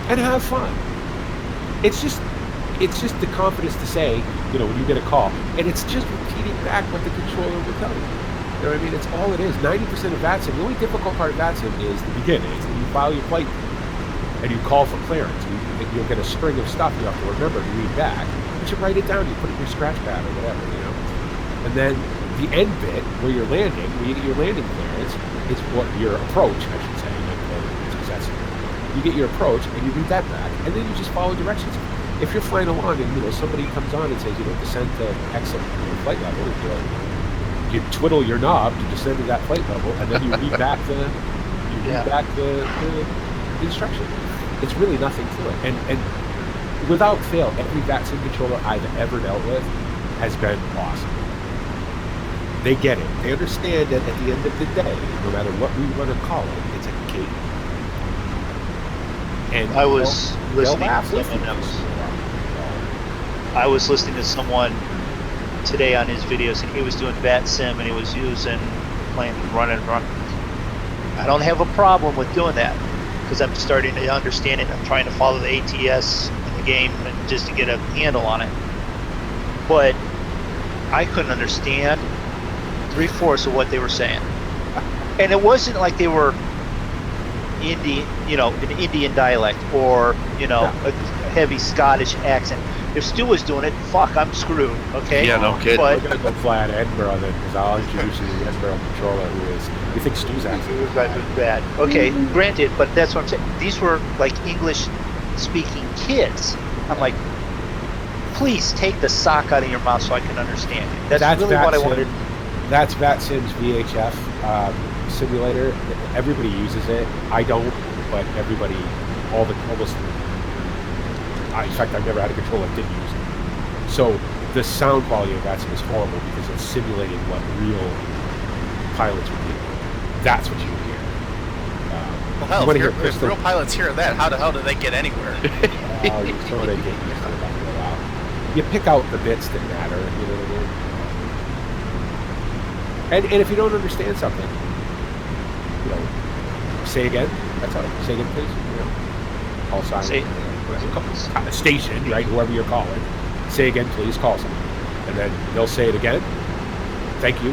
and have fun. It's just the confidence to say, you know, when you get a call, and it's just repeating back what the controller will tell you. You know what I mean? It's all it is. 90% of VATSIM, the only difficult part of VATSIM is the beginning. It's when you file your flight and you call for clearance. You'll get a string of stuff you have to remember to read back. You should write it down. You put it in your scratch pad or whatever, you know. And then the end bit where you're landing, where you get your landing clearance, is what your approach, I should say. You get your approach and you read that back, and then you just follow directions. If you're flying along and somebody comes on and says descend to exit flight level, and you're like, you twiddle your knob to descend to that flight level, and then you read back the instruction. It's really nothing to it. And without fail, every VATSIM controller I've ever dealt with has been awesome. They get it. They understand that at the end of the day, no matter what we want to call it, it's a game. And I was listening to someone I was listening to someone today on his videos, and he was doing VATSIM, and he was playing run and run. I don't have a problem with doing that because I'm starting to understand it. I'm trying to follow the ATS in the game and just to get a handle on it. But I couldn't understand 3/4 of what they were saying, and it wasn't like they were Indian, an Indian dialect or a heavy Scottish accent. If Stu was doing it, fuck, I'm screwed. Okay. Yeah, no kidding. We're gonna go fly at Edinburgh then, because I'll introduce you to the Edinburgh controller who is. You think Stu's accent? It was bad. Okay, granted, but that's what I'm saying. These were like English-speaking kids. I'm like, please take the sock out of your mouth so I can understand it. That's really what I wanted. That's VATSIM's VHF simulator. Everybody uses it. I don't, but everybody, almost. In fact, I've never had a controller that didn't use it. So the sound quality of VATSIM is horrible because it's simulating what real pilots would do. That's what you would hear. Well, hell, if real pilots hear that, how the hell do they get anywhere? You sort of get used to it after a while. You pick out the bits that matter, you know what I mean? And if you don't understand something, say again. That's all right. Say again, please. Call sign. Station, right? Whoever you're calling. Say again, please. Call someone. And then they'll say it again. Thank you.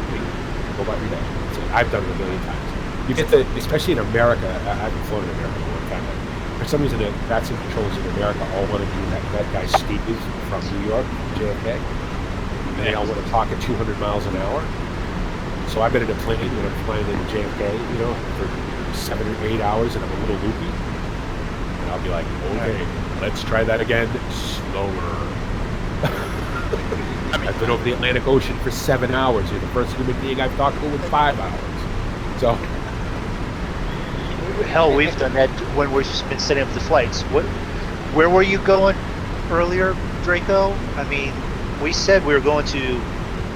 Go about your day. So I've done it a million times. You get especially in America. I've flown in America for a long time. For some reason, the VATSIM controllers in America all want to do that guy Steve from New York, JFK. And they all want to talk at 200 miles an hour. So I've been in a plane when I'm flying in JFK, for 7 or 8 hours, and I'm a little loopy. And I'll be like, okay, let's try that again, slower. I've been over the Atlantic Ocean for 7 hours. You're the first human being I've talked to in 5 hours. So, hell, we've done that when we've been setting up the flights. Where were you going earlier, Draco? I mean, we said we were going to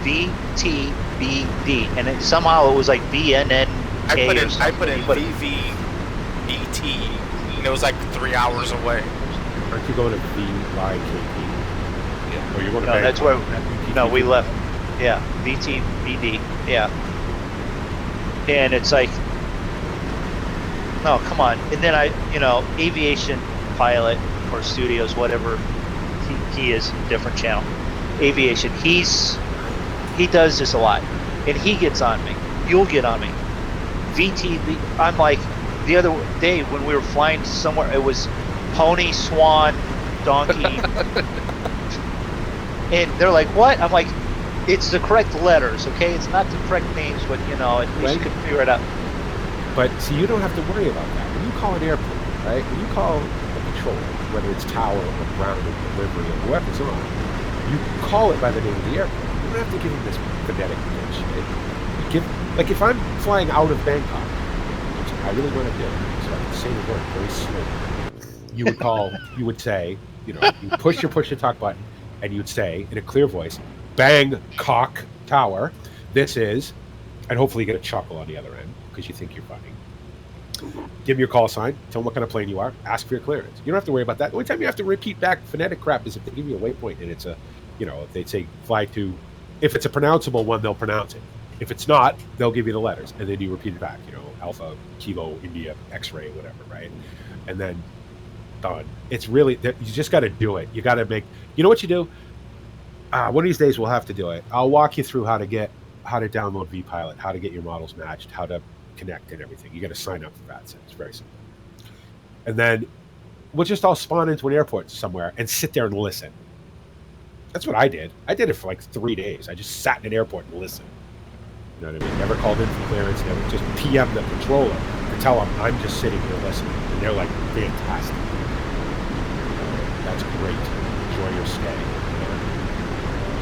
VTBD, and somehow it was like BNN. I put in VVBT, and it was like 3 hours away. Aren't you going to VYKP? Yeah. Or you want to? No, that's where. No, we left. Yeah, VTBD. Yeah. And it's like, no, come on. And then aviation pilot or studios, whatever he is, different channel. Aviation. He does this a lot, and he gets on me. You'll get on me. VTB. I'm like, the other day when we were flying somewhere, it was pony, swan, donkey, and they're like, what? I'm like, it's the correct letters, okay? It's not the correct names, but at least you can figure it out. But see, you don't have to worry about that. When you call an airport, right? When you call a controller, whether it's tower or ground or delivery or whoever's on, you call it by the name of the airport. You don't have to give them this phonetic bullshit. Like if I'm flying out of Bangkok, which I really want to do, so I can say the word very slowly. You would say, you push the talk button, and you would say in a clear voice, Bangkok Tower, this is, and hopefully you get a chuckle on the other end because you think you're funny. Give them your call sign, tell them what kind of plane you are, ask for your clearance. You don't have to worry about that. The only time you have to repeat back phonetic crap is if they give you a waypoint and it's if they say fly to, if it's a pronounceable one, they'll pronounce it. If it's not, they'll give you the letters, and then you repeat it back. Alpha, Kilo, India, X-ray, whatever, right? And then done. It's really, you just got to do it. You got to make. You know what you do? One of these days we'll have to do it. I'll walk you through how to download vPilot, how to get your models matched, how to connect and everything. You got to sign up for VATSIM. It's very simple. And then we'll just all spawn into an airport somewhere and sit there and listen. That's what I did. I did it for like 3 days. I just sat in an airport and listened. You know what I mean? Never called in for clearance, never just PM the controller to tell them I'm just sitting here listening. And they're like, fantastic. That's great. Enjoy your stay.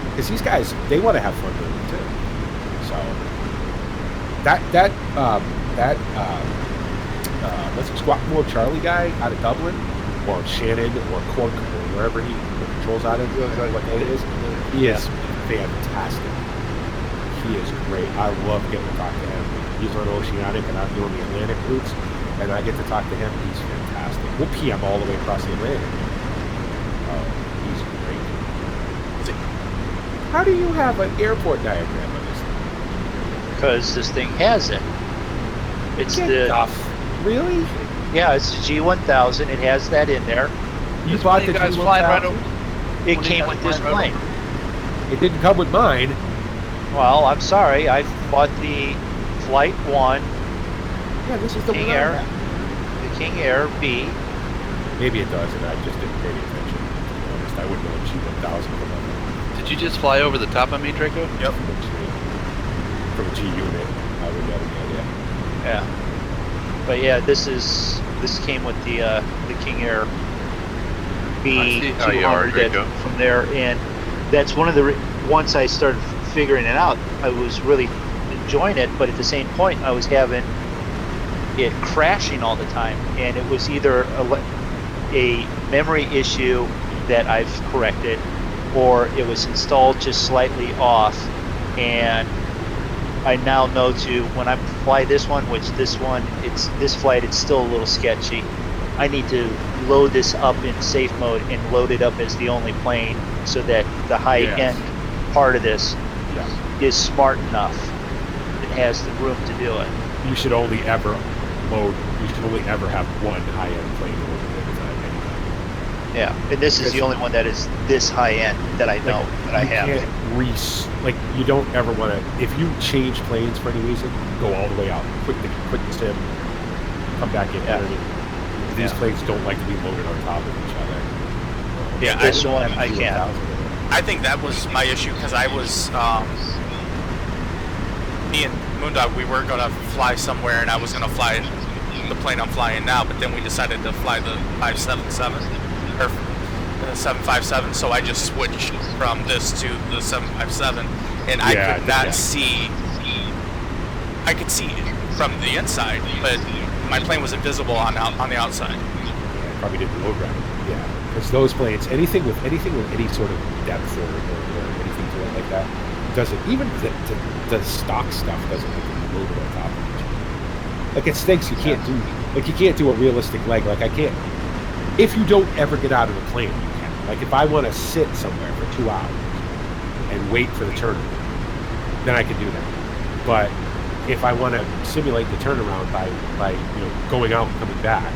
Because these guys, they want to have fun with it too. So let's squat more Charlie guy out of Dublin, or Shannon, or Cork, or wherever he controls out of, what day it is. He is fantastic. He is great. I love getting to talk to him. He's on Oceanic, and I'm doing the Atlantic routes, and I get to talk to him. He's fantastic. We'll PM all the way across the Atlantic. He's great. How do you have an airport diagram on this thing? Because this thing has it. It's Really? Yeah, it's the G1000. It has that in there. You bought the guys flying right over? It came with this plane. It didn't come with mine. Well, I'm sorry. I bought the Flight 1. Yeah, this is the King one I Air. have. The King Air B. Maybe it does, and I just didn't pay any attention. To be honest, I wouldn't know what G1000 from Did you just fly over the top of me, Draco? Yep. From a G unit. I would have any idea. Yeah. But yeah, this came with the King Air B 200 from there, and that's one of the once I started figuring it out, I was really enjoying it, but at the same point I was having it crashing all the time, and it was either a memory issue that I've corrected, or it was installed just slightly off, and I now know to, when I fly this one, which this flight, it's still a little sketchy. I need to load this up in safe mode and load it up as the only plane so that the high end part of this is smart enough. It has the room to do it. You should only ever have one high-end plane loaded at a time anyway. Yeah, and this is the only one that is this high end that I know that I have. You don't ever want to, if you change planes for any reason, go all the way out, quit the sim, come back in. These planes don't like to be loaded on top of each other. Yeah, this one I can't. I think that was my issue, because I was, me and Moondog, we were going to fly somewhere, and I was going to fly the plane I'm flying now, but then we decided to fly the 577, or the 757, so I just switched from this to the 757, and I could not see, I could see from the inside, but my plane was invisible on the outside. Yeah, probably didn't load right. Yeah, because those planes, anything with any sort of depth or anything to it like that, doesn't, even the stock stuff doesn't look loaded on top of each other. Like, it stinks. You can't do a realistic leg. Like, I can't. If you don't ever get out of the plane, you can. Like, if I want to sit somewhere for 2 hours and wait for the turnaround, then I can do that. But if I want to simulate the turnaround by going out and coming back,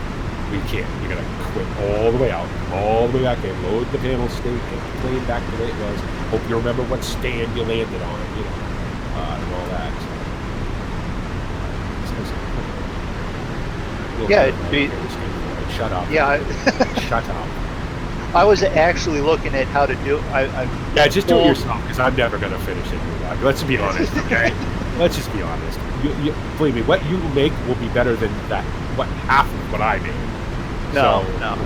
we can't. You gotta quit all the way out, all the way back in, load the panel state, get the plane back to the way it was. Hope you remember what stand you landed on, and all that. Shut up. Yeah. Shut up. I was actually looking at how to do. Yeah, just do it yourself, because I'm never gonna finish it. Let's be honest, okay? Let's just be honest. You, believe me, what you make will be better than that. What half of what I made. No. I'll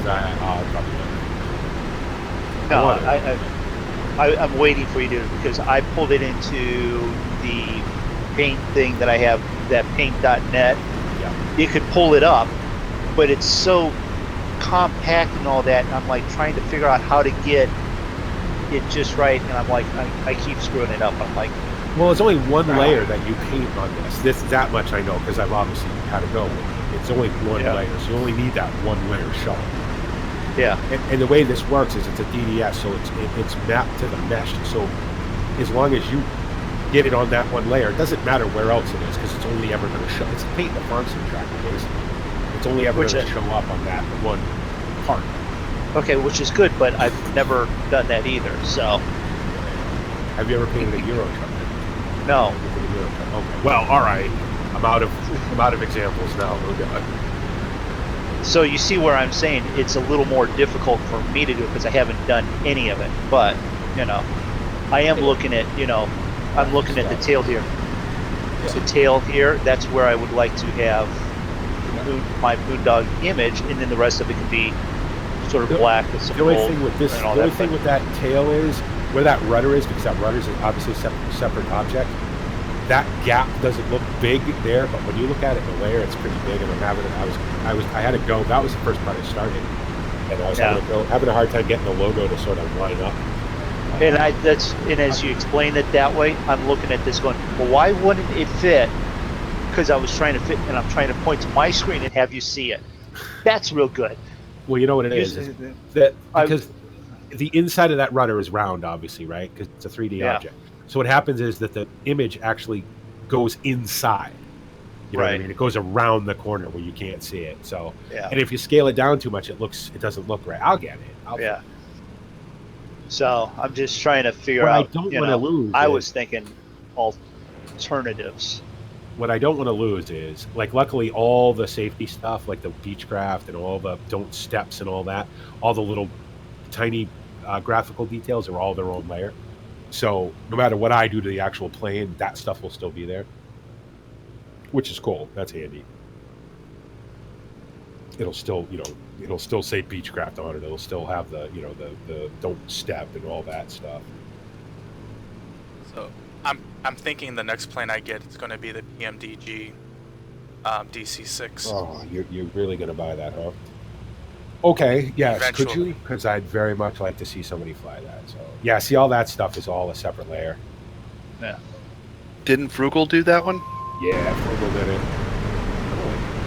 probably I'm waiting for you to, because I pulled it into the paint thing that I have, that paint.net. Yeah. You could pull it up, but it's so compact and all that, and I'm like trying to figure out how to get it just right, and I'm like, I keep screwing it up. I'm like, well, it's only one layer that you paint on this. That much I know, because I've obviously had to go with it. It's only one layer, so you only need that one layer shown. Yeah. And the way this works is it's a DDS, so it's mapped to the mesh. So as long as you get it on that one layer, it doesn't matter where else it is, because it's only ever going to show. It's a paint the farm sim tracker, basically. It's only ever going to show up on that one part. Okay, which is good, but I've never done that either. So. Have you ever painted a Euro truck? No. Okay. Well, all right. I'm out of examples now. So you see where I'm saying it's a little more difficult for me to do, because I haven't done any of it. But I am looking at I'm looking at the tail here. The tail here. That's where I would like to have my Moondog image, and then the rest of it can be sort of black with some gold. The only thing with that tail is where that rudder is, because that rudder is obviously a separate object. that gap doesn't look big there, but when you look at it in the layer, it's pretty big. And I'm having it. I had to go. That was the first part I started, and I was having a hard time getting the logo to sort of line up. And as you explain it that way, I'm looking at this going, well, why wouldn't it fit? Because I was trying to fit, and I'm trying to point to my screen and have you see it. That's real good. Well, you know what it is that because the inside of that rudder is round, obviously, right? Because it's a 3D object. So what happens is that the image actually goes inside. You know what I mean? It goes around the corner where you can't see it. So, and if you scale it down too much, it doesn't look right. I'll get it. So I'm just trying to figure out. I don't want to lose. I was thinking alternatives. What I don't want to lose is, like, luckily all the safety stuff, like the Beechcraft and all the don't steps and all that, all the little tiny graphical details are all their own layer. So no matter what I do to the actual plane, that stuff will still be there, which is cool. That's handy. It'll still, it'll still say Beechcraft on it. It'll still have the, the don't step and all that stuff. So I'm thinking the next plane I get is going to be the PMDG DC-6. Oh, you're really going to buy that, huh? Okay, yes. Eventually. Could you? Because I'd very much like to see somebody fly that. So yeah, see, all that stuff is all a separate layer. Yeah. Didn't Frugal do that one? Yeah, Frugal did it.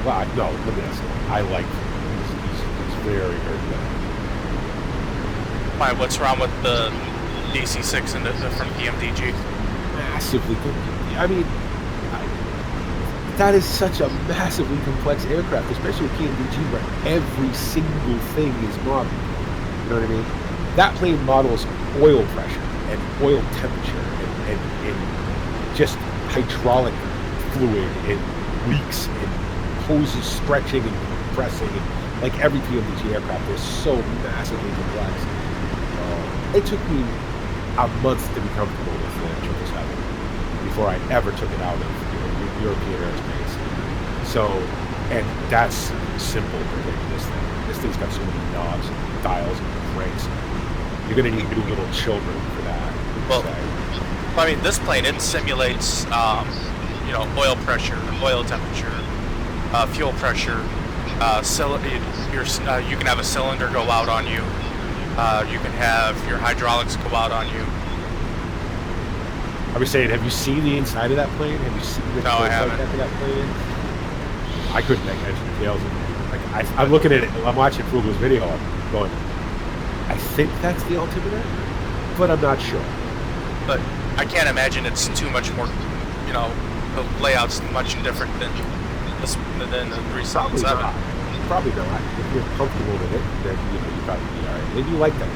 Well, no, look at this. I like Frugal. He's very, very good. Why? What's wrong with the DC-6 and from PMDG? Massively good. I mean, that is such a massively complex aircraft, especially with PMDG, where every single thing is modeled. You know what I mean? That plane models oil pressure and oil temperature and just hydraulic fluid and leaks and hoses stretching and compressing. And, like, every PMDG aircraft is so massively complex. It took me a month to be comfortable with the 777 before I ever took it out of European airspace. So, and that's simple compared to this thing. This thing's got so many knobs and dials and cranks. You're going to need little children for that. Well, I mean, this plane, it simulates, oil pressure, oil temperature, fuel pressure. You can have a cylinder go out on you. You can have your hydraulics go out on you. I was saying, have you seen the inside of that plane? Have you seen the I haven't. Like that plane? I couldn't make heads or tails of it. Like, I'm looking at it. I'm watching Frugal's video. I'm going, I think that's the altimeter, but I'm not sure. But I can't imagine it's too much more. The layout's much different than the 377. Probably not. If you're comfortable with it, then you probably be all right. Maybe you like that.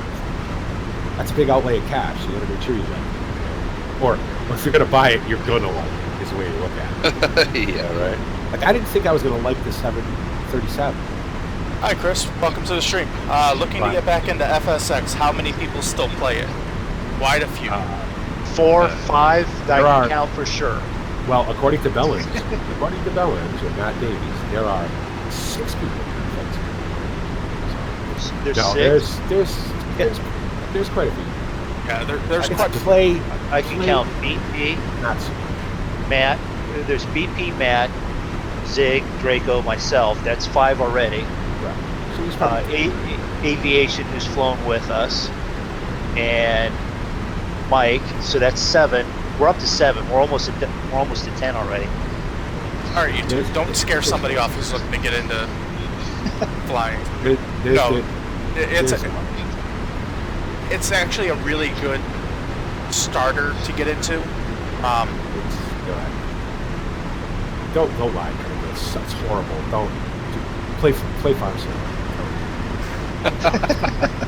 That's a big outlay of cash. You got to make sure you like it. Or if you're gonna buy it, you're gonna like it. Is the way you look at it. Yeah, right. Like, I didn't think I was gonna like the 737. Hi, Chris. Welcome to the stream. Looking to get back into FSX. How many people still play it? Quite a few. 4, 5. I can count for sure. Well, according to Bellins, with Matt Davies, there are 6 people. There's quite a few. Yeah, there's quite a few. I can count BP, Matt. There's BP, Matt, Zig, Draco, myself. That's 5 already. Right. So Aviation, who's flown with us, and Mike. So that's 7. We're up to 7. We're almost at 10 already. All right, you two, don't scare somebody off who's looking to get into flying. It's actually a really good starter to get into. Don't lie. It's horrible. Don't play farm sim.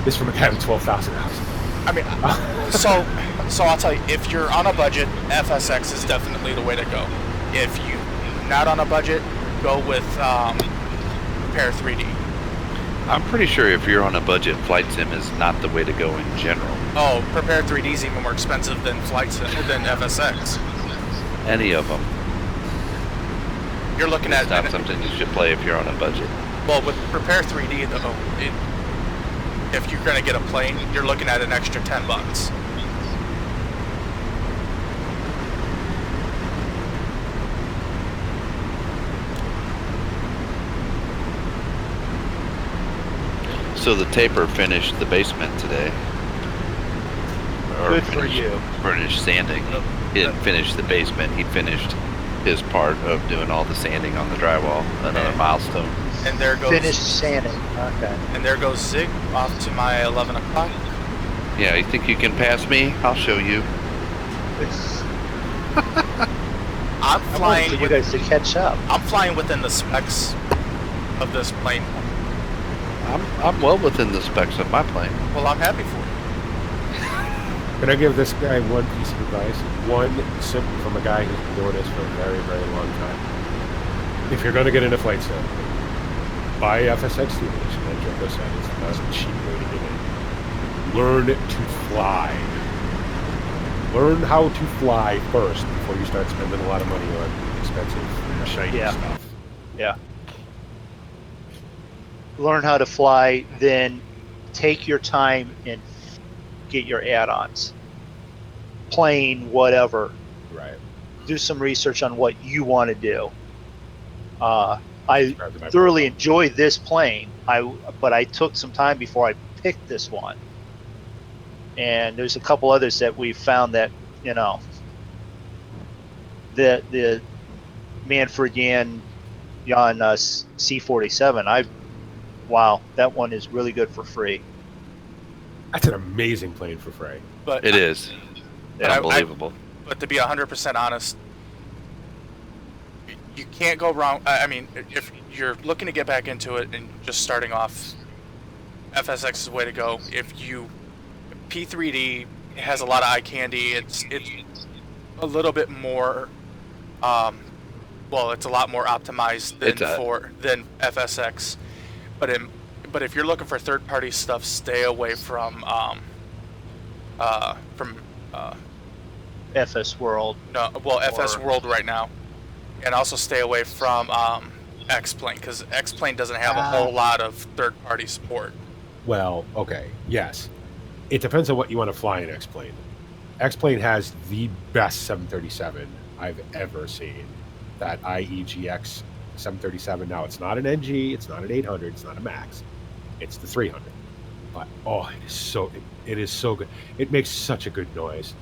This from a guy with 12,000 hours. I mean, so I'll tell you, if you're on a budget, FSX is definitely the way to go. If you're not on a budget, go with Prepare 3D. I'm pretty sure if you're on a budget, Flight Sim is not the way to go in general. Oh, Prepare 3D is even more expensive than than FSX. Any of them. You're looking It's at not something you should play if you're on a budget. Well, with Prepare 3D, though, if you're going to get a plane, you're looking at an extra $10. So the taper finished the basement today. Or Good for you. Finished sanding. He didn't finish the basement. He finished his part of doing all the sanding on the drywall. Another milestone. And there goes Finished sanding. Okay. And there goes Zig off to my 11 o'clock. Yeah, you think you can pass me? I'll show you. I'm I'm waiting flying. for you guys to catch up. I'm flying within the specs of this plane. I'm well within the specs of my plane. Well, I'm happy for you. Can I give this guy one piece of advice? One simple from a guy who's been doing this for a very, very long time. If you're going to get into flight sim, buy FSX Steam Edition. Like Drako said, it's the best cheap way to get in. Learn to fly. Learn how to fly first before you start spending a lot of money on expensive, shiny stuff. Yeah. Learn how to fly, then take your time and get your add-ons. Plane, whatever. Right. Do some research on what you want to do. I thoroughly enjoyed this plane, but I took some time before I picked this one. And there's a couple others that we found that, you know, the Manfred Jan C-47, wow, that one is really good for free. That's an amazing plane for free. But It is. But Unbelievable. But to be 100% honest, you can't go wrong. I mean, if you're looking to get back into it and just starting off, FSX is the way to go. P3D has a lot of eye candy. It's a little bit more, well, it's a lot more optimized than FSX. But if you're looking for third-party stuff, stay away from FS World. FS World right now, and also stay away from X-Plane, because X-Plane doesn't have a whole lot of third-party support. Well, okay, yes. It depends on what you want to fly in X-Plane. X-Plane has the best 737 I've ever seen. That IEGX 737. Now, it's not an NG, it's not an 800, it's not a MAX. It's the 300. But, oh, it is so good. It makes such a good noise.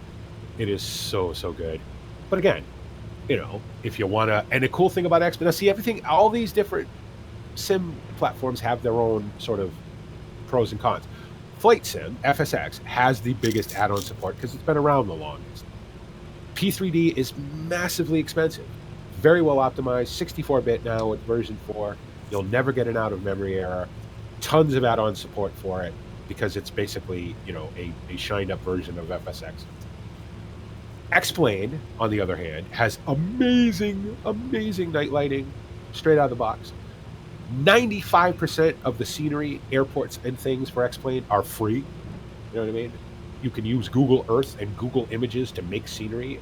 It is so, so good. But again, you know, if you want to... And the cool thing about X-Plane, now see, all these different sim platforms have their own sort of pros and cons. Flight Sim, FSX, has the biggest add-on support because it's been around the longest. P3D is massively expensive. Very well optimized, 64-bit now with version 4. You'll never get an out-of-memory error. Tons of add-on support for it because it's basically, you know, a shined-up version of FSX. X-Plane, on the other hand, has amazing, amazing night lighting straight out of the box. 95% of the scenery, airports, and things for X-Plane are free. You know what I mean? You can use Google Earth and Google Images to make scenery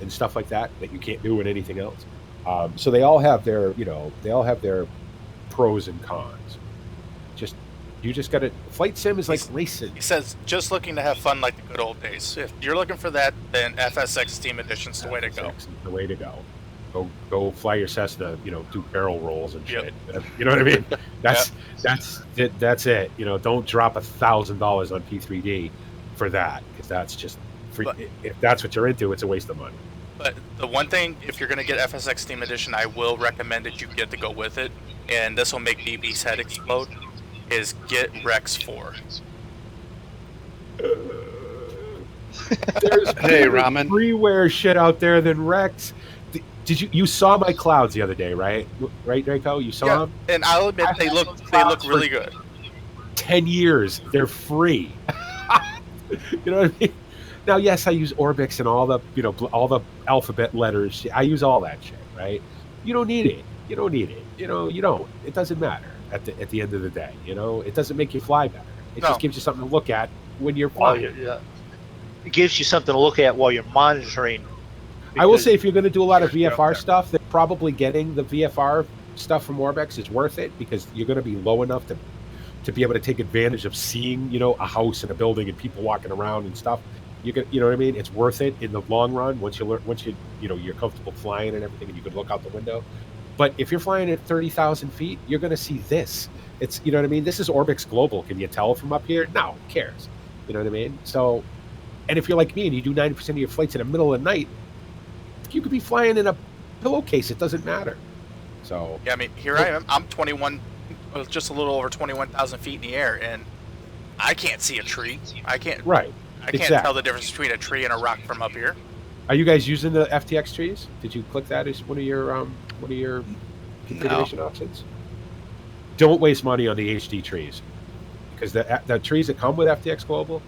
and stuff like that you can't do in anything else. So they all have their, pros and cons. You just got to... Flight Sim is like racing. He says, just looking to have fun like the good old days. If you're looking for that, then FSX Steam Edition's the way to go. The way to go. Go fly your Cessna, do barrel rolls and shit. Yep. You know what I mean? That's it. Don't drop $1,000 on P3D for that, because that's just free. If that's what you're into, it's a waste of money. But the one thing, if you're going to get FSX Steam Edition, I will recommend that you get to go with it, and this will make BB's head explode, is get Rex 4. There's Ramen. freeware shit out there than Rex. Did you saw my clouds the other day, right? Right, Drako? You saw them? And I'll admit they look really good. 10 years, they're free. You know what I mean? Now, yes, I use Orbix and all the alphabet letters. I use all that shit, right? You don't need it. You don't. It doesn't matter at the end of the day. It doesn't make you fly better. It just gives you something to look at when you're flying. It gives you something to look at while you're monitoring. I will say, if you're going to do a lot of VFR stuff, then probably getting the VFR stuff from Orbix is worth it, because you're going to be low enough to be able to take advantage of seeing, a house and a building and people walking around and stuff. You know what I mean? It's worth it in the long run once you're comfortable flying and everything, and you can look out the window. But if you're flying at 30,000 feet, you're going to see this. It's, you know what I mean? This is Orbix Global. Can you tell from up here? No, who cares? You know what I mean? So, and if you're like me and you do 90% of your flights in the middle of the night, you could be flying in a pillowcase. It doesn't matter. So Yeah, I mean, here I am. I'm 21, just a little over 21,000 feet in the air, and I can't see a tree. I can't tell the difference between a tree and a rock from up here. Are you guys using the FTX trees? Did you click that as one of your configuration options? Don't waste money on the HD trees, because the trees that come with FTX Global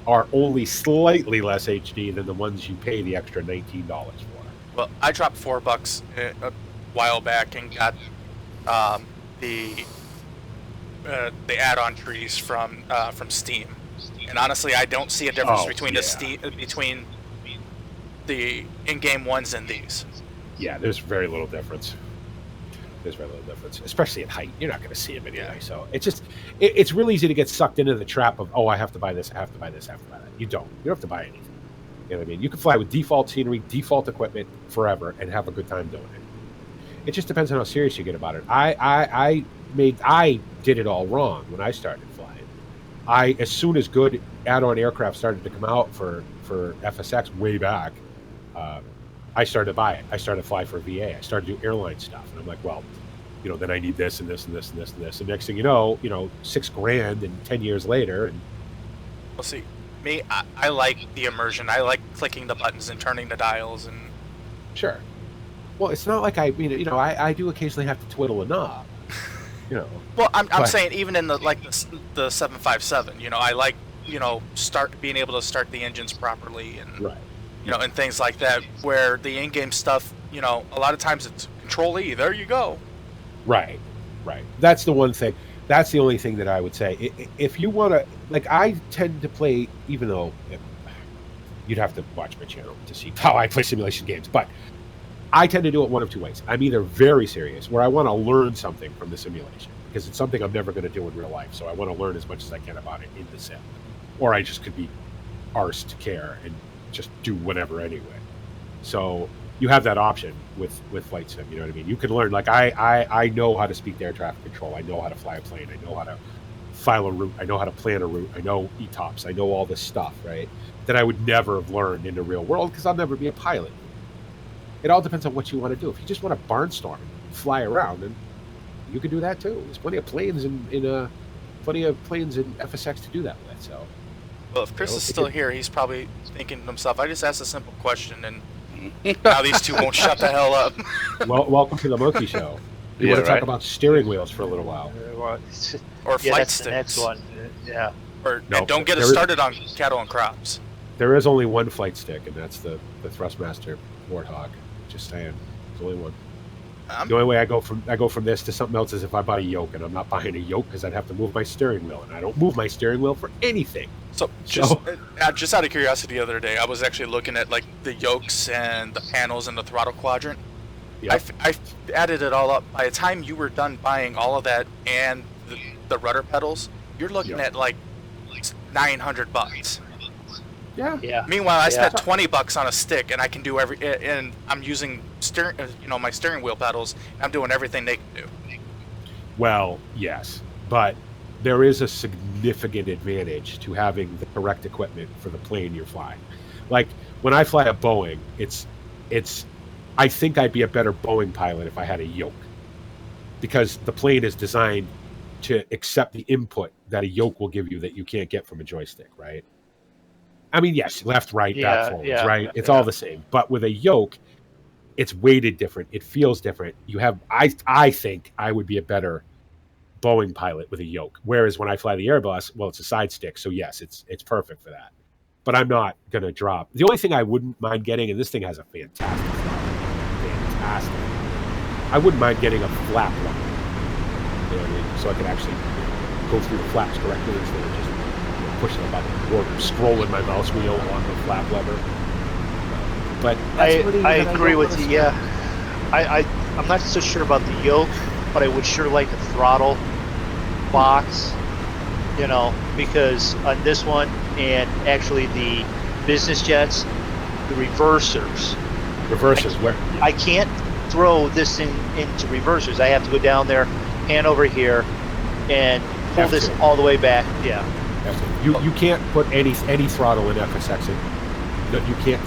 are only slightly less HD than the ones you pay the extra $19 for. Well, I dropped $4 a while back and got the add-on trees from Steam, and honestly, I don't see a difference between the in-game ones and these. Yeah, there's very little difference. Especially at height. You're not going to see them anyway. So it's really easy to get sucked into the trap of, oh, I have to buy this, I have to buy this, I have to buy that. You don't have to buy anything. You know what I mean? You can fly with default scenery, default equipment forever, and have a good time doing it. It just depends on how serious you get about it. I did it all wrong when I started flying. As soon as good add-on aircraft started to come out for FSX way back, I started to buy it. I started to fly for VA. I started to do airline stuff, and I'm like, well, then I need this and this and this and this and this. And next thing you know, $6,000 and 10 years later. And well, see, me, I like the immersion. I like clicking the buttons and turning the dials and. Sure. Well, it's not like I do occasionally have to twiddle a knob. Well, I'm saying even in the 757, I like being able to start the engines properly and. Right. And things like that, where the in-game stuff, a lot of times it's Control E. There you go. Right. That's the one thing. That's the only thing that I would say. If you want to, I tend to play, even though you'd have to watch my channel to see how I play simulation games, but I tend to do it one of two ways. I'm either very serious, where I want to learn something from the simulation, because it's something I'm never going to do in real life, so I want to learn as much as I can about it in the sim. Or I just could be arsed to care and just do whatever anyway. So you have that option with flight sim. You know what I mean? You can learn. I know how to speak to air traffic control. I know how to fly a plane. I know how to file a route. I know how to plan a route. I know ETOPS. I know all this stuff, right? That I would never have learned in the real world, because I'll never be a pilot. It all depends on what you want to do. If you just want to barnstorm and fly around, then you can do that too. There's plenty of planes in FSX to do that with. So. Well, if Chris is still here, he's probably thinking to himself, I just asked a simple question, and now these two won't shut the hell up. Well, welcome to the Monkey Show. You want to talk about steering wheels for a little while. Or flight that's sticks. The next one. Yeah. And don't get us started on cattle and crops. There is only one flight stick, and that's the Thrustmaster Warthog. Just saying. There's only one. The only way I go from this to something else is if I buy a yoke, and I'm not buying a yoke because I'd have to move my steering wheel, and I don't move my steering wheel for anything. So just out of curiosity, the other day I was actually looking at the yokes and the panels and the throttle quadrant. Yep. I added it all up. By the time you were done buying all of that and the rudder pedals, you're looking at $900. Yeah. Meanwhile, I spent $20 on a stick, and I can do and I'm using my steering wheel pedals. I'm doing everything they can do. Well, yes, but there is a significant advantage to having the correct equipment for the plane you're flying. Like when I fly a Boeing, I think I'd be a better Boeing pilot if I had a yoke, because the plane is designed to accept the input that a yoke will give you that you can't get from a joystick, right? I mean, yes, left, right, back, forwards, right? It's all the same. But with a yoke, it's weighted different. It feels different. I think I would be a better Boeing pilot with a yoke. Whereas when I fly the Airbus, well, it's a side stick. So yes, it's perfect for that. But I'm not going to drop. The only thing I wouldn't mind getting, and this thing has a fantastic I wouldn't mind getting a flap one. You know what I mean? So I can actually go through the flaps correctly instead of just pushing a button or scrolling my mouse wheel on the flap lever. But I agree with you. Yeah, I'm not so sure about the yoke, but I would sure like a throttle box. Because on this one and actually the business jets, the reversers. Where? I can't throw this thing into reversers. I have to go down there and over here and pull this all the way back. Yeah. You can't put any throttle in FSX. You can't.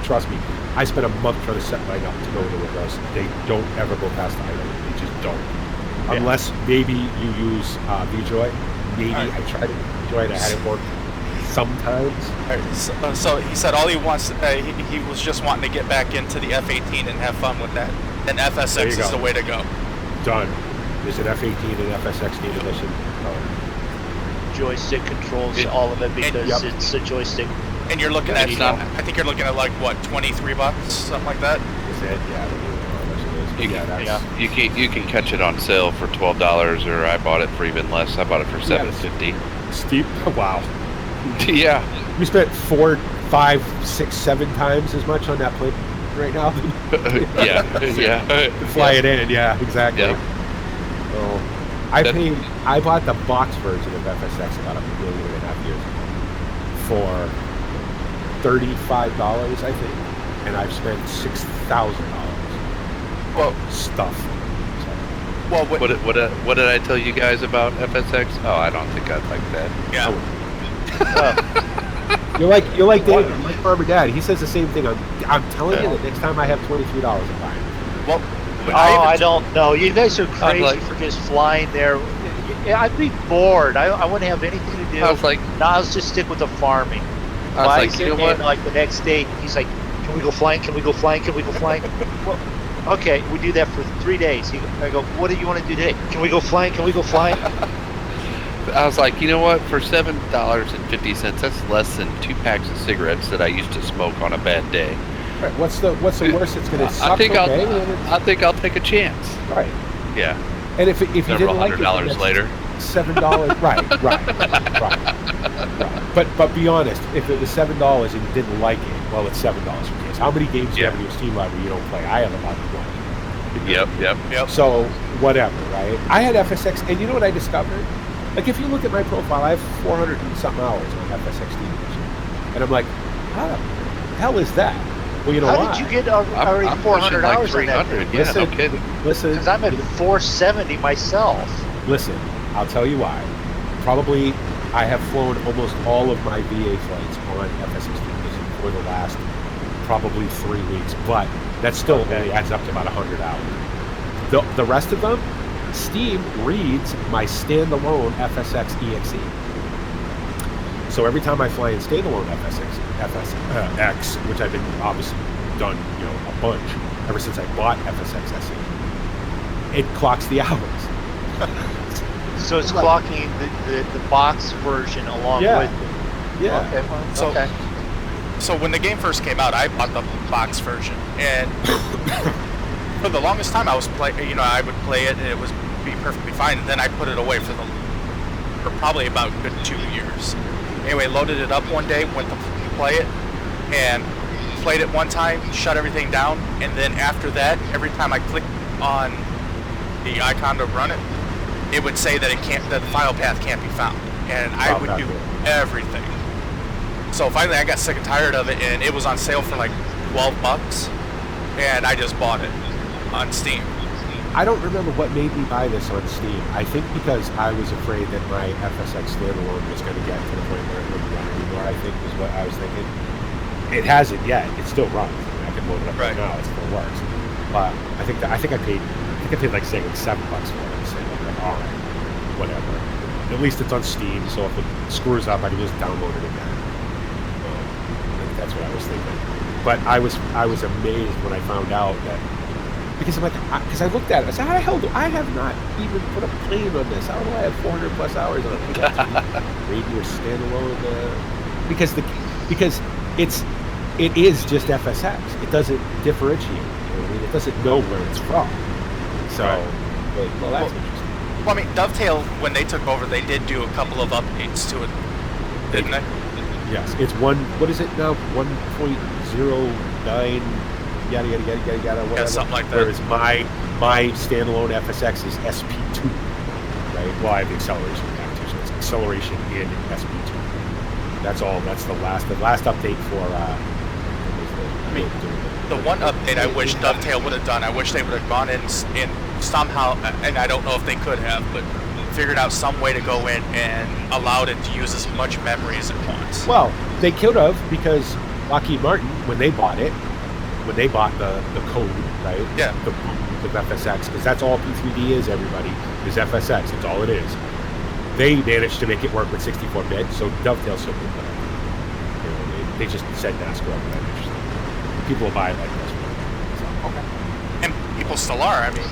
Trust me. I spent a month trying to set mine up to go into reverse. They don't ever go past the idle. They just don't. Yeah. Unless maybe you use VJoy. Maybe I tried it. VJoy and I had it work sometimes. So he said all he wants, he was just wanting to get back into the F-18 and have fun with that. And FSX is the way to go. Done. There's an F-18 and FSX Steam Edition. Joystick controls all of it because it's a joystick. And you're looking at, I think you're looking at like what, $23, something like that. Is it? Yeah. You can catch it on sale for $12, or I bought it for even less. I bought it for $7.50. Steep. Wow. Yeah. We spent 4, 5, 6, 7 times as much on that plane right now. Yeah. To fly it in. Yeah. Exactly. Yep. So I bought the box version of FSX about 1.5 years ago for $35, I think, and I've spent $6,000. Well, stuff. Well, what did I tell you guys about FSX? Oh, I don't think I'd like that. Yeah. You're like David, like Farmer Dad. He says the same thing. I'm telling you that next time I have $23 to buy it. Well, I don't know. You guys are crazy for just flying there. I'd be bored. I wouldn't have anything to do. I was like, no, I'll just stick with the farming. I was like, you know what? Like the next day, he's like, "Can we go flying? Can we go flying? Can we go flying?" Well, okay, we do that for 3 days. I go, "What do you want to do today? Can we go flying? Can we go flying?" I was like, you know what? For $7.50, that's less than 2 packs of cigarettes that I used to smoke on a bad day. Right. What's the worst it's going to suck? I think I'll take a chance. Right. Yeah. And if you didn't like it, $100 later. $7. Right. But be honest, if it was $7 and you didn't like it, well, it's $7 for kids. How many games do you have in your Steam library you don't play? I have about 20. Yep. So whatever, right? I had FSX, and you know what I discovered? Like, if you look at my profile, I have 400 and something hours on FSX Steam Edition, and I'm like, how the hell is that? Well, you know How did you get already 400 like hours on that? Yeah, no kidding. Listen. Because I'm at 470 myself. Listen, I'll tell you why. Probably, I have flown almost all of my VA flights on FSX Steam Edition for the last probably 3 weeks, but that still only adds up to about 100 hours. The rest of them, Steam reads my standalone FSX EXE. So every time I fly in standalone FSX, which I've been obviously done, a bunch ever since I bought FSX SE, it clocks the hours. So it's clocking the box version along with it. Yeah. Okay. Well, So when the game first came out, I bought the box version, and for the longest time I was I would play it and it was be perfectly fine, and then I put it away for probably about a good 2 years. Anyway, loaded it up one day, went to play it, and played it one time, shut everything down, and then after that, every time I clicked on the icon to run it, it would say that the file path can't be found, and I would do everything. So finally, I got sick and tired of it, and it was on sale for like $12, and I just bought it on Steam. I don't remember what made me buy this on Steam. I think because I was afraid that my FSX standalone was going to get to the point where it wouldn't run anymore, I think is what I was thinking. It hasn't yet. It still runs. I can load it up right now. It still works. But I think I paid like say like $7 for it. So I'm like, all right, whatever. At least it's on Steam, so if it screws up, I can just download it again. I think that's what I was thinking. But I was amazed when I found out that. Because I'm like, because I looked at it, I said, how the hell do I have not even put a plane on this? How do I have 400 plus hours on it? Radio standalone, because it is just FSX. It doesn't differentiate. You know what I mean? It doesn't know where it's from. So, well, that's interesting. Well, I mean, Dovetail, when they took over, they did do a couple of updates to it, didn't they? Yes, it's what is it now? 1.09. Yada yada yada yada yada, whatever. Yeah, something like that. Whereas my standalone FSX is SP2, right? Well, I have the acceleration pack too, so it's acceleration in SP2. That's all. That's the last update for the one update I wish Dovetail would have done, I wish they would have gone in and somehow, and I don't know if they could have, but figured out some way to go in and allowed it to use as much memory as it wants. Well, they could have, because Lockheed Martin, when they bought it, when they bought the code, right? Yeah. The FSX, because that's all P3D is, everybody, is FSX. That's all it is. They managed to make it work with 64-bit, so Dovetail still could play. You know, they just said that's correct. People will buy it like this. So, okay. And people still are. I mean,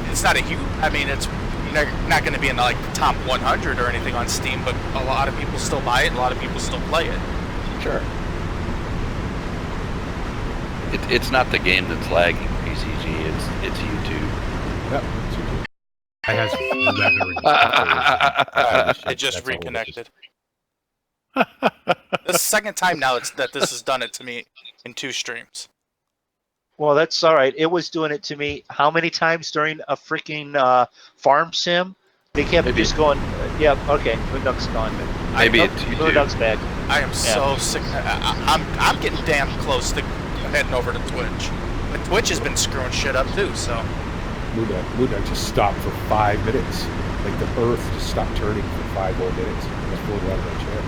it's not a huge. I mean, it's not going to be in like the top 100 or anything on Steam, but a lot of people still buy it. A lot of people still play it. Sure. It's not the game that's lagging, PCG. It's YouTube. Yep. It's YouTube. It has It just reconnected. This is the second time now that this has done it to me in 2 streams. Well, that's all right. It was doing it to me how many times during a freaking farm sim? They kept just going, yeah, okay, Moonduck's gone. Maybe it's YouTube. Moonduck's back. I am so sick. I'm getting damn close to heading over to Twitch. But Twitch has been screwing shit up too, so. Moonduck just stopped for 5 minutes. Like the Earth just stopped turning for 5 more minutes. That's pulled out of my chair.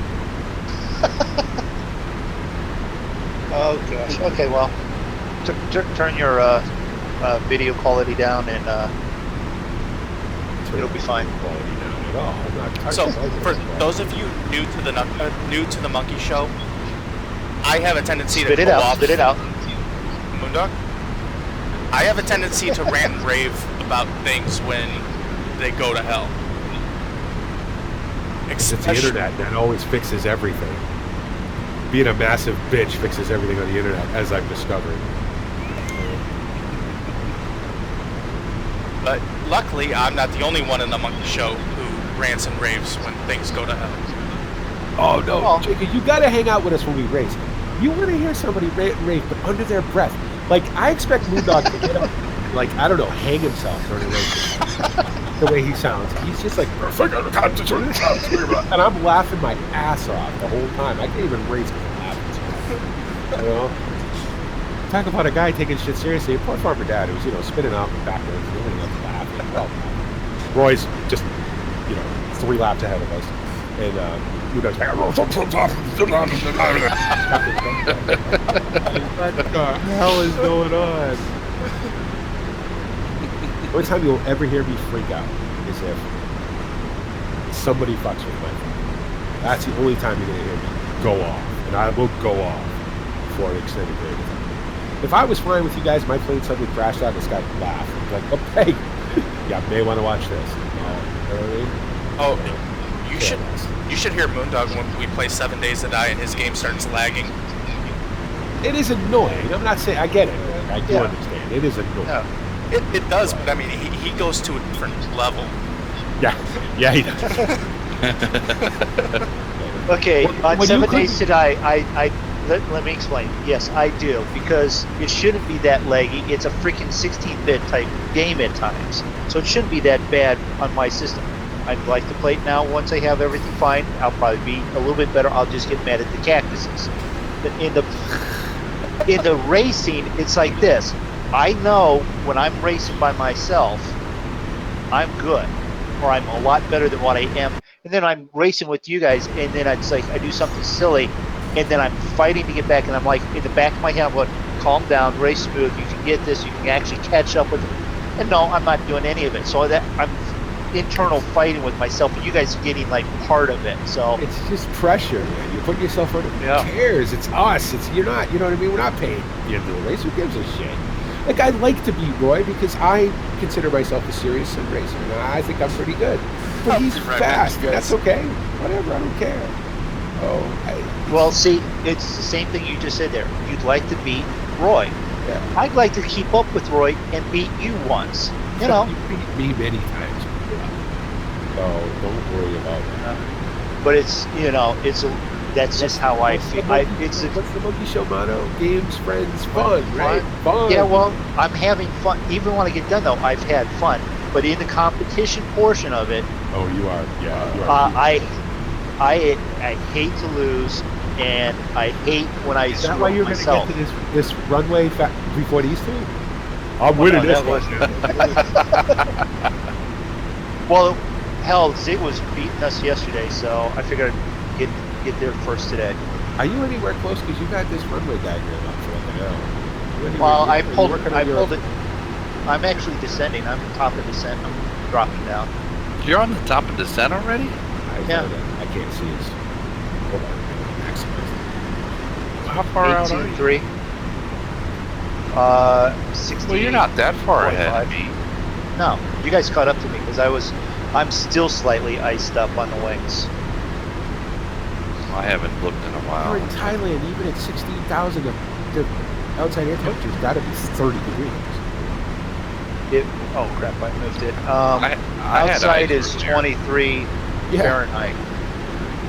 Oh gosh. Okay, well, turn your video quality down, and it'll be fine. Quality down at all. So, for those of you new to the Monkey Show, I have a tendency to Spit it out. Moondog? I have a tendency to rant and rave about things when they go to hell. It's the internet that always fixes everything. Being a massive bitch fixes everything on the internet, as I've discovered. But luckily, I'm not the only one in the Monkey Show who rants and raves when things go to hell. Oh no, Jacob, you gotta hang out with us when we race. You want to hear somebody rant and rave, but under their breath. Like, I expect Moondog to get up, like, I don't know, hang himself during a race. The way he sounds. He's just like, and I'm laughing my ass off the whole time. I can't even race because I'm laughing. You know? Talk about a guy taking shit seriously. Poor Farmer Dad, who's, spinning out and backwards, and laughing. Well, Roy's just, 3 laps ahead of us. And, Moondog's like, what the hell is going on? The only time you'll ever hear me freak out is if somebody fucks with my phone. That's the only time you're going to hear me go off. And I will go off for an extended period of time. If I was flying with you guys, my plane suddenly crashed out, this guy would laugh. I'm like, okay, yeah, may want to watch this. You know what I mean? Oh, you should hear Moondog when we play 7 Days to Die and his game starts lagging. It is annoying. I'm not saying, I get it. I do understand. It is annoying. No. It does, but I mean, he goes to a different level. Yeah, he does. Okay, on 7 Days to Die, let me explain. Yes, I do, because it shouldn't be that laggy. It's a freaking 16-bit type game at times, so it shouldn't be that bad on my system. I'd like to play it now. Once I have everything fine, I'll probably be a little bit better. I'll just get mad at the cactuses. But in the racing, it's like this. I know when I'm racing by myself, I'm good, or I'm a lot better than what I am. And then I'm racing with you guys, and then it's like I do something silly, and then I'm fighting to get back, and I'm like, in the back of my head, I'm going, calm down, race smooth, you can get this, you can actually catch up with it. And no, I'm not doing any of it. So that I'm internal fighting with myself, and you guys are getting like part of it. So it's just pressure, man. You're putting yourself under. Who cares? It's us. You're not. You know what I mean? We're not paid at the end of the race. Who gives a shit? Like, I'd like to beat Roy because I consider myself a serious sim racer, and I think I'm pretty good. But he's fast. That's okay. Whatever. I don't care. Well, see, it's the same thing you just said there. You'd like to beat Roy. Yeah. I'd like to keep up with Roy and beat you once. You know. You beat me many times. So don't worry about that. But it's that's just how I feel. What's the Monkey Show motto? Games, friends, fun, right? Fun. Yeah, well, I'm having fun. Even when I get done, though, I've had fun. But in the competition portion of it, oh, you are. Yeah, you are. I hate to lose, and I hate when I Is that screw why up you're going to myself. get to this runway before these two? I'm winning no, this that one. Well, hell, Zig was beating us yesterday, so I figured I'd get there first today. Are you anywhere close? Because you've had this runway diagram up for like an hour. Well, I pulled it. I'm actually descending. I'm top of descent. I'm dropping down. You're on the top of descent already? Yeah. I can't see us. Hold on. Maximize. How far out are you? 18.3. 60. Well, you're not that far 45. ahead of me. No, you guys caught up to me because I'm still slightly iced up on the wings. I haven't looked in a You're while. in Thailand, even at 16,000, the outside air temperature's got to be 30 degrees. Oh crap! I moved it. I had Outside ice is earlier. 23 Yeah. Fahrenheit.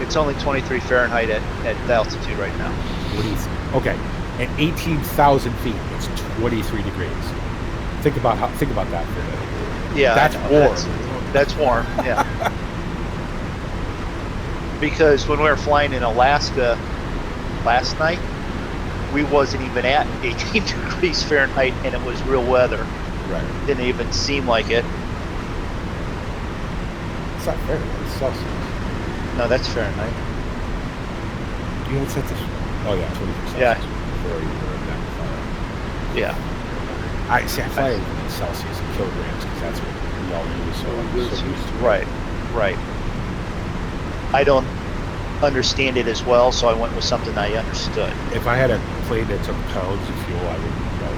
It's only 23 Fahrenheit at altitude right now. Okay, at 18,000 feet, it's 23 degrees. Think about that for a minute. Yeah, That's I know. warm. That's warm. Yeah. Because when we were flying in Alaska last night, we wasn't even at 18 degrees Fahrenheit, and it was real weather. Right. Didn't even seem like it. It's not Fahrenheit, it's Celsius. No, that's Fahrenheit. You had set this. Oh yeah, 20%. Yeah. Before you were that Yeah. I fly in Celsius and kilograms because that's what we all use. So I'm so used to it. Right. I don't understand it as well, so I went with something I understood. If I had a plane that took pounds of fuel, I wouldn't know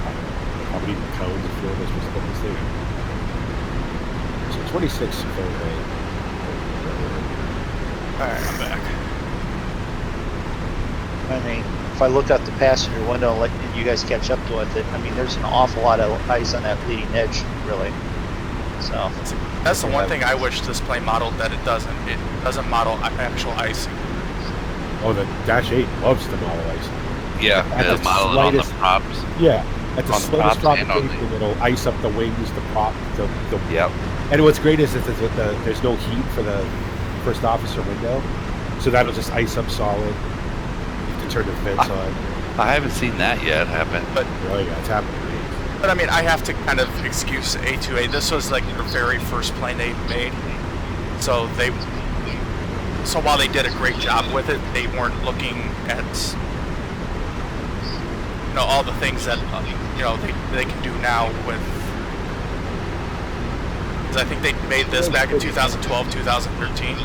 how many pounds of fuel this was supposed to stay in. So 26 Fahrenheit. Alright, I'm back. I mean, if I look out the passenger window and let you guys catch up to it, I mean, there's an awful lot of ice on that leading edge, really. So That's the one thing I wish this plane modeled that it doesn't. It doesn't model actual icing. Oh, the Dash 8 loves to model ice. Yeah, At they'll the model it on the slightest- props. Yeah, at the On the slightest props and on provocation, it'll ice up the wings, the prop, the Yep. And what's great is that there's no heat for the first officer window, so that'll just ice up solid. You have to turn the vents on. I haven't seen that yet happen. But Oh yeah, it's happening. I mean, I have to kind of excuse A2A. This was like the very first plane they made. So while they did a great job with it, they weren't looking at all the things that they can do now with. Because I think they made this back in 2012, 2013.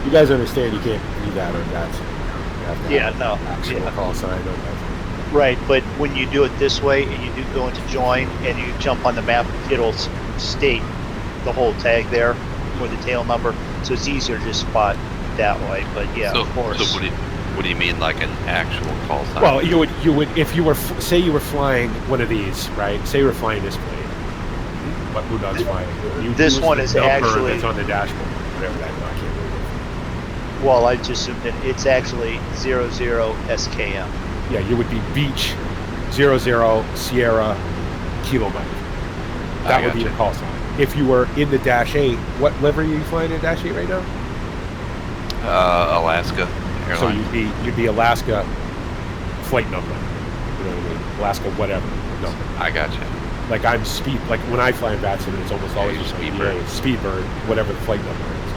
You guys understand you can't do that or that. Actual Yeah. call sign on that. Right, but when you do it this way and you do go into join and you jump on the map, it'll state the whole tag there or the tail number, so it's easier to spot that way. But yeah, So, of course. so what do you mean, like an actual call sign? Well, you would if you were say you were flying one of these, right? Say you were flying this plane. What Udon's flying? You This use one the is number actually- that's on the dashboard. Whatever that. I can't remember. Well, I just assumed that it's actually 00 SKM. Yeah, you would be Beach 00 Sierra Kilo Mike. That would be the gotcha. call sign. If you were in the Dash 8, what livery are you flying in Dash 8 right now? Alaska So Airlines. you'd be Alaska flight number. You know what I mean? Alaska whatever number. I got you. Like I'm speed. Like when I fly in Batson, it's almost always Yeah, just Speedbird. Speedbird, whatever the flight number is.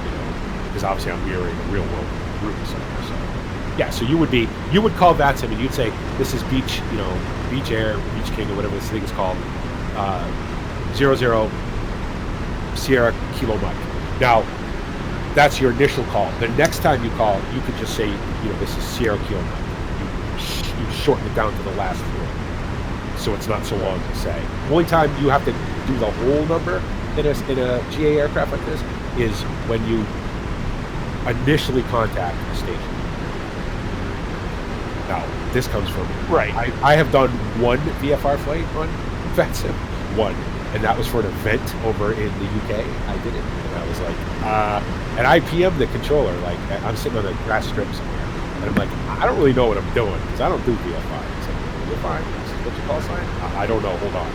You know, because obviously I'm mirroring a real world route somewhere. So yeah, so you would call Batson and you'd say this is Beach, Beach Air, Beach King, or whatever this thing is called, 00 Sierra Kilo Mike. Now that's your initial call. The next time you call, you could just say, this is Sierra Kilo Mike. You shorten it down to the last four, so it's not so long to say. Only time you have to do the whole number in a GA aircraft like this is when you initially contact the station. Now, this comes from Right. I have done one VFR flight on VATSIM, one, and that was for an event over in the UK. I did it, and I was like, and I PM'd the controller, like I'm sitting on a grass strip somewhere, And I'm like, I don't really know what I'm doing because I don't do VFI. He's like, you're fine. What's your call sign? I don't know. Hold on.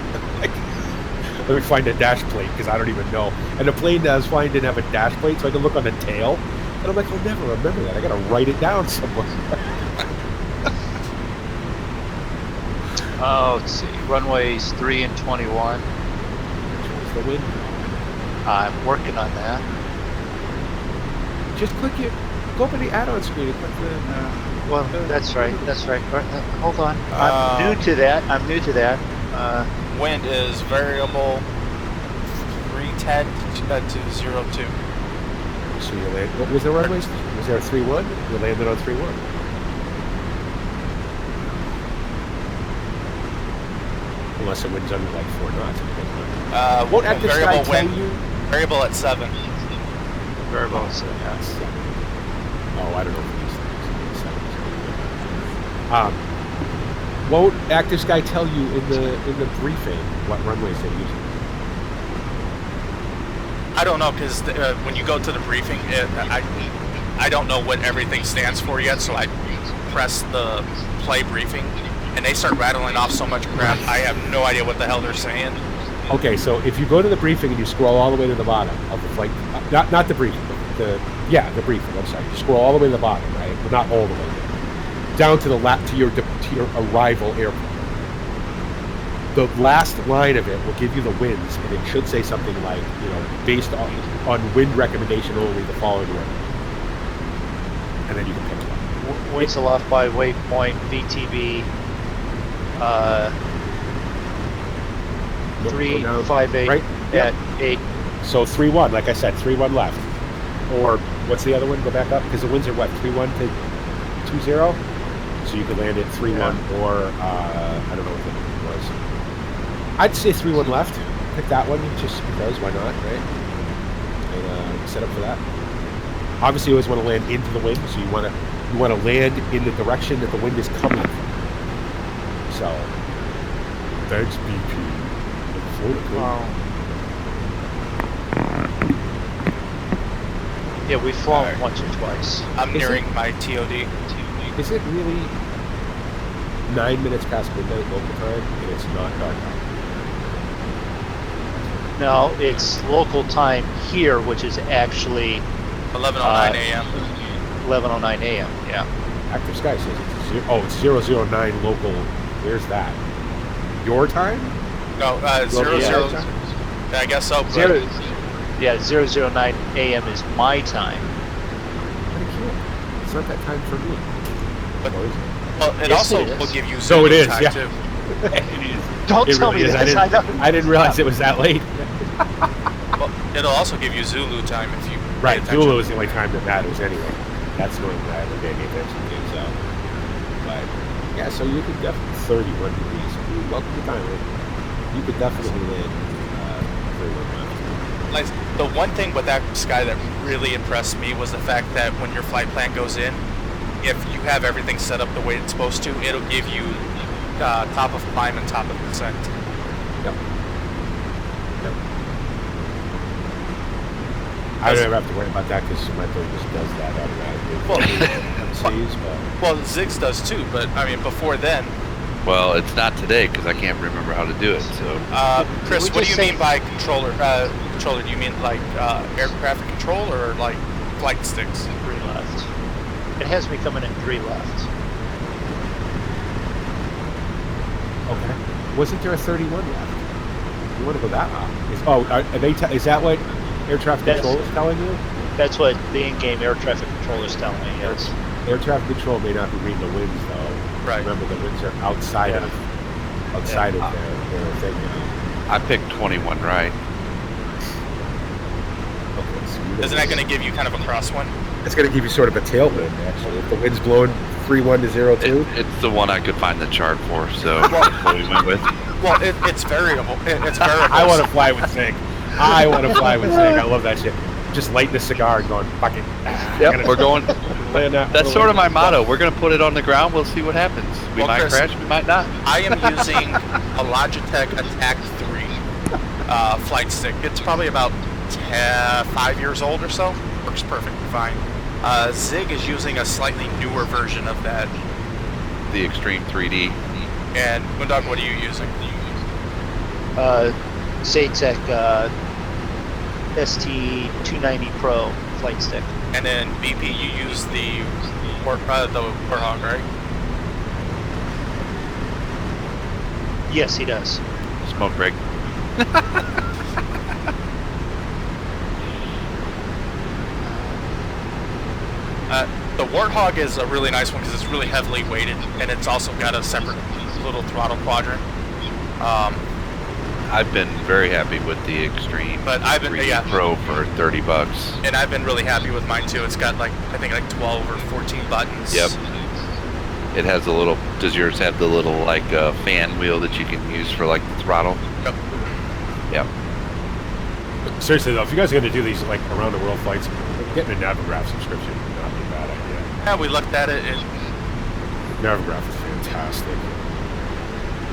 Let me find a dash plate because I don't even know. And the plane that I was flying didn't have a dash plate, so I can look on the tail. And I'm like, I'll never remember that. I got to write it down somewhere. Let's see. Runways 3 and 21. Which was the wind. I'm working on that. Just click it. Go up in the add-on screen and click the... Well, that's right. That's right. Hold on. I'm new to that. Wind is variable 310 to 02. So you land... What was the runways? Was there a 3-1? You landed on 3-1. Unless the wind's under like 4 knots. Won't at the sky tell you? Variable at 7. Variable at 7. Yes. Oh, I don't know if these things. Won't Active Sky tell you in the briefing what runways they're using? I don't know because when you go to the briefing, I don't know what everything stands for yet. So I press the play briefing, and they start rattling off so much crap. I have no idea what the hell they're saying. Okay, so if you go to the briefing and you scroll all the way to the bottom of the flight, not the briefing, the briefing. I'm sorry. You scroll all the way to the bottom, right? Well, not all the way down to the to your arrival airport. The last line of it will give you the winds, and it should say something like, based on wind recommendation only, the following wind, and then you can pick it up. Winds aloft by waypoint VTB. 358 right? at 8. So 3-1, like I said, 3-1 left. Or what's the other one? Go back up because the winds are what, 3-1 to 20. So you could land at 3-1 or I don't know what the number was. I'd say 3-1 left. Pick that one just because why not, right? And set up for that. Obviously, you always want to land into the wind, so you want to land in the direction that the wind is coming from. So thanks, BP. Wow. Yeah, we've flown once or twice. I'm nearing my TOD. Is it really 9 minutes past midnight local time and it's not dark out? No, it's local time here, which is actually 11:09 a.m. 11:09 a.m. Yeah. Active Sky says it's 009 local. Where's that? Your time? No, 00. I guess so. But 009 a.m. is my time. It's not that time for me. But, well, it Yes, also it is. will give you So it is, time yeah. too. Don't It tell really me is. this. I didn't realize it was that late. Well, it'll also give you Zulu time if you pay Right, attention. Zulu is the only time that matters anyway. That's the only time I pay attention to. So, but yeah, so you could definitely 31 degrees. Welcome to Thailand. You could definitely land 31 miles. Like, the one thing with that sky that really impressed me was the fact that when your flight plan goes in, if you have everything set up the way it's supposed to, it'll give you top of climb and top of descent. Yep. I don't ever have to worry about that because my plane just does that automatically. Well, Ziggs does too, but I mean, before then. Well, it's not today because I can't remember how to do it. So, Chris, what do you mean by controller? Controller? Do you mean like air traffic control or like flight sticks? 3 left. It has me coming in 3 left. Okay. Wasn't there a 31 left? You want to go that high? Is that what air traffic control is telling you? That's what the in-game air traffic controller is telling me, yes. Air traffic control may not be reading the winds though. Right. Remember, the winds are outside of their thing now. I picked 21 right. Okay, so Isn't that going to give you kind of a crosswind? It's going to give you sort of a tailwind, actually. If the wind's blowing 3-1 to 0-2. It's the one I could find the chart for, so that's what we went with. Well, it's variable. It's variable. I want to fly with Zig. I love that shit. Just lighting a cigar and going, fuck it. Yep, we're going. That's sort of my motto. We're going to put it on the ground. We'll see what happens. We might Chris, crash. We might not. I am using a Logitech Attack 3 flight stick. It's probably about 5 years old or so. Works perfectly fine. Zig is using a slightly newer version of that. The Extreme 3D. And Moondog, what are you using? Zaytech ST290 Pro flight stick. And then BP, you use the Warthog, right? Yes, he does. Smoke break. The Warthog is a really nice one because it's really heavily weighted, and it's also got a separate little throttle quadrant. I've been very happy with the Extreme But I've been 3D Pro for $30. And I've been really happy with mine too. It's got like I think like 12 or 14 buttons. Yep. It has a little. Does yours have the little like fan wheel that you can use for like the throttle? Yep. Yep. Seriously though, if you guys are going to do these like around the world flights, getting a Navigraph subscription would not be a bad idea. Yeah, we looked at it. Navigraph is fantastic.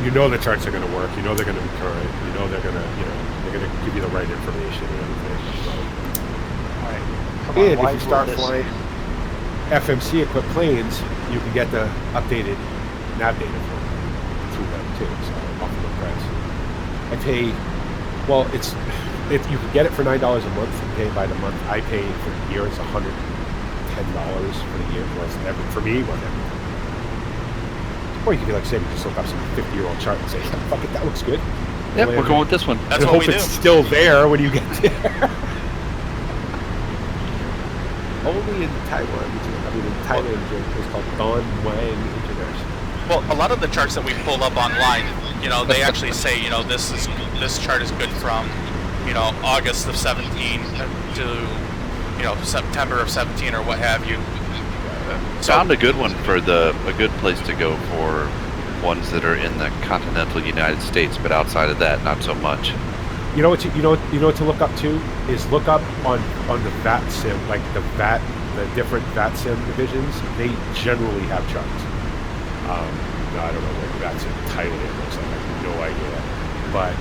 You know the charts are going to work. You know they're going to be current. You know they're going to, they're going to give you the right information and everything. So. All right. Come And on, if you start flying FMC equipped planes, you can get the updated nav data through them too. So off of the price. I pay. Well, it's if you can get it for $9 a month and pay by the month. I pay for the year. It's $110 for the year. For me, whatever. Or you could be like, say, we just look up some 50-year-old chart and say, fuck it, that looks good. Yep, we're going with this one. That's and what hope we it's do. still there when you get there. Only in Taiwan. In Thailand, it's called Don Wang International. Well, a lot of the charts that we pull up online, they actually say, this chart is good from, August of 17 to, September of 17 or what have you. Found a good one for a good place to go for ones that are in the continental United States, but outside of that, not so much. You know what to look up too is look up on the VAT sim, like the different VAT sim divisions. They generally have charts. I don't know what VAT sim Thailand looks like. I have no idea. But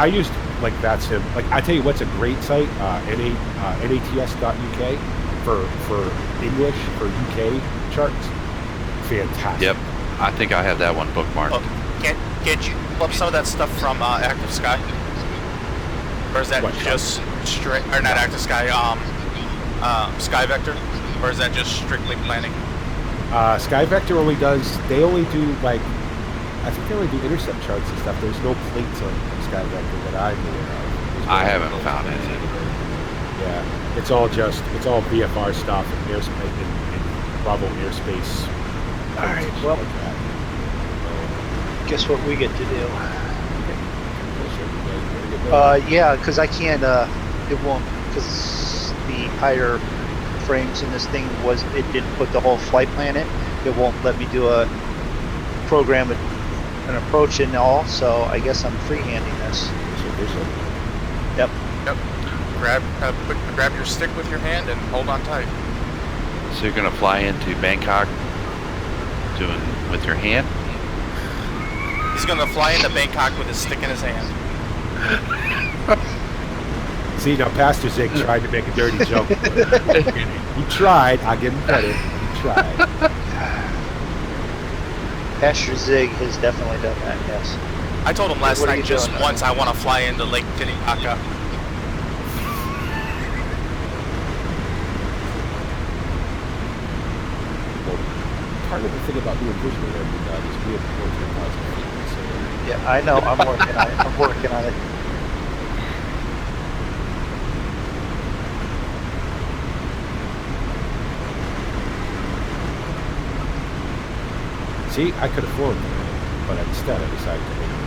I used like VAT sim. Like I tell you, what's a great site? NATS.uk for English for UK charts. Fantastic. Yep, I think I have that one bookmarked. Oh, can't you pull up some of that stuff from Active Sky? Or is that What, just straight, or not Active Sky, Sky Vector? Or is that just strictly planning? Sky Vector they only do like, I think they only do intercept charts and stuff. There's no plates on Sky Vector that I'm aware of. I haven't found it. Yeah, it's all VFR stuff and airspace and Bravo airspace. All right, well, like that. guess what we get to do? Okay. Yeah, because I can't, it won't, because the higher frames in this thing it didn't put the whole flight plan in. It won't let me do a program, an approach and all, so I guess I'm freehanding this. Yep. Yep. Grab your stick with your hand and hold on tight. So you're gonna fly into Bangkok doing with your hand? He's gonna fly into Bangkok with his stick in his hand. See, now Pastor Zig tried to make a dirty joke. He tried. I'll give him credit. He tried. Pastor Zig has definitely done that, yes. I told him last What are night you just doing? once I want to fly into Lake Titicaca. Part of the thing about doing visual learning is being more 10,000 feet. So Yeah, I know. I'm working on it. I'm working on it. see, I could have flown, but instead I decided to make it.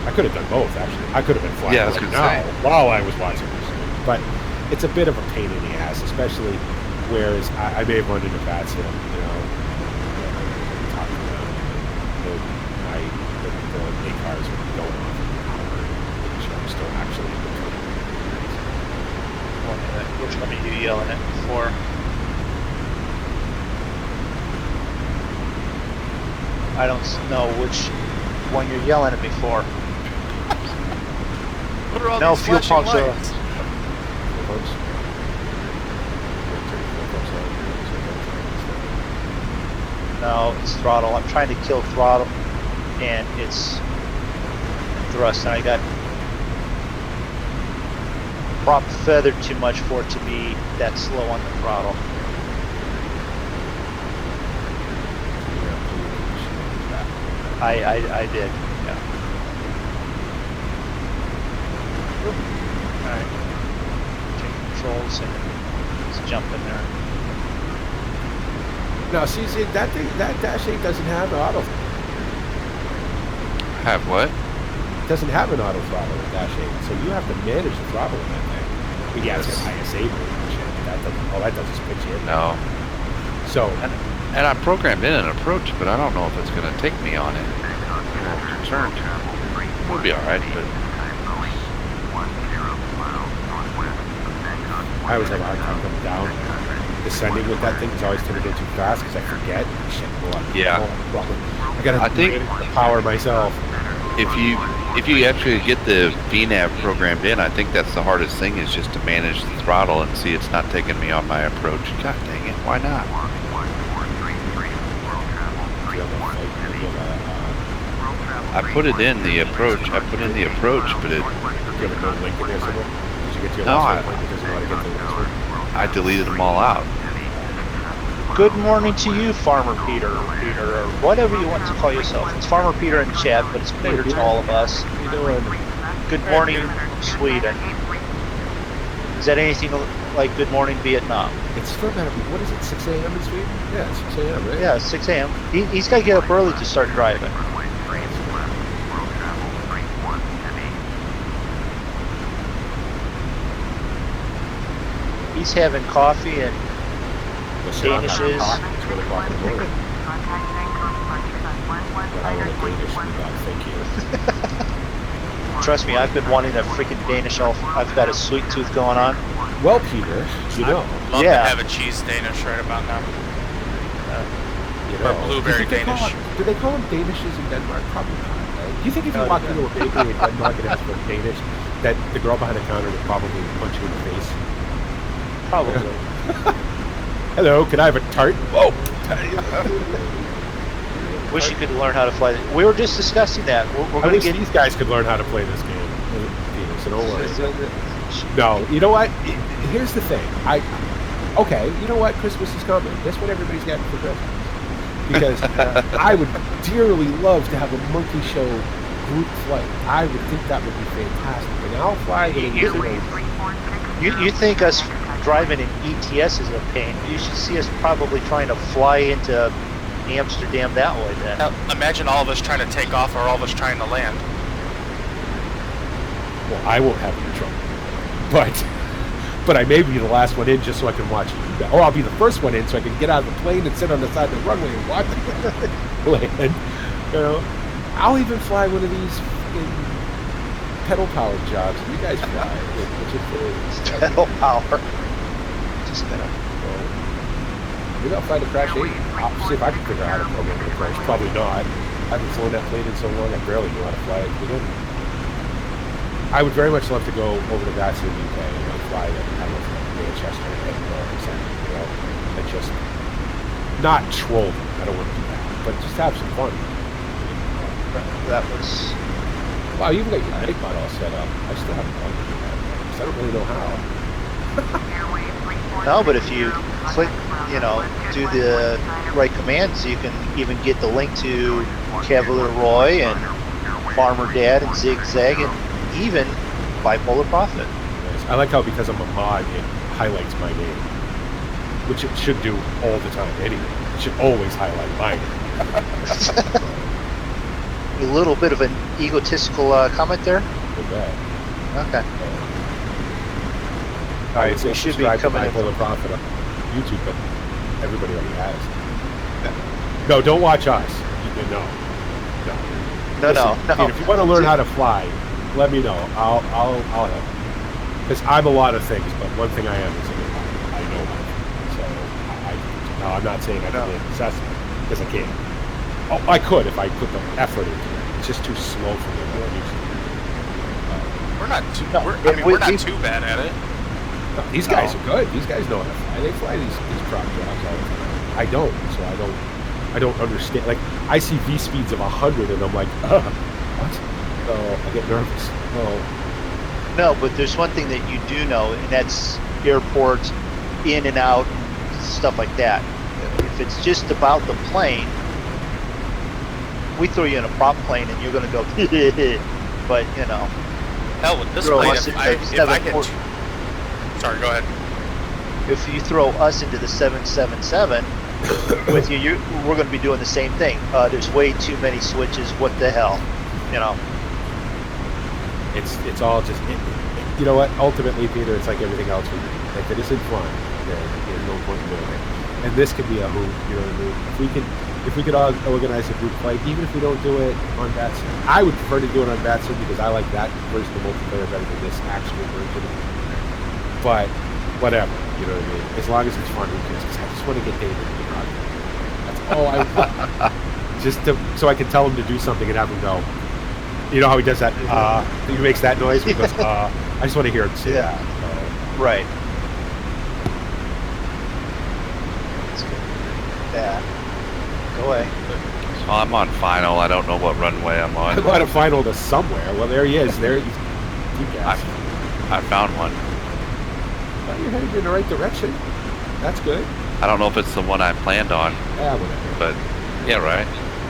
I could have done both, actually. I could have been flying Yeah, I was right gonna now say. while I was watching this. But it's a bit of a pain in the ass, especially whereas I may have run into bats and, talk to them. The cars are going on for an hour, which I'm still actually in the Which one are you yelling at for? I don't know which one you're yelling at me for. What are all No, these fuel flashing pumps are- lights? No, it's throttle. I'm trying to kill throttle, and it's thrust. And I got prop feathered too much for it to be that slow on the throttle. I did. Yeah. All right. Take controls and let's jump in there. No, see, that thing, that Dash 8 doesn't have auto. Have what? It doesn't have an auto throttle in Dash 8, so you have to manage the throttle in that thing. But yeah, it's got ISA mode and shit. That doesn't. All that does is pitch in. No. So. And I programmed in an approach, but I don't know if it's going to take me on it. I'm a little concerned. We'll be all right, but I always have a hard time coming down. Descending with that thing is always tend to go too fast because I forget. Shit, well, yeah. I gotta think power myself. If you actually get the VNAV programmed in, I think that's the hardest thing is just to manage the throttle and see it's not taking me on my approach. God dang it, why not? I put it in the approach. I put in the approach, but it. Do you have a no link in there somewhere? Did you get to your No, last point because you know how to get to the next one? I deleted them all out. Good morning to you, Farmer Peter, or whatever you want to call yourself. It's Farmer Peter in chat, but it's Peter to all of us. How you doing? Good morning, Sweden. Is that anything like Good Morning Vietnam? It's still gotta be, what is it, 6 a.m. in Sweden? Yeah, 6 a.m., right? Yeah, 6 a.m. He's got to get up early to start driving. He's having coffee and danishes. It's really o'clock in the morning. But I want a Danish without thank you. Trust me, I've been wanting a freaking Danish. I've got a sweet tooth going on. Well, Peter, you know. I'd love to have a cheese Danish right about now. You know. Or blueberry Danish. Do they call them Danishes in Denmark? Probably not. Right? Do you think if you walked into a bakery in Denmark and asked for a Danish, that the girl behind the counter would probably punch you in the face? Probably. Hello, can I have a tart? Whoa! Wish you could learn how to fly. We were just discussing that. We're I going to wish get these guys could learn how to play this game, Peter, so don't worry. No, you know what? Here's the thing. Okay, you know what? Christmas is coming. Guess what everybody's getting for Christmas? Because I would dearly love to have a monkey show group flight. I would think that would be fantastic. And I'll fly in. You think us driving in ETS is a pain? You should see us probably trying to fly into Amsterdam that way then. Now, imagine all of us trying to take off or all of us trying to land. Well, I won't have any trouble. But I may be the last one in just so I can watch you. Or I'll be the first one in so I can get out of the plane and sit on the side of the runway and watch it land. You know, I'll even fly one of these pedal-powered jobs. You guys fly. Pedal power. Just gonna. Maybe I'll fly the Crash 8. I'll see if I can figure out how to program the Crash. Probably not. I haven't flown that plane in so long, I barely know how to fly it. I would very much love to go over to Vassar, UK, and fly that. I don't know, from Manchester or Edinburgh or something, you know, and just not troll them. I don't want to do that, but just have some fun. That was. Wow, you even got your night bot all set up. I still haven't done that because I don't really know how. No, but if you click, you know, do the right commands, you can even get the link to Cavalier Roy and Farmer Dad and Zigzag and even Bipolar Prophet. I like how because I'm a mod, it highlights my name, which it should do all the time anyway. It should always highlight my name. A little bit of an egotistical comment there. Not bad. Okay. All right, so we should be subscribe to coming in. Bipolar Prophet on YouTube, but everybody already has. No, don't watch us. No. Listen, Peter, if you want to learn how to fly, let me know. I'll help. Because I'm a lot of things, but one thing I am is I know how to fly. So now I'm not saying I can be accessible because I can't. Oh, I could if I put the effort into it. It's just too slow for me. We're not too. No, we're not too bad at it. No, these guys are good. These guys know how to fly. They fly these prop jobs all the time. I don't, so I don't. I don't understand. Like, I see V speeds of 100, and I'm like, what? Oh, I get nervous. Oh, No, but there's one thing that you do know, and that's airports, in and out, stuff like that. If it's just about the plane, we throw you in a prop plane and you're going to go, but you know. Hell, with this Throw plane, us if into I the hit... Sorry, go ahead. If you throw us into the 777 with you, we're going to be doing the same thing. There's way too many switches. What the hell, you know? it's all just, you know what? Ultimately, Peter, it's like everything else we do. If it isn't fun, then there's no point in doing it. And this could be a hoop, you know what I mean? If we could organize a group fight, even if we don't do it on Batson, I would prefer to do it on Batson because I like that version of multiplayer better than this actual version. But whatever, you know what I mean? As long as it's fun, who cares? Because I just want to get David to get out there. That's all I want. Just so I can tell him to do something and have him go. You know how he does that? He makes that noise. He goes, I just want to hear him say that. Right. Yeah. Go away. So I'm on final. I don't know what runway I'm on. I'm on a final to somewhere. Well, there he is. There you guys. I found one. Well, you're headed in the right direction. That's good. I don't know if it's the one I planned on, Yeah, whatever. but yeah, right.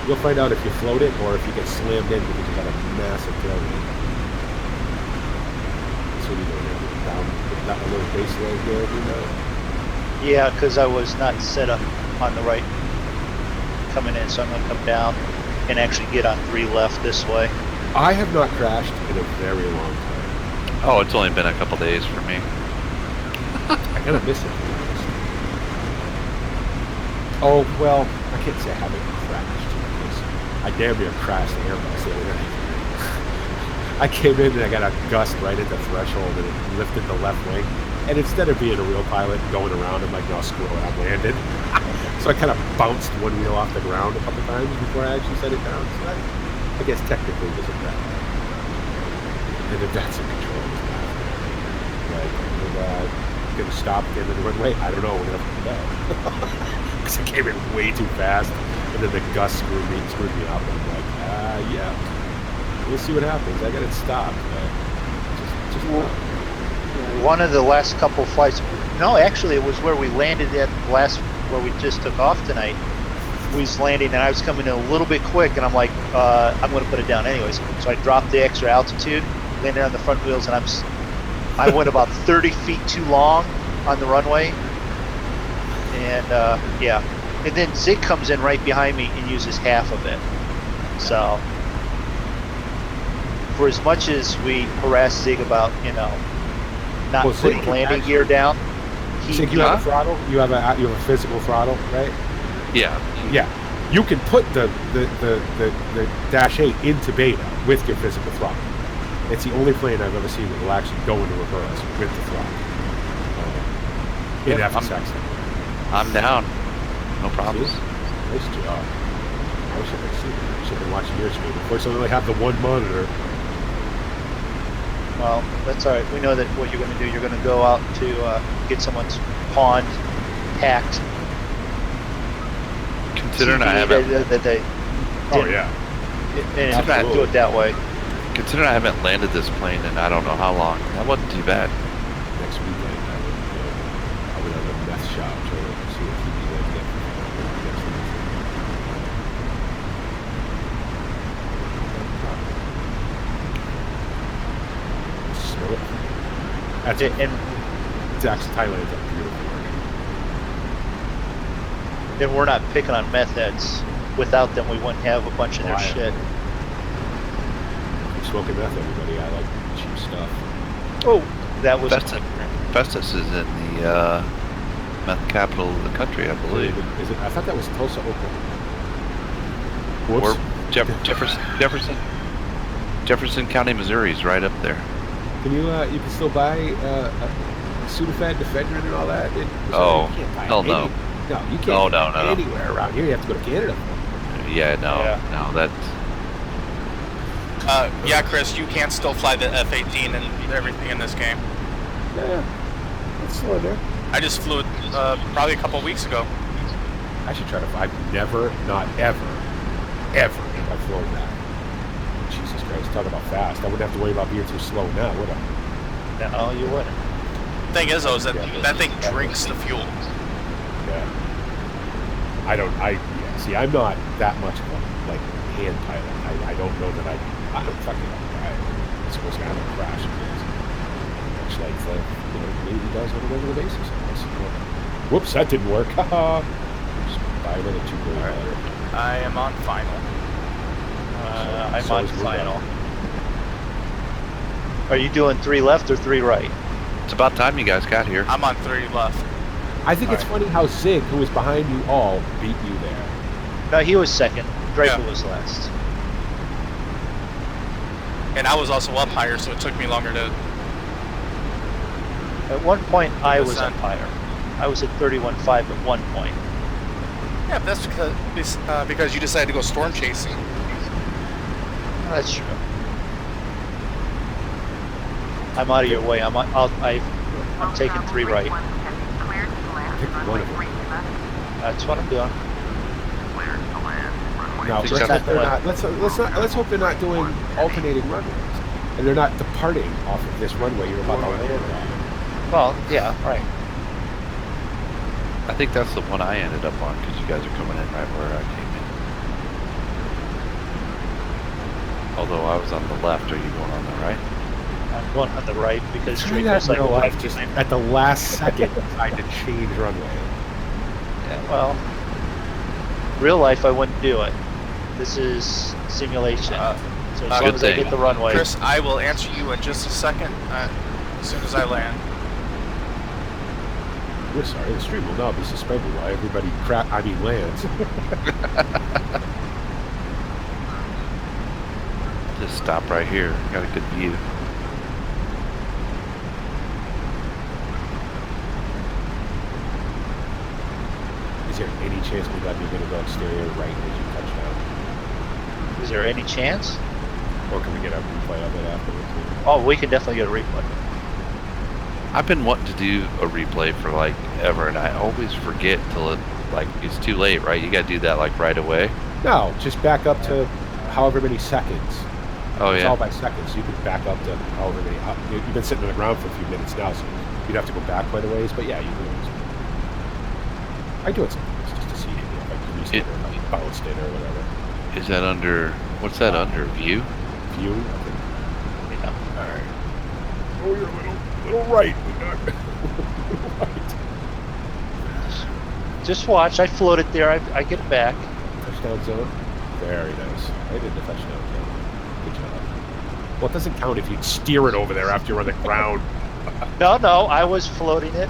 You'll find out if you float it or if you get slammed in because you got a massive tailwind. So you go down that little base leg there, you know. Yeah, because I was not set up on the right coming in, so I'm going to come down and actually get on 3 left this way. I have not crashed in a very long time. Oh, it's only been a couple days for me. I kind of miss it. To be honest. Oh, well, I can't say I haven't crashed. Because I damn near crashed the Airbus the other night. I came in and I got a gust right at the threshold and it lifted the left wing. And instead of being a real pilot and going around, I'm like, no, screw it, I'm landed. So I kind of bounced one wheel off the ground a couple times before I actually set it down. So that, I guess technically was a crash. And if that's in control, like, we're going to stop again and run away. I don't know, we're going to find out. Because I came in way too fast, and then the gust screwed me up. And I'm like, yeah, we'll see what happens. I got it stopped, but just One of the last couple flights, no, actually it was where we landed at last, where we just took off tonight. We was landing and I was coming in a little bit quick and I'm like, I'm going to put it down anyways. So I dropped the extra altitude, landed on the front wheels, and I went about 30 feet too long on the runway. And yeah, and then Zig comes in right behind me and uses half of it. So for as much as we harass Zig about, you know, not putting landing gear down, Zig, you have a throttle. You have a physical throttle, right? Yeah. Yeah. You can put the Dash 8 into beta with your physical throttle. It's the only plane I've ever seen that will actually go into reverse with the throttle. In FSX. I'm down. No problems. Nice job. I wish I could see that. I should have been watching your screen. Of course, I only have the one monitor. Well, that's all right. We know that what you're going to do. You're going to go out to get someone's pond hacked. Considering I haven't. Oh yeah. And do it that way. Considering I haven't landed this plane in I don't know how long, that wasn't too bad. Next weekend, I would have a meth shop to see if he can get smell it. That's it. And it's actually Thailand's a beautiful market. then we're not picking on meth heads. Without them, we wouldn't have a bunch of their shit. I'm smoking meth, everybody. I like cheap stuff. Oh, that was. Festus is in the meth capital of the country, I believe. Is it? I thought that was Tulsa, Oklahoma. Or Jefferson County, Missouri is right up there. Can you can still buy Sudafed, Ephedrine, and all that? Oh, you can't buy hell no. No, you can't No. anywhere around here. You have to go to Canada. Yeah, no, that's... Yeah, Chris, you can still fly the F-18 and everything in this game. Yeah, it's still in there. I just flew it probably a couple weeks ago. I should try to. I've never, not ever, ever have I flown that. Jesus Christ, talk about fast. I wouldn't have to worry about being too slow now, would I? No, you wouldn't. Thing is, though, is that that thing drinks the fuel. Yeah. See, I'm not that much of a, like, hand pilot. I don't know that I don't fucking I'm supposed to have a crash. Much like the, Navy does on a regular basis, I guess. Whoops, that didn't work. Haha. Just buy another $2 billion. I am on final. I'm so on is final. Are you doing 3 left or 3 right? It's about time you guys got here. I'm on 3 left. I think it's funny how Zig, who was behind you all, beat you there. No, he was second. Draco Yeah. was last. And I was also up higher, so it took me longer to... At one point, I was Percent. up higher. I was at 31.5 at one point. Yeah, but that's because you decided to go storm chasing. That's true. I'm out of your way. I'm taking 3 right. Pick one of them. That's what I'm doing. Now, Just let's not hope they're the- not. Let's hope they're not doing alternating runways, and they're not departing off of this runway you're about to land on. Well, yeah, right. I think that's the one I ended up on because you guys are coming in right where I came in. Although I was on the left, are you going on the right? I'm going on the right because Try that Draco's in like real life, 5 just behind. at the last second, decide to change runway. Yeah, well, real life I wouldn't do it. This is simulation. So as long good as I thing. get the runway. Chris, I will answer you in just a second, as soon as I land. We're sorry, the stream will now be suspended while everybody lands. Just stop right here. Got a good view. Is there any chance we got you're going to go exterior right as you touch down? Is there any chance? Or can we get a replay of it afterwards? Oh, we can definitely get a replay. I've been wanting to do a replay for like ever, and I always forget till it's too late, right? You got to do that like right away. No, just back up to however many seconds. Oh It's yeah. all by seconds. You could back up to however many. You've been sitting on the ground for a few minutes now, so you'd have to go back quite a ways. But yeah, you can always. I do it sometimes just to see if I can restart or if I bounced it or whatever. Is that under? What's that under? View? View. Yeah. All right. Oh, you're a little right. Little right. Just watch. I float it there. I get it back. Touchdown zone. Very nice. Right in the touchdown zone. Good job. Well, it doesn't count if you steer it over there after you're on the ground. No, I was floating it.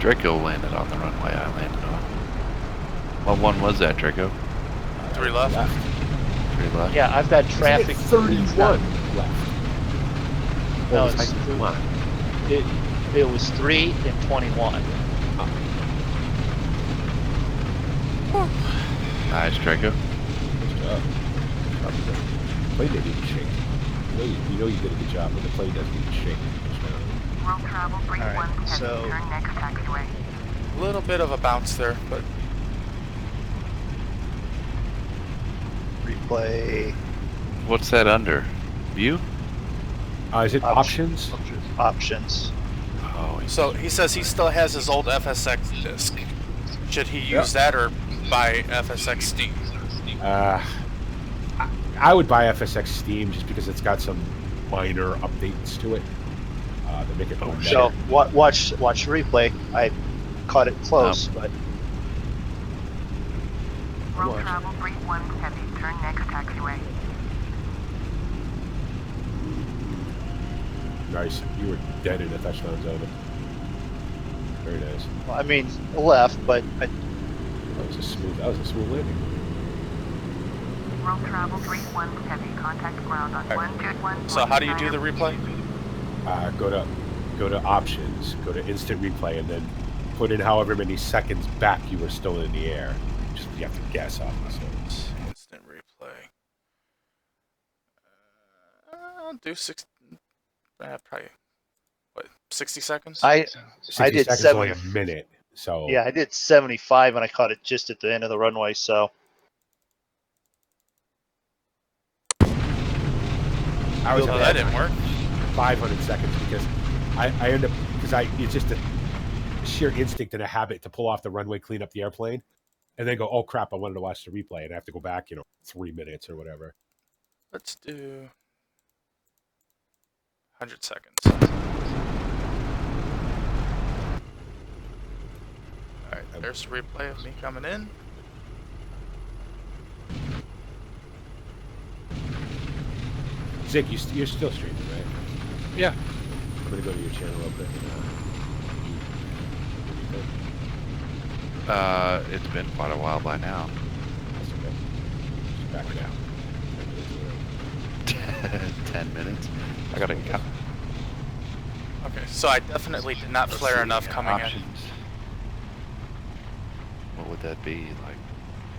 Draco landed on the runway I landed on. What one was that, Draco? 3 left. 3 left? Yeah, I've got traffic. 31 left. No, What was it's I- come on. It was 3 and 21. Nice, Draco. Good job. The plane didn't even shake. You know you did a good job, but the plane doesn't even shake. World travel bring All right, 1 heavy, so- turn next taxiway. A little bit of a bounce there, but Replay. What's that under? View? Is it options? Options. Oh, so he says he still has his old FSX disc. Should he use that or buy FSX Steam? I would buy FSX Steam just because it's got some minor updates to it that make it more better. So watch the replay. I caught it close, but World Watch. travel bring 1 heavy, turn next taxiway. Nice. You were dead in the touchdown zone. Very nice. I mean left, but That was a smooth landing. World travel bring 1 heavy, contact ground on 121. So how do you do the replay? Go to options, go to instant replay, and then put in however many seconds back you were still in the air. Just you have to guess, obviously. Instant replay. I'll do 6. Probably. what, 60 seconds? I 60 did seconds 70. only a minute. So Yeah, I did 75 and I caught it just at the end of the runway. So I was So feel that bad. didn't work. 500 seconds because I end up it's just a sheer instinct and a habit to pull off the runway, clean up the airplane, and then go, oh crap, I wanted to watch the replay, and I have to go back, 3 minutes or whatever. Let's do 100 seconds. Alright, there's the replay of me coming in. Zig, you're still streaming, right? Yeah. I'm gonna go to your channel real quick. It's been quite a while by now. That's okay. Just back it out. 10 minutes. I gotta count. Okay, so I definitely did not flare enough coming Options. What would that be? Like,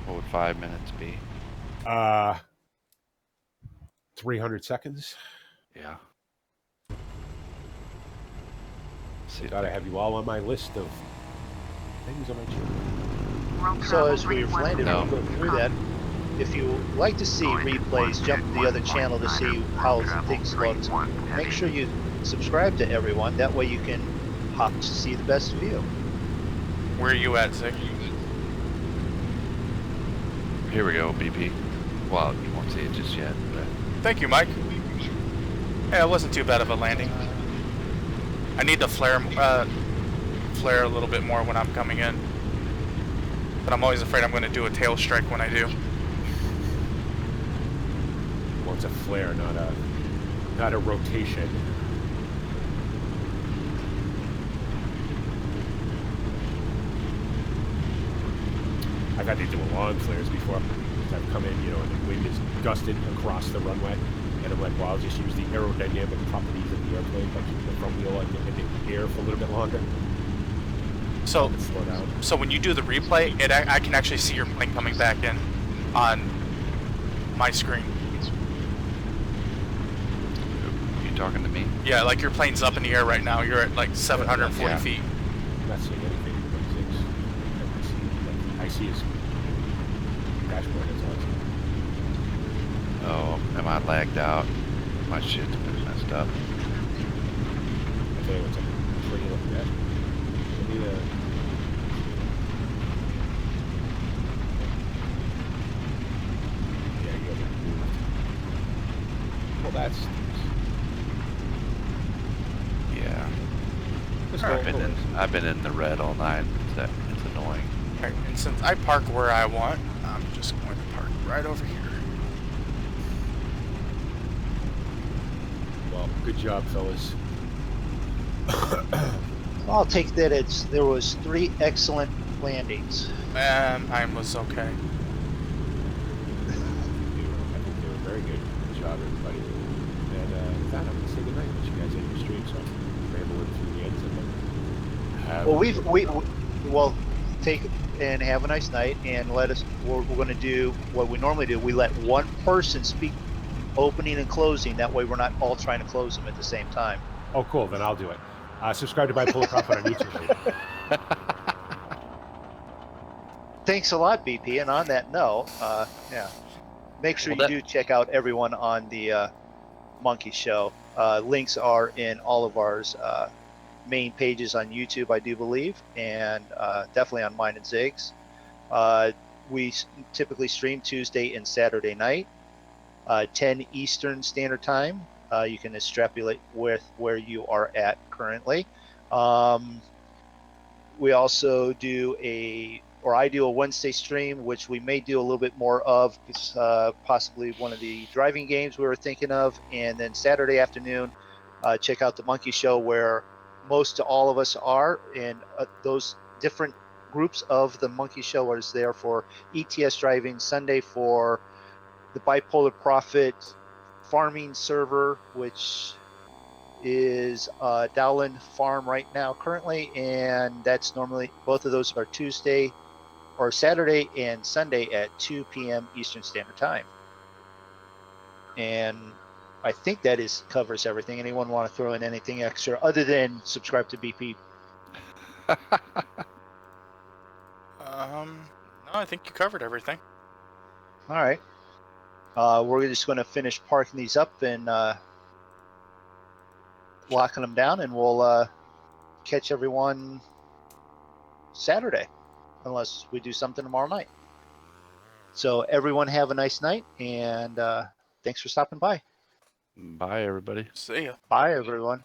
what would 5 minutes be? 300 seconds. Yeah. See if Gotta have you all on my list of things on my channel. Road So travel as we've landed, No. we'll go through that. If you like to see replays, jump to the other channel to see how things look. Make sure you subscribe to everyone. That way you can hop to see the best view. Where are you at, Zig? Here we go, BP. Well, you won't see it just yet, but Thank you, Mike. Yeah, it wasn't too bad of a landing. I need to flare a little bit more when I'm coming in. But I'm always afraid I'm going to do a tail strike when I do. Well, it's a flare, not a rotation. I've had to do long flares before. I've come in, and the wind is gusted across the runway, and I'm like, well, I'll just use the aerodynamic properties of the airplane by keeping the front wheel in the air for a little bit longer. So, Slow down. so when you do the replay, I can actually see your plane coming back in on my screen. you talking to me? Yeah, like your plane's up in the air right now. You're at like 740 Yeah. feet. I'm not seeing anything. I see his dashboard. That's all I see. Oh, am I lagged out? My shit's been messed up. I tell you what's up. Pretty look at that. Yeah, you got well, that's Yeah. just I've been in the red all night. It's annoying. Alright, and since I park where I want, I'm just going to park right over here. well, good job, fellas. I'll take that there was 3 excellent landings. Mine was okay. I think they were very good. Good job, everybody. And with that, I'm going to say goodnight. Let you guys end your stream, so I'm rambling through the ends of it. Well, well, take and have a nice night, and let us. We're going to do what we normally do. We let one person speak, opening and closing. That way, we're not all trying to close them at the same time. Oh, cool. Then I'll do it. Subscribe to Bipolar Profit on YouTube. Thanks a lot, BP. And on that note, yeah, make sure Well, you do check out everyone on the Monkey Show. Links are in all of ours main pages on YouTube, I do believe, and definitely on mine and Zig's. We typically stream Tuesday and Saturday night, 10 Eastern Standard Time. You can extrapolate with where you are at currently. We also do I do a Wednesday stream, which we may do a little bit more of, possibly one of the driving games we were thinking of. And then Saturday afternoon, check out the Monkey Show, where most all of us are, and those different groups of the Monkey Show are there for ETS driving. Sunday for the Bipolar Profit farming server, which is Dowland Farm right now currently, and that's normally, both of those are Tuesday or Saturday and Sunday at 2 p.m. Eastern Standard Time. And I think that covers everything. Anyone want to throw in anything extra other than subscribe to BP? No, I think you covered everything. All right. We're just going to finish parking these up and locking them down, and we'll catch everyone Saturday, unless we do something tomorrow night. So everyone have a nice night, and thanks for stopping by. Bye, everybody. See ya. Bye, everyone.